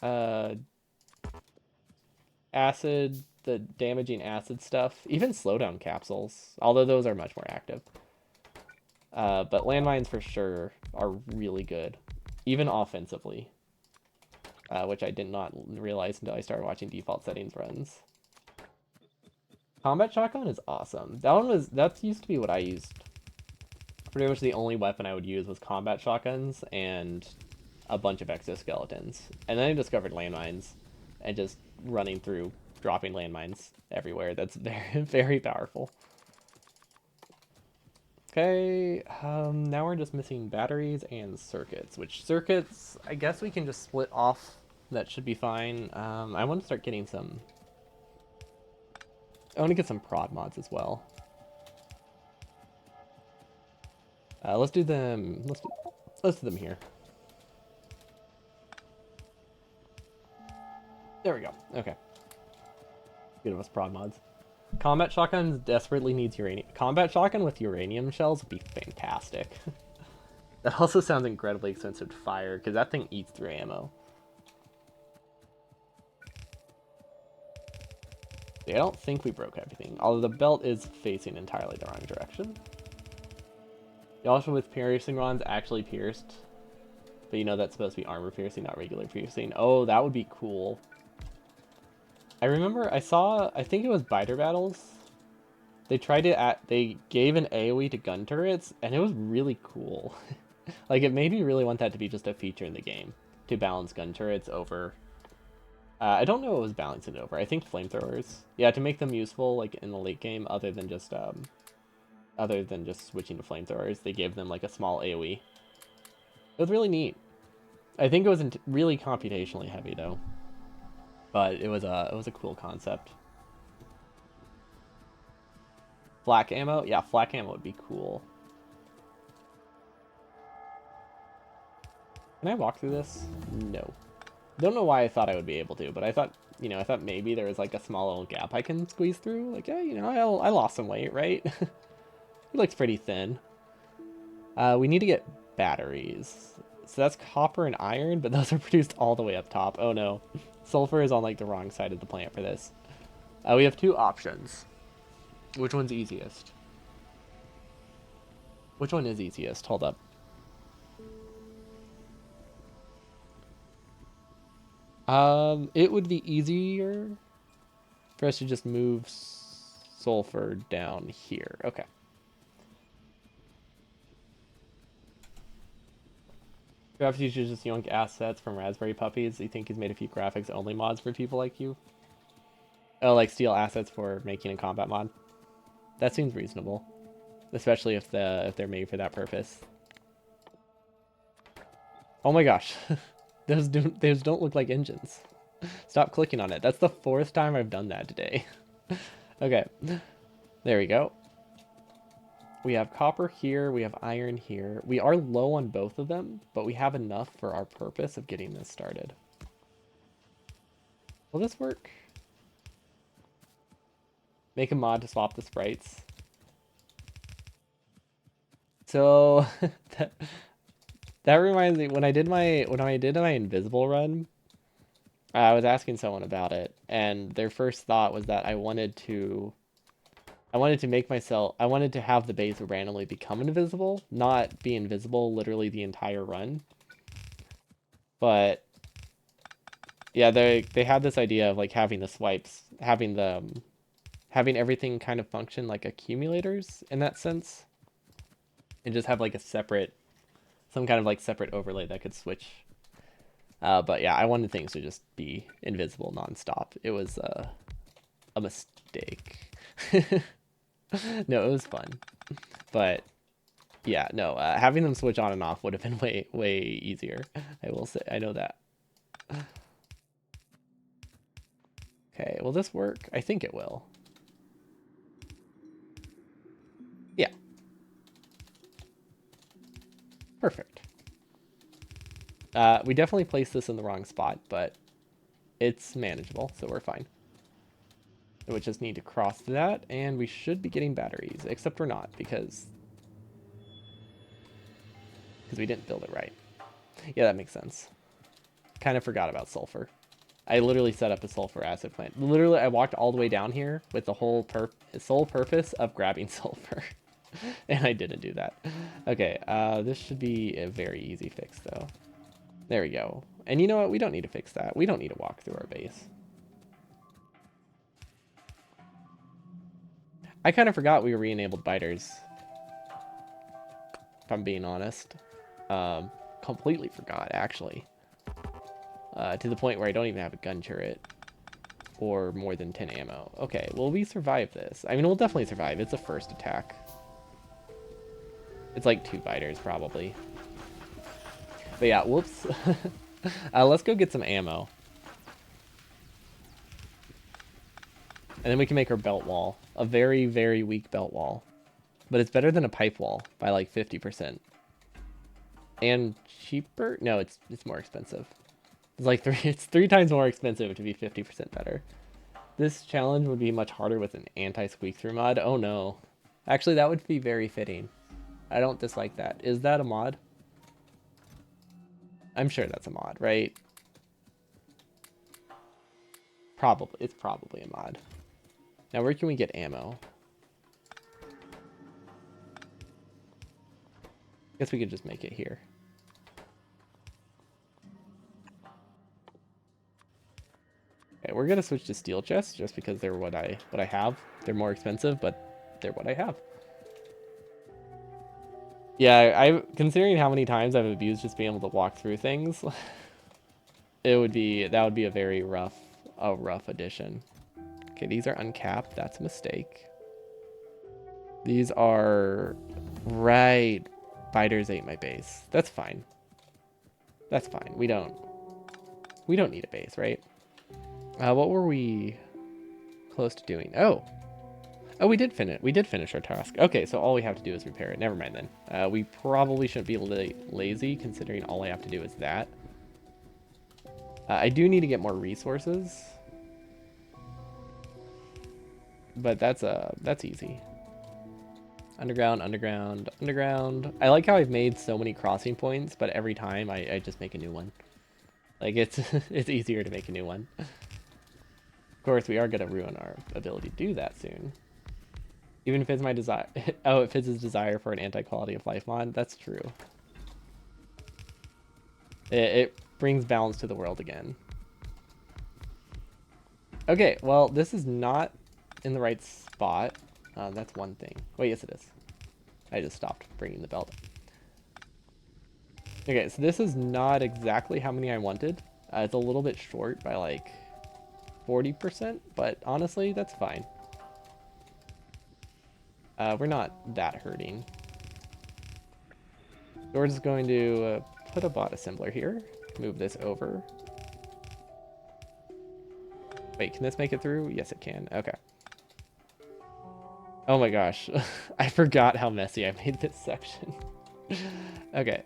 A: uh, acid, the damaging acid stuff, even slowdown capsules. Although those are much more active. But landmines for sure are really good, even offensively, which I did not realize until I started watching default settings runs. Combat shotgun is awesome. That used to be what I used. Pretty much the only weapon I would use was combat shotguns and a bunch of exoskeletons. And then I discovered landmines and just running through, dropping landmines everywhere. That's very, very powerful. Okay, now we're just missing batteries and circuits, which circuits, I guess we can just split off. That should be fine. I want to start getting some... I want to get some prod mods as well. Let's do them... Let's do them here. There we go. Okay. Good of us prod mods. Combat shotguns desperately needs uranium. Combat shotgun with uranium shells would be fantastic. That also sounds incredibly expensive to fire, because that thing eats through ammo. I don't think we broke everything, although the belt is facing entirely the wrong direction. The also with piercing rods actually pierced, but you know that's supposed to be armor piercing, not regular piercing. Oh, that would be cool. I remember I think it was Biter Battles. They gave an AoE to gun turrets, and it was really cool. Like, it made me really want that to be just a feature in the game, to balance gun turrets over... I don't know what was balancing it over. I think flamethrowers. Yeah, to make them useful, like, in the late game, other than just switching to flamethrowers, they gave them, like, a small AoE. It was really neat. I think it was really computationally heavy, though. But it was a cool concept. Flak ammo? Yeah, flak ammo would be cool. Can I walk through this? No. Don't know why I thought I would be able to, but I thought maybe there was like a small little gap I can squeeze through. Like, yeah, I lost some weight, right? He looks pretty thin. We need to get batteries. So that's copper and iron, but those are produced all the way up top. Oh no. Sulfur is on like the wrong side of the plant for this. We have two options. Which one's easiest? Which one is easiest? Hold up. It would be easier for us to just move sulfur down here. Okay. Graphics uses just yoink assets from Raspberry Puppies. You think he's made a few graphics only mods for people like you? Oh, like steal assets for making a combat mod? That seems reasonable. Especially if they're made for that purpose. Oh my gosh. those don't look like engines. Stop clicking on it. That's the 4th time I've done that today. Okay. There we go. We have copper here. We have iron here. We are low on both of them, but we have enough for our purpose of getting this started. Will this work? Make a mod to swap the sprites. So That reminds me, when I did my invisible run, I was asking someone about it, and their first thought was that I wanted to have the base randomly become invisible, not be invisible literally the entire run. But yeah, they had this idea of like having the swipes, having everything kind of function like accumulators in that sense, and just have like some kind of like separate overlay that could switch. But yeah, I wanted things to just be invisible nonstop. It was a mistake. No, it was fun, but yeah, no, having them switch on and off would have been way easier. I will say, I know that. Okay, will this work? I think it will. Yeah, perfect. We definitely placed this in the wrong spot, but it's manageable, so we're fine. We would just need to cross that, and we should be getting batteries, except we're not, because we didn't build it right. Yeah, that makes sense. Kind of forgot about sulfur. I literally set up a sulfur acid plant. Literally, I walked all the way down here with the sole purpose of grabbing sulfur. And I didn't do that. Okay, this should be a very easy fix, though. There we go. And you know what? We don't need to fix that. We don't need to walk through our base. I kind of forgot we re-enabled biters. If I'm being honest. Completely forgot, actually. To the point where I don't even have a gun turret. Or more than 10 ammo. Okay, well, we survive this. I mean, we'll definitely survive. It's a first attack. It's like 2 biters, probably. But yeah, whoops. Let's go get some ammo. And then we can make our belt wall. A very weak belt wall. But it's better than a pipe wall by like 50%. And cheaper? No, it's more expensive. It's like it's 3 times more expensive to be 50% better. This challenge would be much harder with an anti-squeak through mod. Oh no. Actually, that would be very fitting. I don't dislike that. Is that a mod? I'm sure that's a mod, right? Probably. It's probably a mod. Now, where can we get ammo? Guess we could just make it here. Okay, we're gonna switch to steel chests just because they're what I have. They're more expensive, but they're what I have. Yeah, I considering how many times I've abused just being able to walk through things, that would be a very rough addition. Okay, these are uncapped. That's a mistake. These are right. Biters ate my base. That's fine. That's fine. We don't need a base, right? What were we close to doing? Oh, we did finish. We did finish our task. Okay, so all we have to do is repair it. Never mind then. We probably shouldn't be lazy considering all I have to do is that. I do need to get more resources, but that's easy. Underground, underground, underground. I like how I've made so many crossing points, but every time I just make a new one. Like it's it's easier to make a new one. Of course, we are gonna ruin our ability to do that soon. Even if it's my desire. Oh, it fits his desire for an anti-quality of life mod. That's true. It brings balance to the world again. Okay, well, this is not in the right spot. That's one thing. Wait, yes it is. I just stopped bringing the belt. Okay, so this is not exactly how many I wanted. It's a little bit short by like 40%, but honestly, that's fine. We're not that hurting. So we're just going to put a bot assembler here. Move this over. Wait, can this make it through? Yes, it can. Okay. Oh my gosh. I forgot how messy I made this section. Okay.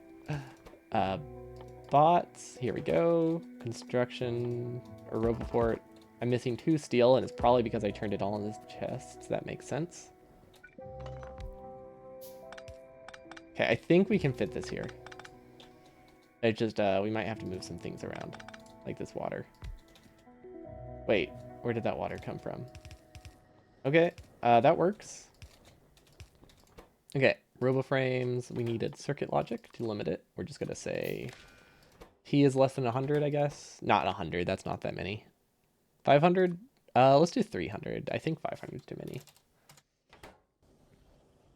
A: Bots. Here we go. Construction. A Roboport. I'm missing 2 steel, and it's probably because I turned it all in this chest. That makes sense. Okay, I think we can fit this here. It's just, we might have to move some things around, like this water. Wait, where did that water come from? Okay, that works. Okay, RoboFrames, we needed circuit logic to limit it. We're just gonna say T is less than 100, I guess. Not 100, that's not that many. 500? Let's do 300. I think 500 is too many.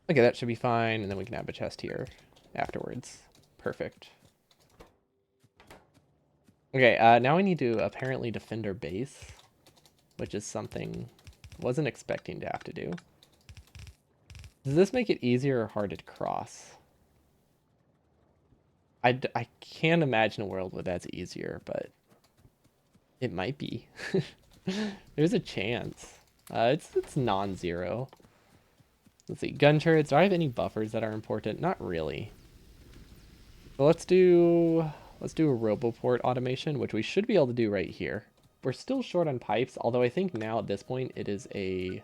A: Okay, that should be fine, and then we can have a chest here afterwards. Perfect. Okay, now we need to apparently defend our base, which is something I wasn't expecting to have to do. Does this make it easier or harder to cross? I can't imagine a world where that's easier, but it might be. There's a chance. It's non-zero. Let's see, gun turrets. Do I have any buffers that are important? Not really. But let's do a Roboport automation, which we should be able to do right here. We're still short on pipes, although I think now at this point it is a...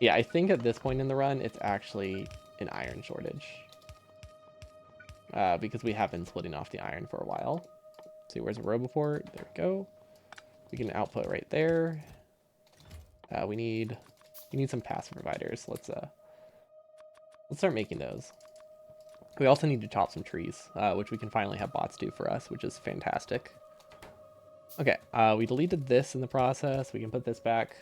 A: Yeah, I think at this point in the run, it's actually an iron shortage. Because we have been splitting off the iron for a while. Let's see, where's a Roboport? There we go. We can output right there. We need some passive providers. Let's start making those. We also need to chop some trees, which we can finally have bots do for us, which is fantastic. Okay, we deleted this in the process. We can put this back.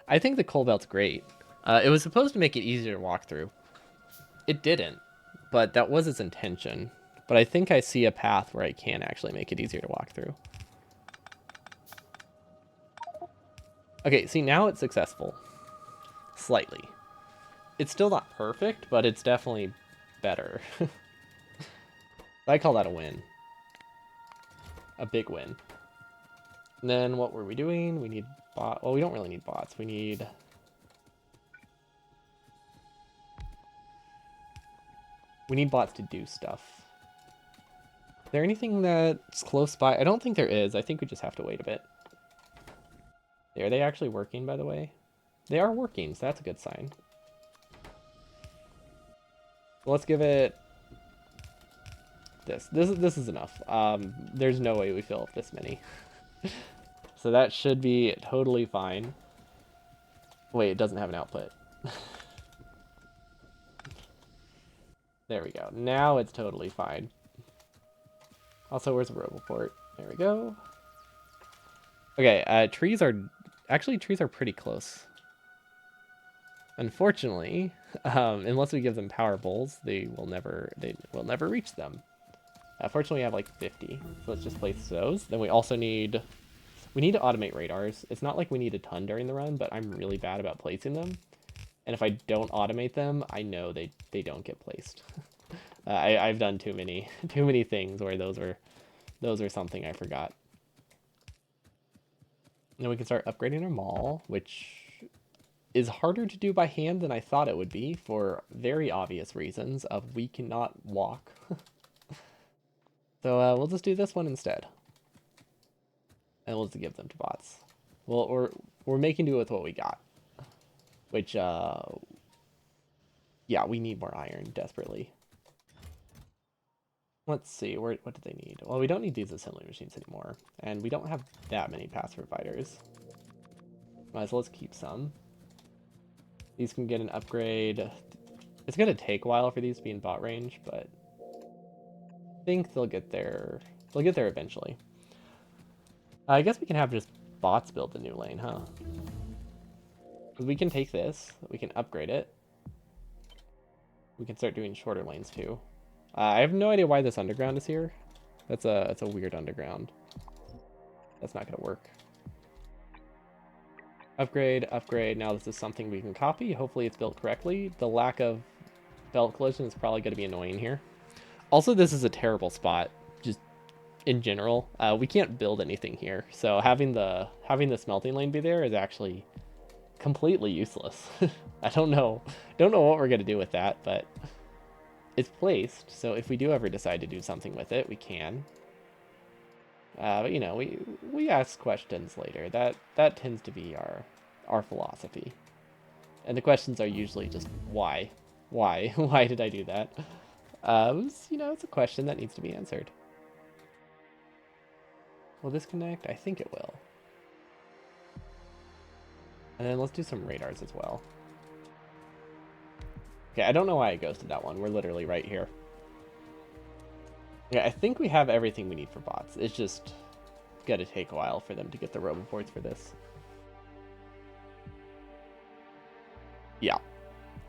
A: I think the coal belt's great. It was supposed to make it easier to walk through. It didn't, but that was its intention. But I think I see a path where I can actually make it easier to walk through. Okay, see, now it's successful. Slightly. It's still not perfect, but it's definitely better. I call that a win. A big win. And then what were we doing? We need bot. Well, we don't really need bots. We need... bots to do stuff. Is there anything that's close by? I don't think there is. I think we just have to wait a bit. Are they actually working, by the way? They are working, so that's a good sign. Well, let's give it this. This is enough. There's no way we fill up this many. So that should be totally fine. Wait, it doesn't have an output. There we go. Now it's totally fine. Also, where's the Roboport? There we go. Okay, trees are pretty close. Unfortunately, unless we give them power bowls, they will never reach them. Fortunately, we have like 50, so let's just place those. Then we also need to automate radars. It's not like we need a ton during the run, but I'm really bad about placing them. And if I don't automate them, I know they don't get placed. I've done too many things where those are something I forgot. Then we can start upgrading our mall, which is harder to do by hand than I thought it would be for very obvious reasons of we cannot walk. So we'll just do this one instead. And we'll just give them to bots. Well, we're making do with what we got. Which, yeah, we need more iron desperately. Let's see, what do they need? Well, we don't need these assembly machines anymore. And we don't have that many passive providers. Might as well let's keep some. These can get an upgrade. It's going to take a while for these to be in bot range, but I think they'll get there. They'll get there eventually. I guess we can have just bots build the new lane, huh? We can take this. We can upgrade it. We can start doing shorter lanes too. I have no idea why this underground is here. It's a weird underground. That's not going to work. Upgrade, upgrade. Now this is something we can copy. Hopefully it's built correctly. The lack of belt collision is probably going to be annoying here. Also, this is a terrible spot, just in general. We can't build anything here, so having the smelting lane be there is actually completely useless. I don't know what we're going to do with that, but it's placed, so if we do ever decide to do something with it, we can. But you know, we ask questions later. That tends to be our philosophy. And the questions are usually just why? Why did I do that? It's a question that needs to be answered. Will this connect? I think it will. And then let's do some radars as well. Okay, I don't know why I ghosted that one. We're literally right here. Yeah, I think we have everything we need for bots. It's just gonna take a while for them to get the roboports for this. Yeah,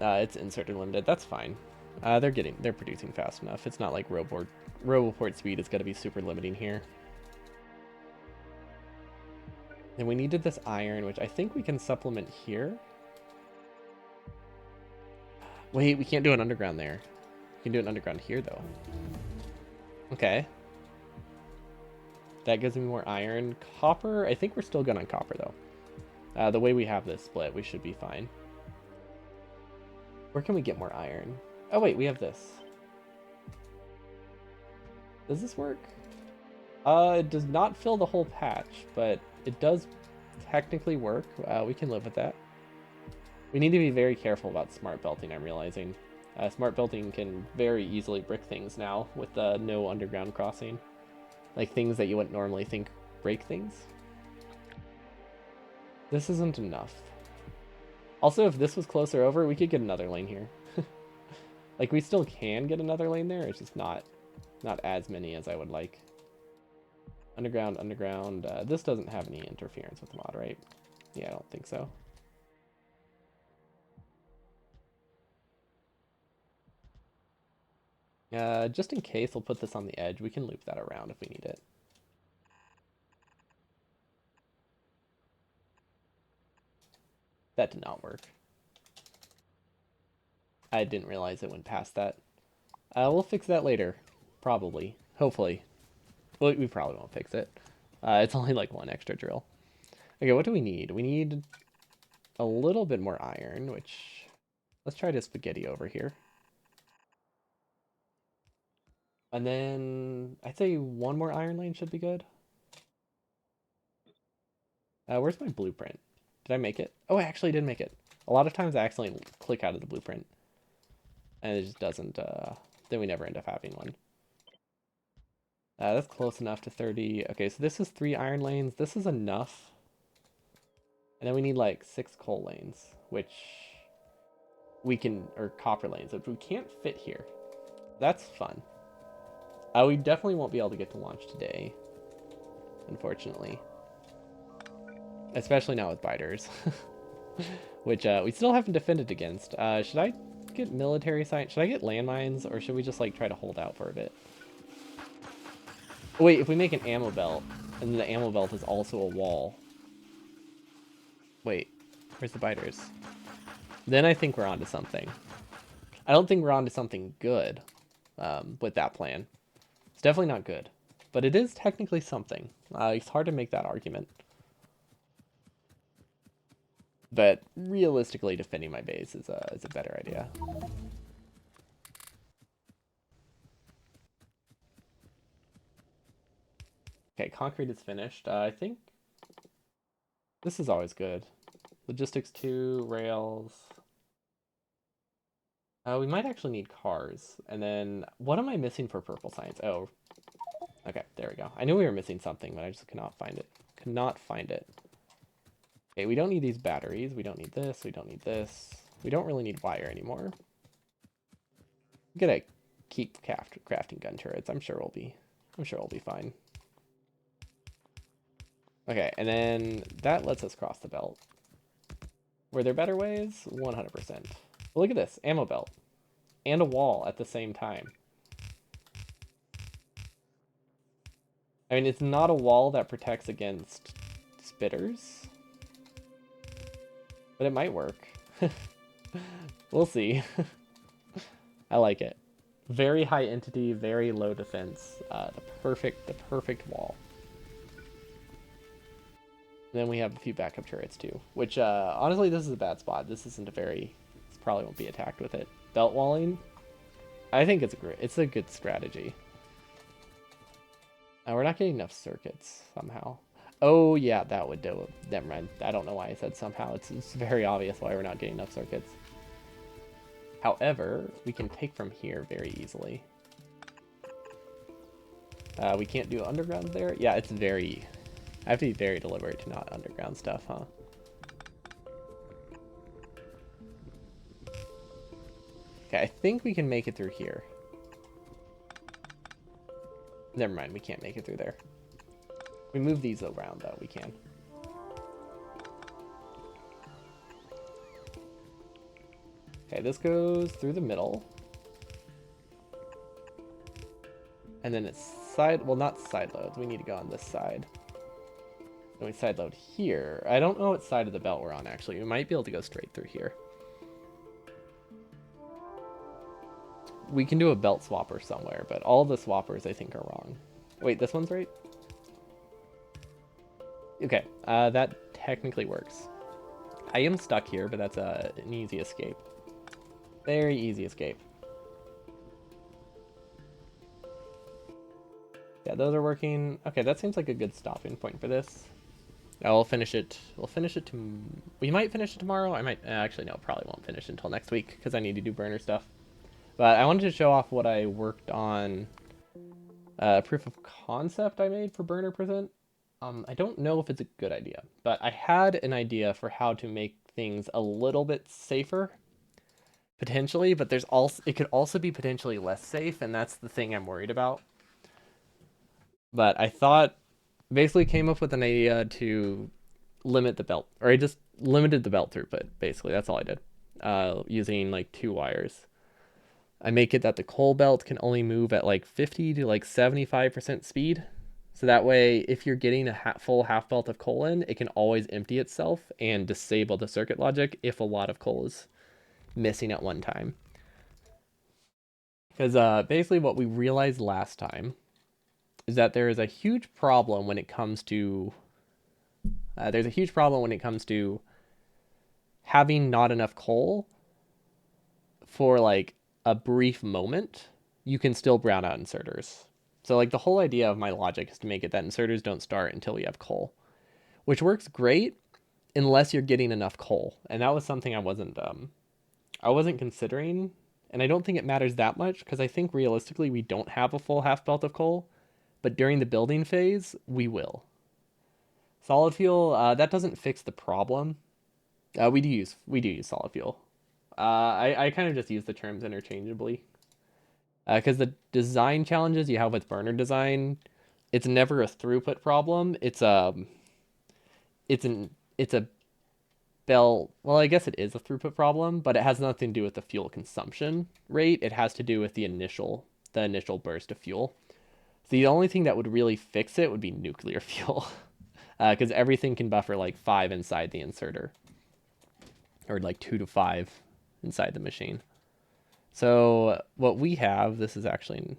A: it's inserted limited. That's fine. They're producing fast enough. It's not like roboport speed is gonna be super limiting here. And we needed this iron, which I think we can supplement here. Wait, we can't do an underground there. We can do an underground here, though. Okay. That gives me more iron. Copper, I think we're still good on copper, though. The way we have this split, we should be fine. Where can we get more iron? Oh, wait, we have this. Does this work? It does not fill the whole patch, but it does technically work. We can live with that. We need to be very careful about smart belting, I'm realizing. Smart belting can very easily brick things now with no underground crossing. Like things that you wouldn't normally think break things. This isn't enough. Also, if this was closer over, we could get another lane here. Like, we still can get another lane there, it's just not as many as I would like. Underground, underground. This doesn't have any interference with the mod, right? Yeah, I don't think so. Just in case, we'll put this on the edge. We can loop that around if we need it. That did not work. I didn't realize it went past that. We'll fix that later. Probably. Hopefully. Well, we probably won't fix it. It's only like one extra drill. Okay, what do we need? We need a little bit more iron, which... Let's try to spaghetti over here. And then I'd say one more iron lane should be good. Where's my blueprint? Did I make it? Oh, I actually did make it. A lot of times I accidentally click out of the blueprint. And it just doesn't, then we never end up having one. That's close enough to 30. Okay, so this is 3 iron lanes. This is enough. And then we need like 6 coal lanes, which we can, or copper lanes, which we can't fit here. That's fun. We definitely won't be able to get to launch today, unfortunately. Especially now with biters, which we still haven't defended against. Should I get military science? Should I get landmines, or should we just like try to hold out for a bit? Wait, if we make an ammo belt, and then the ammo belt is also a wall. Wait, where's the biters? Then I think we're onto something. I don't think we're onto something good with that plan. It's definitely not good, but it is technically something. It's hard to make that argument. But realistically, defending my base is a better idea. Okay, concrete is finished. I think this is always good. Logistics 2, rails. We might actually need cars. And then, what am I missing for purple science? Oh, okay, there we go. I knew we were missing something, but I just could not find it. Could not find it. Okay, we don't need these batteries. We don't need this. We don't need this. We don't really need wire anymore. I'm gonna keep crafting gun turrets. I'm sure we'll be fine. Okay, and then that lets us cross the belt. Were there better ways? 100%. But look at this, ammo belt. And a wall at the same time. I mean, it's not a wall that protects against spitters. But it might work. We'll see. I like it. Very high entity, very low defense. The perfect wall. And then we have a few backup turrets too, which honestly, this is a bad spot. This probably won't be attacked with it. Belt walling, I think it's a good strategy. We're not getting enough circuits somehow. Oh yeah, that would do it. Never mind. I don't know why I said somehow. It's very obvious why we're not getting enough circuits. However, we can take from here very easily. We can't do underground there? Yeah, it's very... I have to be very deliberate to not underground stuff, huh? Okay, I think we can make it through here. Never mind, we can't make it through there. We move these around, though, we can. Okay, this goes through the middle. And then it's side... Well, not side loads. We need to go on this side. Then we side load here. I don't know what side of the belt we're on, actually. We might be able to go straight through here. We can do a belt swapper somewhere, but all the swappers, I think, are wrong. Wait, this one's right? Okay, that technically works. I am stuck here, but that's an easy escape. Very easy escape. Yeah, those are working. Okay, that seems like a good stopping point for this. I'll finish it. We'll finish it we might finish it tomorrow. I might actually no, probably won't finish until next week because I need to do burner stuff. But I wanted to show off what I worked on. Proof of concept I made for burner present. I don't know if it's a good idea, but I had an idea for how to make things a little bit safer, potentially. But it could also be potentially less safe, and that's the thing I'm worried about. But I thought, basically came up with an idea to limit the belt, or I just limited the belt throughput. Basically, that's all I did, using like 2 wires. I make it that the coal belt can only move at like 50 to like 75% speed. So that way, if you're getting a full half belt of coal in, it can always empty itself and disable the circuit logic if a lot of coal is missing at one time. Because basically what we realized last time is that there is a huge problem when it comes to having not enough coal for like a brief moment. You can still brown out inserters. So like the whole idea of my logic is to make it that inserters don't start until we have coal, which works great unless you're getting enough coal. And that was something I wasn't considering, and I don't think it matters that much because I think realistically we don't have a full half belt of coal, but during the building phase we will. Solid fuel, that doesn't fix the problem. We do use solid fuel. I kind of just use the terms interchangeably. Because the design challenges you have with burner design, it's never a throughput problem. It's a belt. Well, I guess it is a throughput problem, but it has nothing to do with the fuel consumption rate. It has to do with the initial burst of fuel. So the only thing that would really fix it would be nuclear fuel, because everything can buffer like 5 inside the inserter, or like 2 to 5 inside the machine. So what we have, this is actually,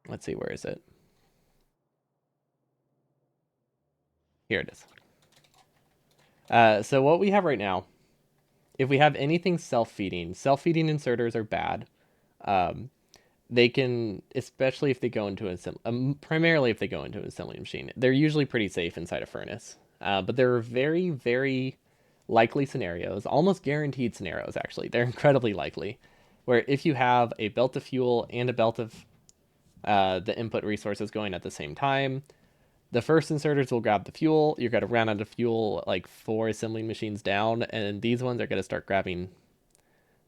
A: let's see, where is it? Here it is. So what we have right now, if we have anything self-feeding inserters are bad. They can, especially if they go into primarily if they go into an assembly machine, they're usually pretty safe inside a furnace. But there are very, very likely scenarios, almost guaranteed scenarios actually, they're incredibly likely, where if you have a belt of fuel and a belt of the input resources going at the same time, the first inserters will grab the fuel, you're going to run out of fuel like 4 assembling machines down, and these ones are going to start grabbing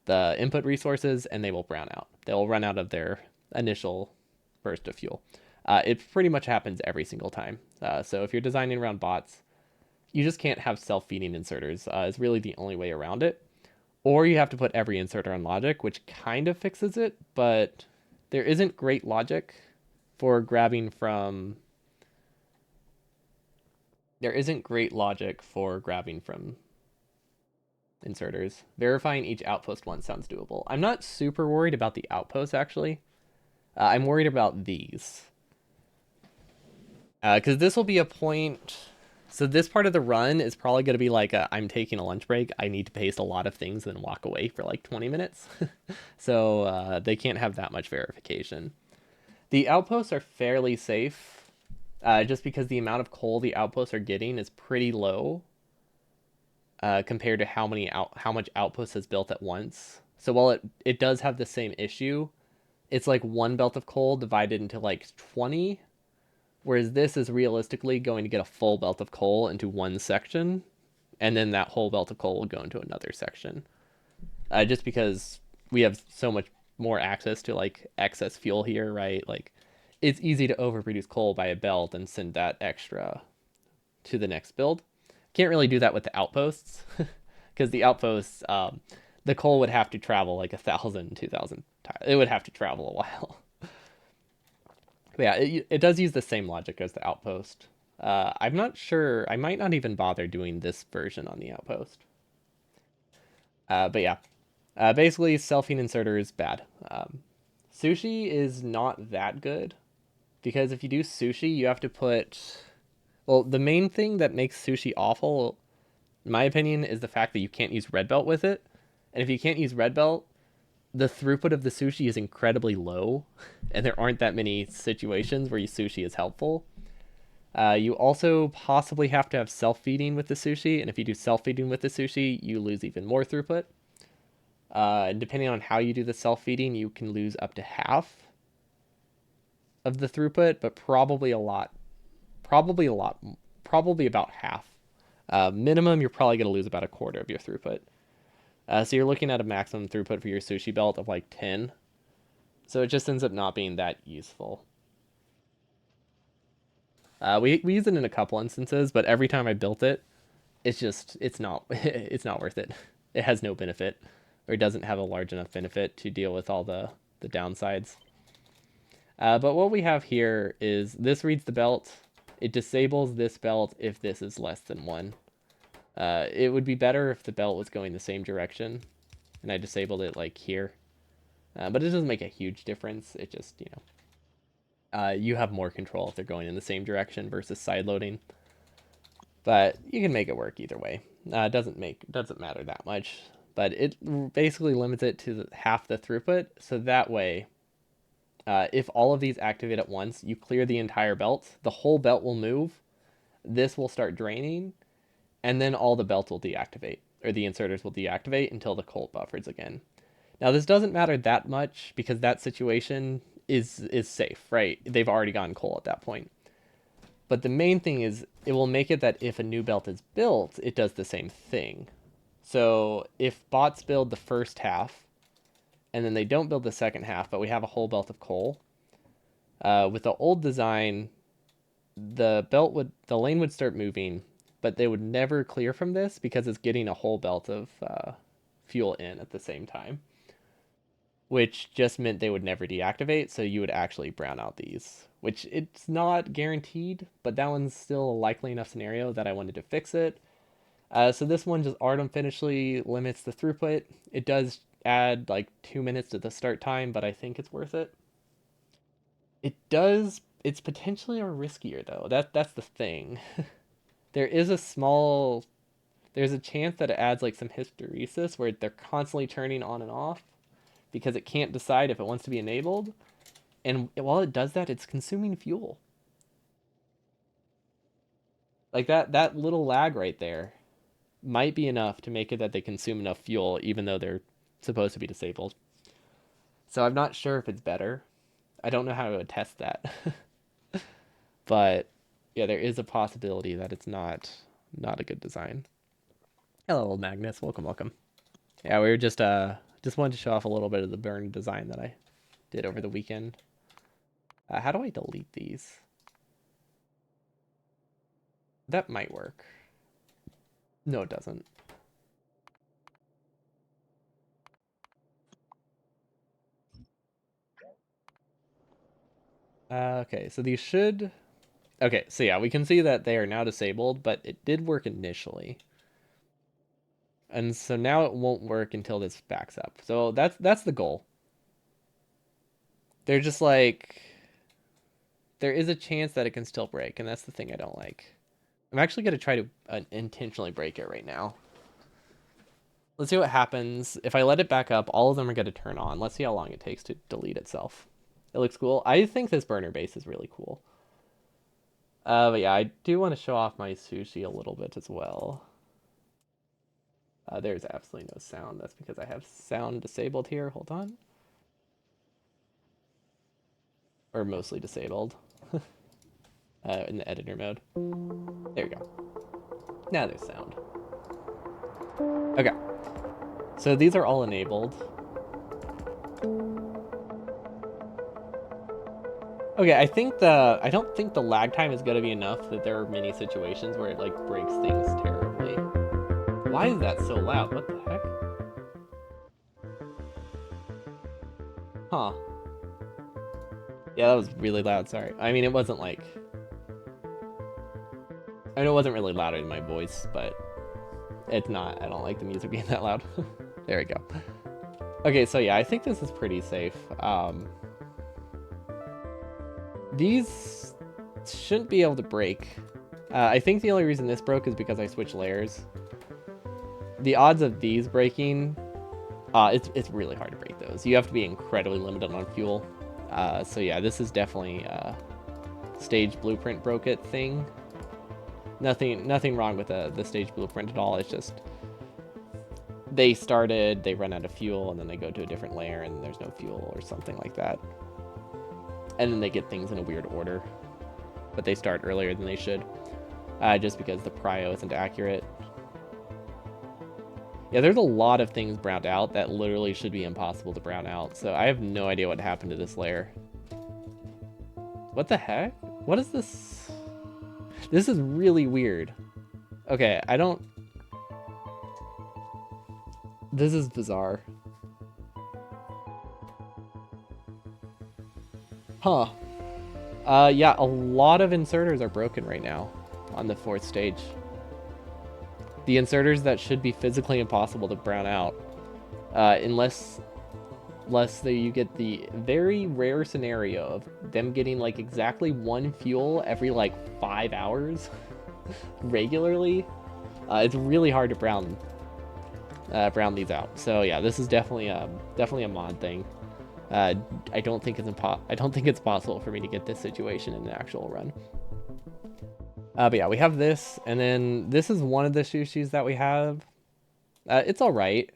A: the input resources and they will brown out. They'll run out of their initial burst of fuel. It pretty much happens every single time. So if you're designing around bots, you just can't have self-feeding inserters. Is really the only way around it. Or you have to put every inserter on logic, which kind of fixes it, but there isn't great logic for grabbing from... inserters. Verifying each outpost once sounds doable. I'm not super worried about the outposts, actually. I'm worried about these. Because this will be a point... So this part of the run is probably going to be like, I'm taking a lunch break. I need to paste a lot of things and walk away for like 20 minutes. So they can't have that much verification. The outposts are fairly safe, just because the amount of coal the outposts are getting is pretty low. compared to how much Outpost has built at once. So while it does have the same issue, it's like one belt of coal divided into like 20, whereas this is realistically going to get a full belt of coal into one section, and then that whole belt of coal will go into another section. Just because we have so much more access to like excess fuel here, right? Like it's easy to overproduce coal by a belt and send that extra to the next build. Can't really do that with the outposts because the outposts, the coal would have to travel like 1,000, 2,000 times. It would have to travel a while. But yeah, it does use the same logic as the outpost. I'm not sure. I might not even bother doing this version on the outpost. But yeah, basically, selfing inserter is bad. Sushi is not that good because if you do sushi, you have to put. Well, the main thing that makes sushi awful, in my opinion, is the fact that you can't use red belt with it. And if you can't use red belt, the throughput of the sushi is incredibly low, and there aren't that many situations where sushi is helpful. You also possibly have to have self feeding with the sushi, and if you do self feeding with the sushi, you lose even more throughput. Depending on how you do the self feeding, you can lose up to half of the throughput, but probably a lot, probably about half. Minimum, you're probably going to lose about a quarter of your throughput. So you're looking at a maximum throughput for your sushi belt of like 10. So it just ends up not being that useful. We use it in a couple instances, but every time I built it, it's not it's not worth it. It has no benefit, or it doesn't have a large enough benefit to deal with all the downsides. But what we have here is this reads the belt. It disables this belt if this is less than 1. It would be better if the belt was going the same direction, and I disabled it like here. But it doesn't make a huge difference. It just, you have more control if they're going in the same direction versus side loading. But you can make it work either way. Doesn't matter that much. But it basically limits it to half the throughput, so that way, if all of these activate at once, you clear the entire belt. The whole belt will move. This will start draining, and then all the belts will deactivate, or the inserters will deactivate until the coal buffers again. Now this doesn't matter that much because that situation is safe, right? They've already gotten coal at that point. But the main thing is it will make it that if a new belt is built, it does the same thing. So if bots build the first half and then they don't build the second half, but we have a whole belt of coal, with the old design, the lane would start moving, but they would never clear from this because it's getting a whole belt of fuel in at the same time, which just meant they would never deactivate, so you would actually brown out these, which it's not guaranteed, but that one's still a likely enough scenario that I wanted to fix it. So this one just artificially limits the throughput. It does add like 2 minutes to the start time, but I think it's worth it. It does. It's potentially a riskier though. That's the thing. There is a small. There's a chance that it adds like some hysteresis where they're constantly turning on and off because it can't decide if it wants to be enabled. And while it does that, it's consuming fuel. Like that little lag right there might be enough to make it that they consume enough fuel even though they're supposed to be disabled. So I'm not sure if it's better. I don't know how to test that. But yeah, there is a possibility that it's not a good design. Hello, old Magnus. Welcome, welcome. Yeah, we were just wanted to show off a little bit of the burn design that I did over the weekend. How do I delete these? That might work. No, it doesn't. Okay, so these should. Okay, so yeah, we can see that they are now disabled, but it did work initially. And so now it won't work until this backs up. So that's the goal. They're just like there is a chance that it can still break, and that's the thing I don't like. I'm actually gonna try to intentionally break it right now. Let's see what happens. If I let it back up, all of them are gonna turn on. Let's see how long it takes to delete itself. It looks cool. I think this burner base is really cool. But yeah, I do want to show off my sushi a little bit as well. There's absolutely no sound. That's because I have sound disabled here. Hold on. Or mostly disabled. In the editor mode. There we go. Now there's sound. Okay. So these are all enabled. Okay, I don't think the lag time is gonna be enough that there are many situations where it like breaks things terribly. Why is that so loud? What the heck? Huh. Yeah, that was really loud, sorry. I mean, it wasn't like... I know it wasn't really louder than my voice, but it's not. I don't like the music being that loud. There we go. Okay, so yeah, I think this is pretty safe. These shouldn't be able to break. I think the only reason this broke is because I switched layers. The odds of these breaking, it's really hard to break those. You have to be incredibly limited on fuel. So yeah, this is definitely stage blueprint broke it thing. Nothing wrong with the stage blueprint at all. It's just they run out of fuel, and then they go to a different layer, and there's no fuel or something like that. And then they get things in a weird order, but they start earlier than they should, just because the prio isn't accurate. Yeah, there's a lot of things browned out that literally should be impossible to brown out, so I have no idea what happened to this layer. What the heck? What is this? This is really weird. Okay, I don't... This is bizarre. Huh. Yeah, a lot of inserters are broken right now on the 4th stage. The inserters that should be physically impossible to brown out, unless you get the very rare scenario of them getting like exactly 1 fuel every like 5 hours regularly. It's really hard to brown these out. So yeah, this is definitely a mod thing. I don't think it's possible for me to get this situation in the actual run. But yeah, we have this, and then this is one of the sushis that we have. It's all right.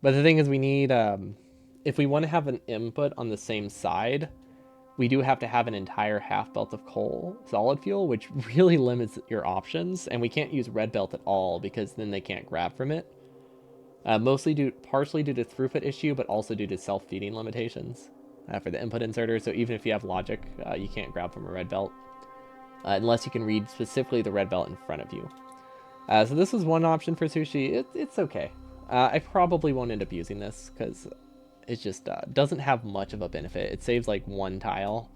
A: But the thing is, we need, if we want to have an input on the same side, we do have to have an entire half belt of coal solid fuel, which really limits your options, and we can't use red belt at all because then they can't grab from it. Partially due to throughput issue, but also due to self-feeding limitations for the input inserter. So even if you have logic, you can't grab from a red belt unless you can read specifically the red belt in front of you. So this is one option for sushi. It's okay. I probably won't end up using this because it just doesn't have much of a benefit. It saves like 1 tile.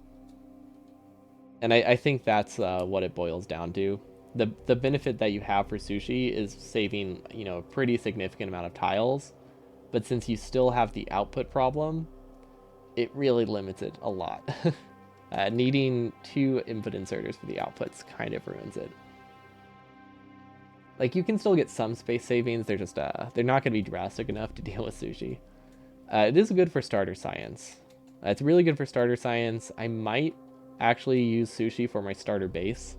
A: And I think that's what it boils down to. The benefit that you have for sushi is saving, a pretty significant amount of tiles. But since you still have the output problem, it really limits it a lot. Needing 2 input inserters for the outputs kind of ruins it. Like, you can still get some space savings, they're just, they're not going to be drastic enough to deal with sushi. It is good for starter science. It's really good for starter science. I might actually use sushi for my starter base.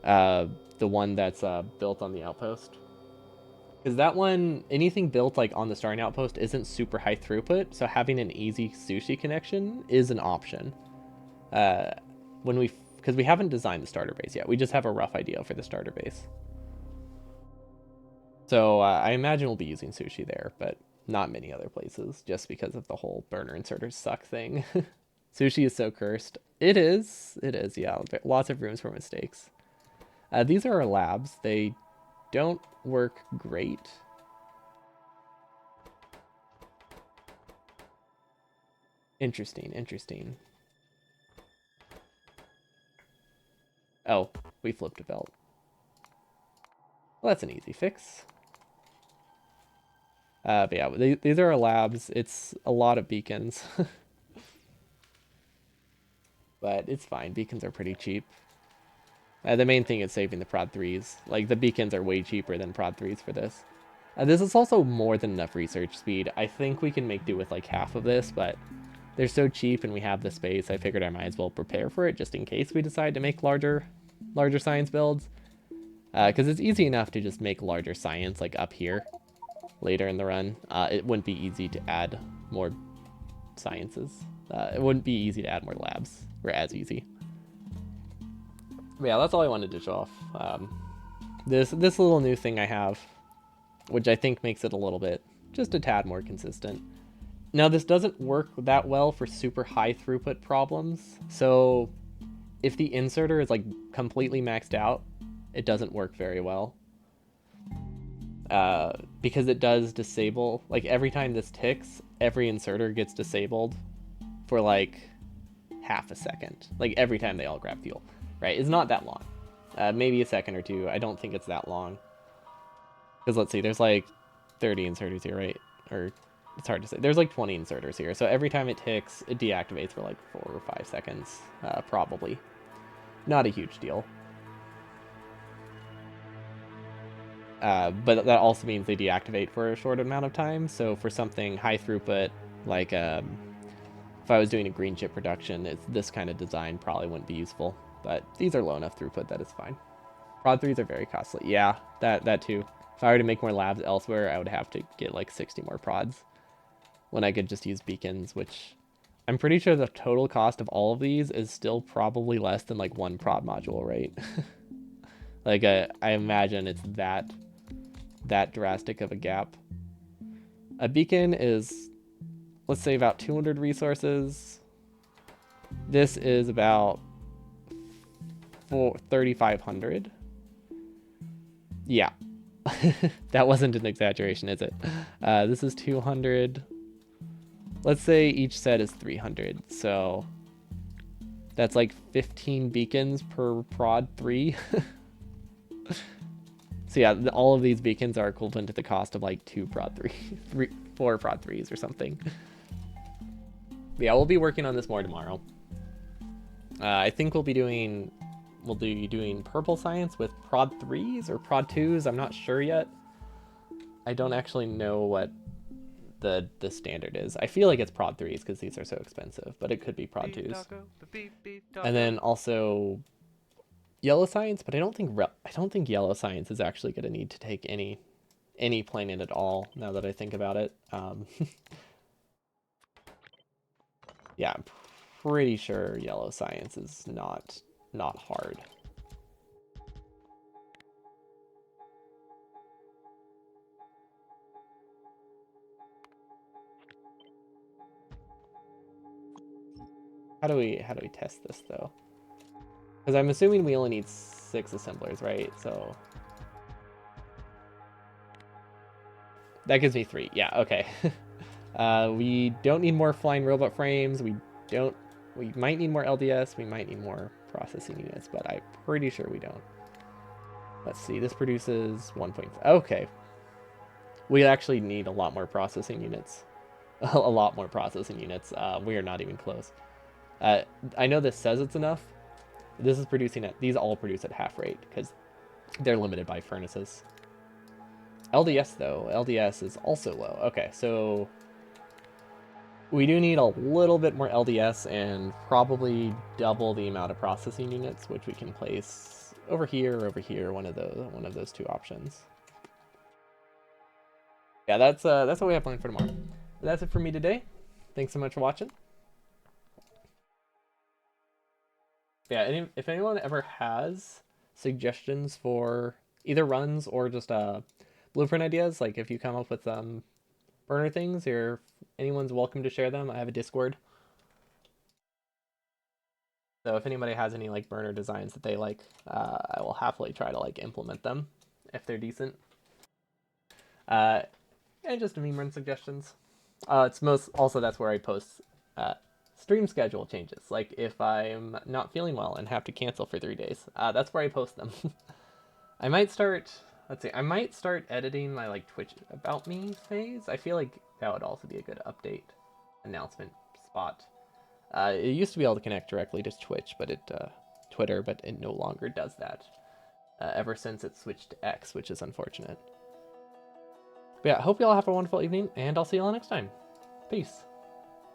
A: The one that's built on the outpost. Because that one, anything built like on the starting outpost isn't super high throughput, so having an easy sushi connection is an option. Because we haven't designed the starter base yet. We just have a rough idea for the starter base. So I imagine we'll be using sushi there, but not many other places, just because of the whole burner inserters suck thing. Sushi is so cursed. It is, yeah. Lots of rooms for mistakes. These are our labs. They don't work great. Interesting. Oh, we flipped a belt. Well, that's an easy fix. But yeah, these are our labs. It's a lot of beacons. But it's fine. Beacons are pretty cheap. The main thing is saving the prod 3s. Like, the beacons are way cheaper than prod 3s for this. This is also more than enough research speed. I think we can make do with like half of this, but they're so cheap and we have the space, I figured I might as well prepare for it just in case we decide to make larger science builds. Because it's easy enough to just make larger science, like up here, later in the run. It wouldn't be easy to add more sciences. It wouldn't be easy to add more labs, or as easy. But yeah, that's all I wanted to show off. This little new thing I have, which I think makes it a little bit, just a tad more consistent. Now, this doesn't work that well for super high throughput problems. So if the inserter is like completely maxed out, it doesn't work very well. Because it does disable, like every time this ticks, every inserter gets disabled for like half a second. Like every time they all grab fuel, right? It's not that long. Maybe a second or two. I don't think it's that long. Because let's see, there's like 30 inserters here, right? Or it's hard to say. There's like 20 inserters here. So every time it ticks, it deactivates for like 4 or 5 seconds, probably. Not a huge deal. But that also means they deactivate for a short amount of time. So for something high throughput, like if I was doing a green chip production, this kind of design probably wouldn't be useful. But these are low enough throughput that it's fine. Prod 3s are very costly. Yeah, that too. If I were to make more labs elsewhere, I would have to get like 60 more prods. When I could just use beacons, which I'm pretty sure the total cost of all of these is still probably less than like one prod module, right? Like I imagine it's that drastic of a gap. A beacon is, let's say, about 200 resources. This is about 3,500. Yeah. That wasn't an exaggeration, is it? This is 200. Let's say each set is 300. So that's like 15 beacons per prod 3. So yeah, all of these beacons are equivalent to the cost of like 4 prod 3s or something. But yeah, we'll be working on this more tomorrow. I think we'll be doing purple science with prod 3s or prod 2s. I'm not sure yet. I don't actually know what the standard is. I feel like it's prod 3s because these are so expensive, but it could be prod 2s. And then also yellow science, but I don't think yellow science is actually going to need to take any planet at all. Now that I think about it, yeah, I'm pretty sure yellow science is not hard. How do we test this though? Because I'm assuming we only need 6 assemblers, right? So that gives me 3. Yeah, okay. We don't need more flying robot frames. We might need more LDS. We might need more processing units, but I'm pretty sure we don't. Let's see. This produces 1. Okay. We actually need a lot more processing units. A lot more processing units. We are not even close. I know this says it's enough. This is producing at, these all produce at half rate because they're limited by furnaces. LDS though, LDS is also low. Okay, so we do need a little bit more LDS and probably double the amount of processing units, which we can place over here, one of those 2 options. Yeah, that's what we have planned for tomorrow. But that's it for me today. Thanks so much for watching. Yeah, if anyone ever has suggestions for either runs or just blueprint ideas, like if you come up with burner things, or anyone's welcome to share them. I have a Discord. So if anybody has any like burner designs that they like, I will happily try to like implement them if they're decent. And just meme run suggestions. It's also that's where I post stream schedule changes. Like if I'm not feeling well and have to cancel for 3 days, that's where I post them. I might start. Let's see. I might start editing my like Twitch about me phase. I feel like that would also be a good update announcement spot. It used to be able to connect directly to Twitch, but Twitter, but it no longer does that. Ever since it switched to X, which is unfortunate. But yeah, I hope you all have a wonderful evening, and I'll see you all next time. Peace.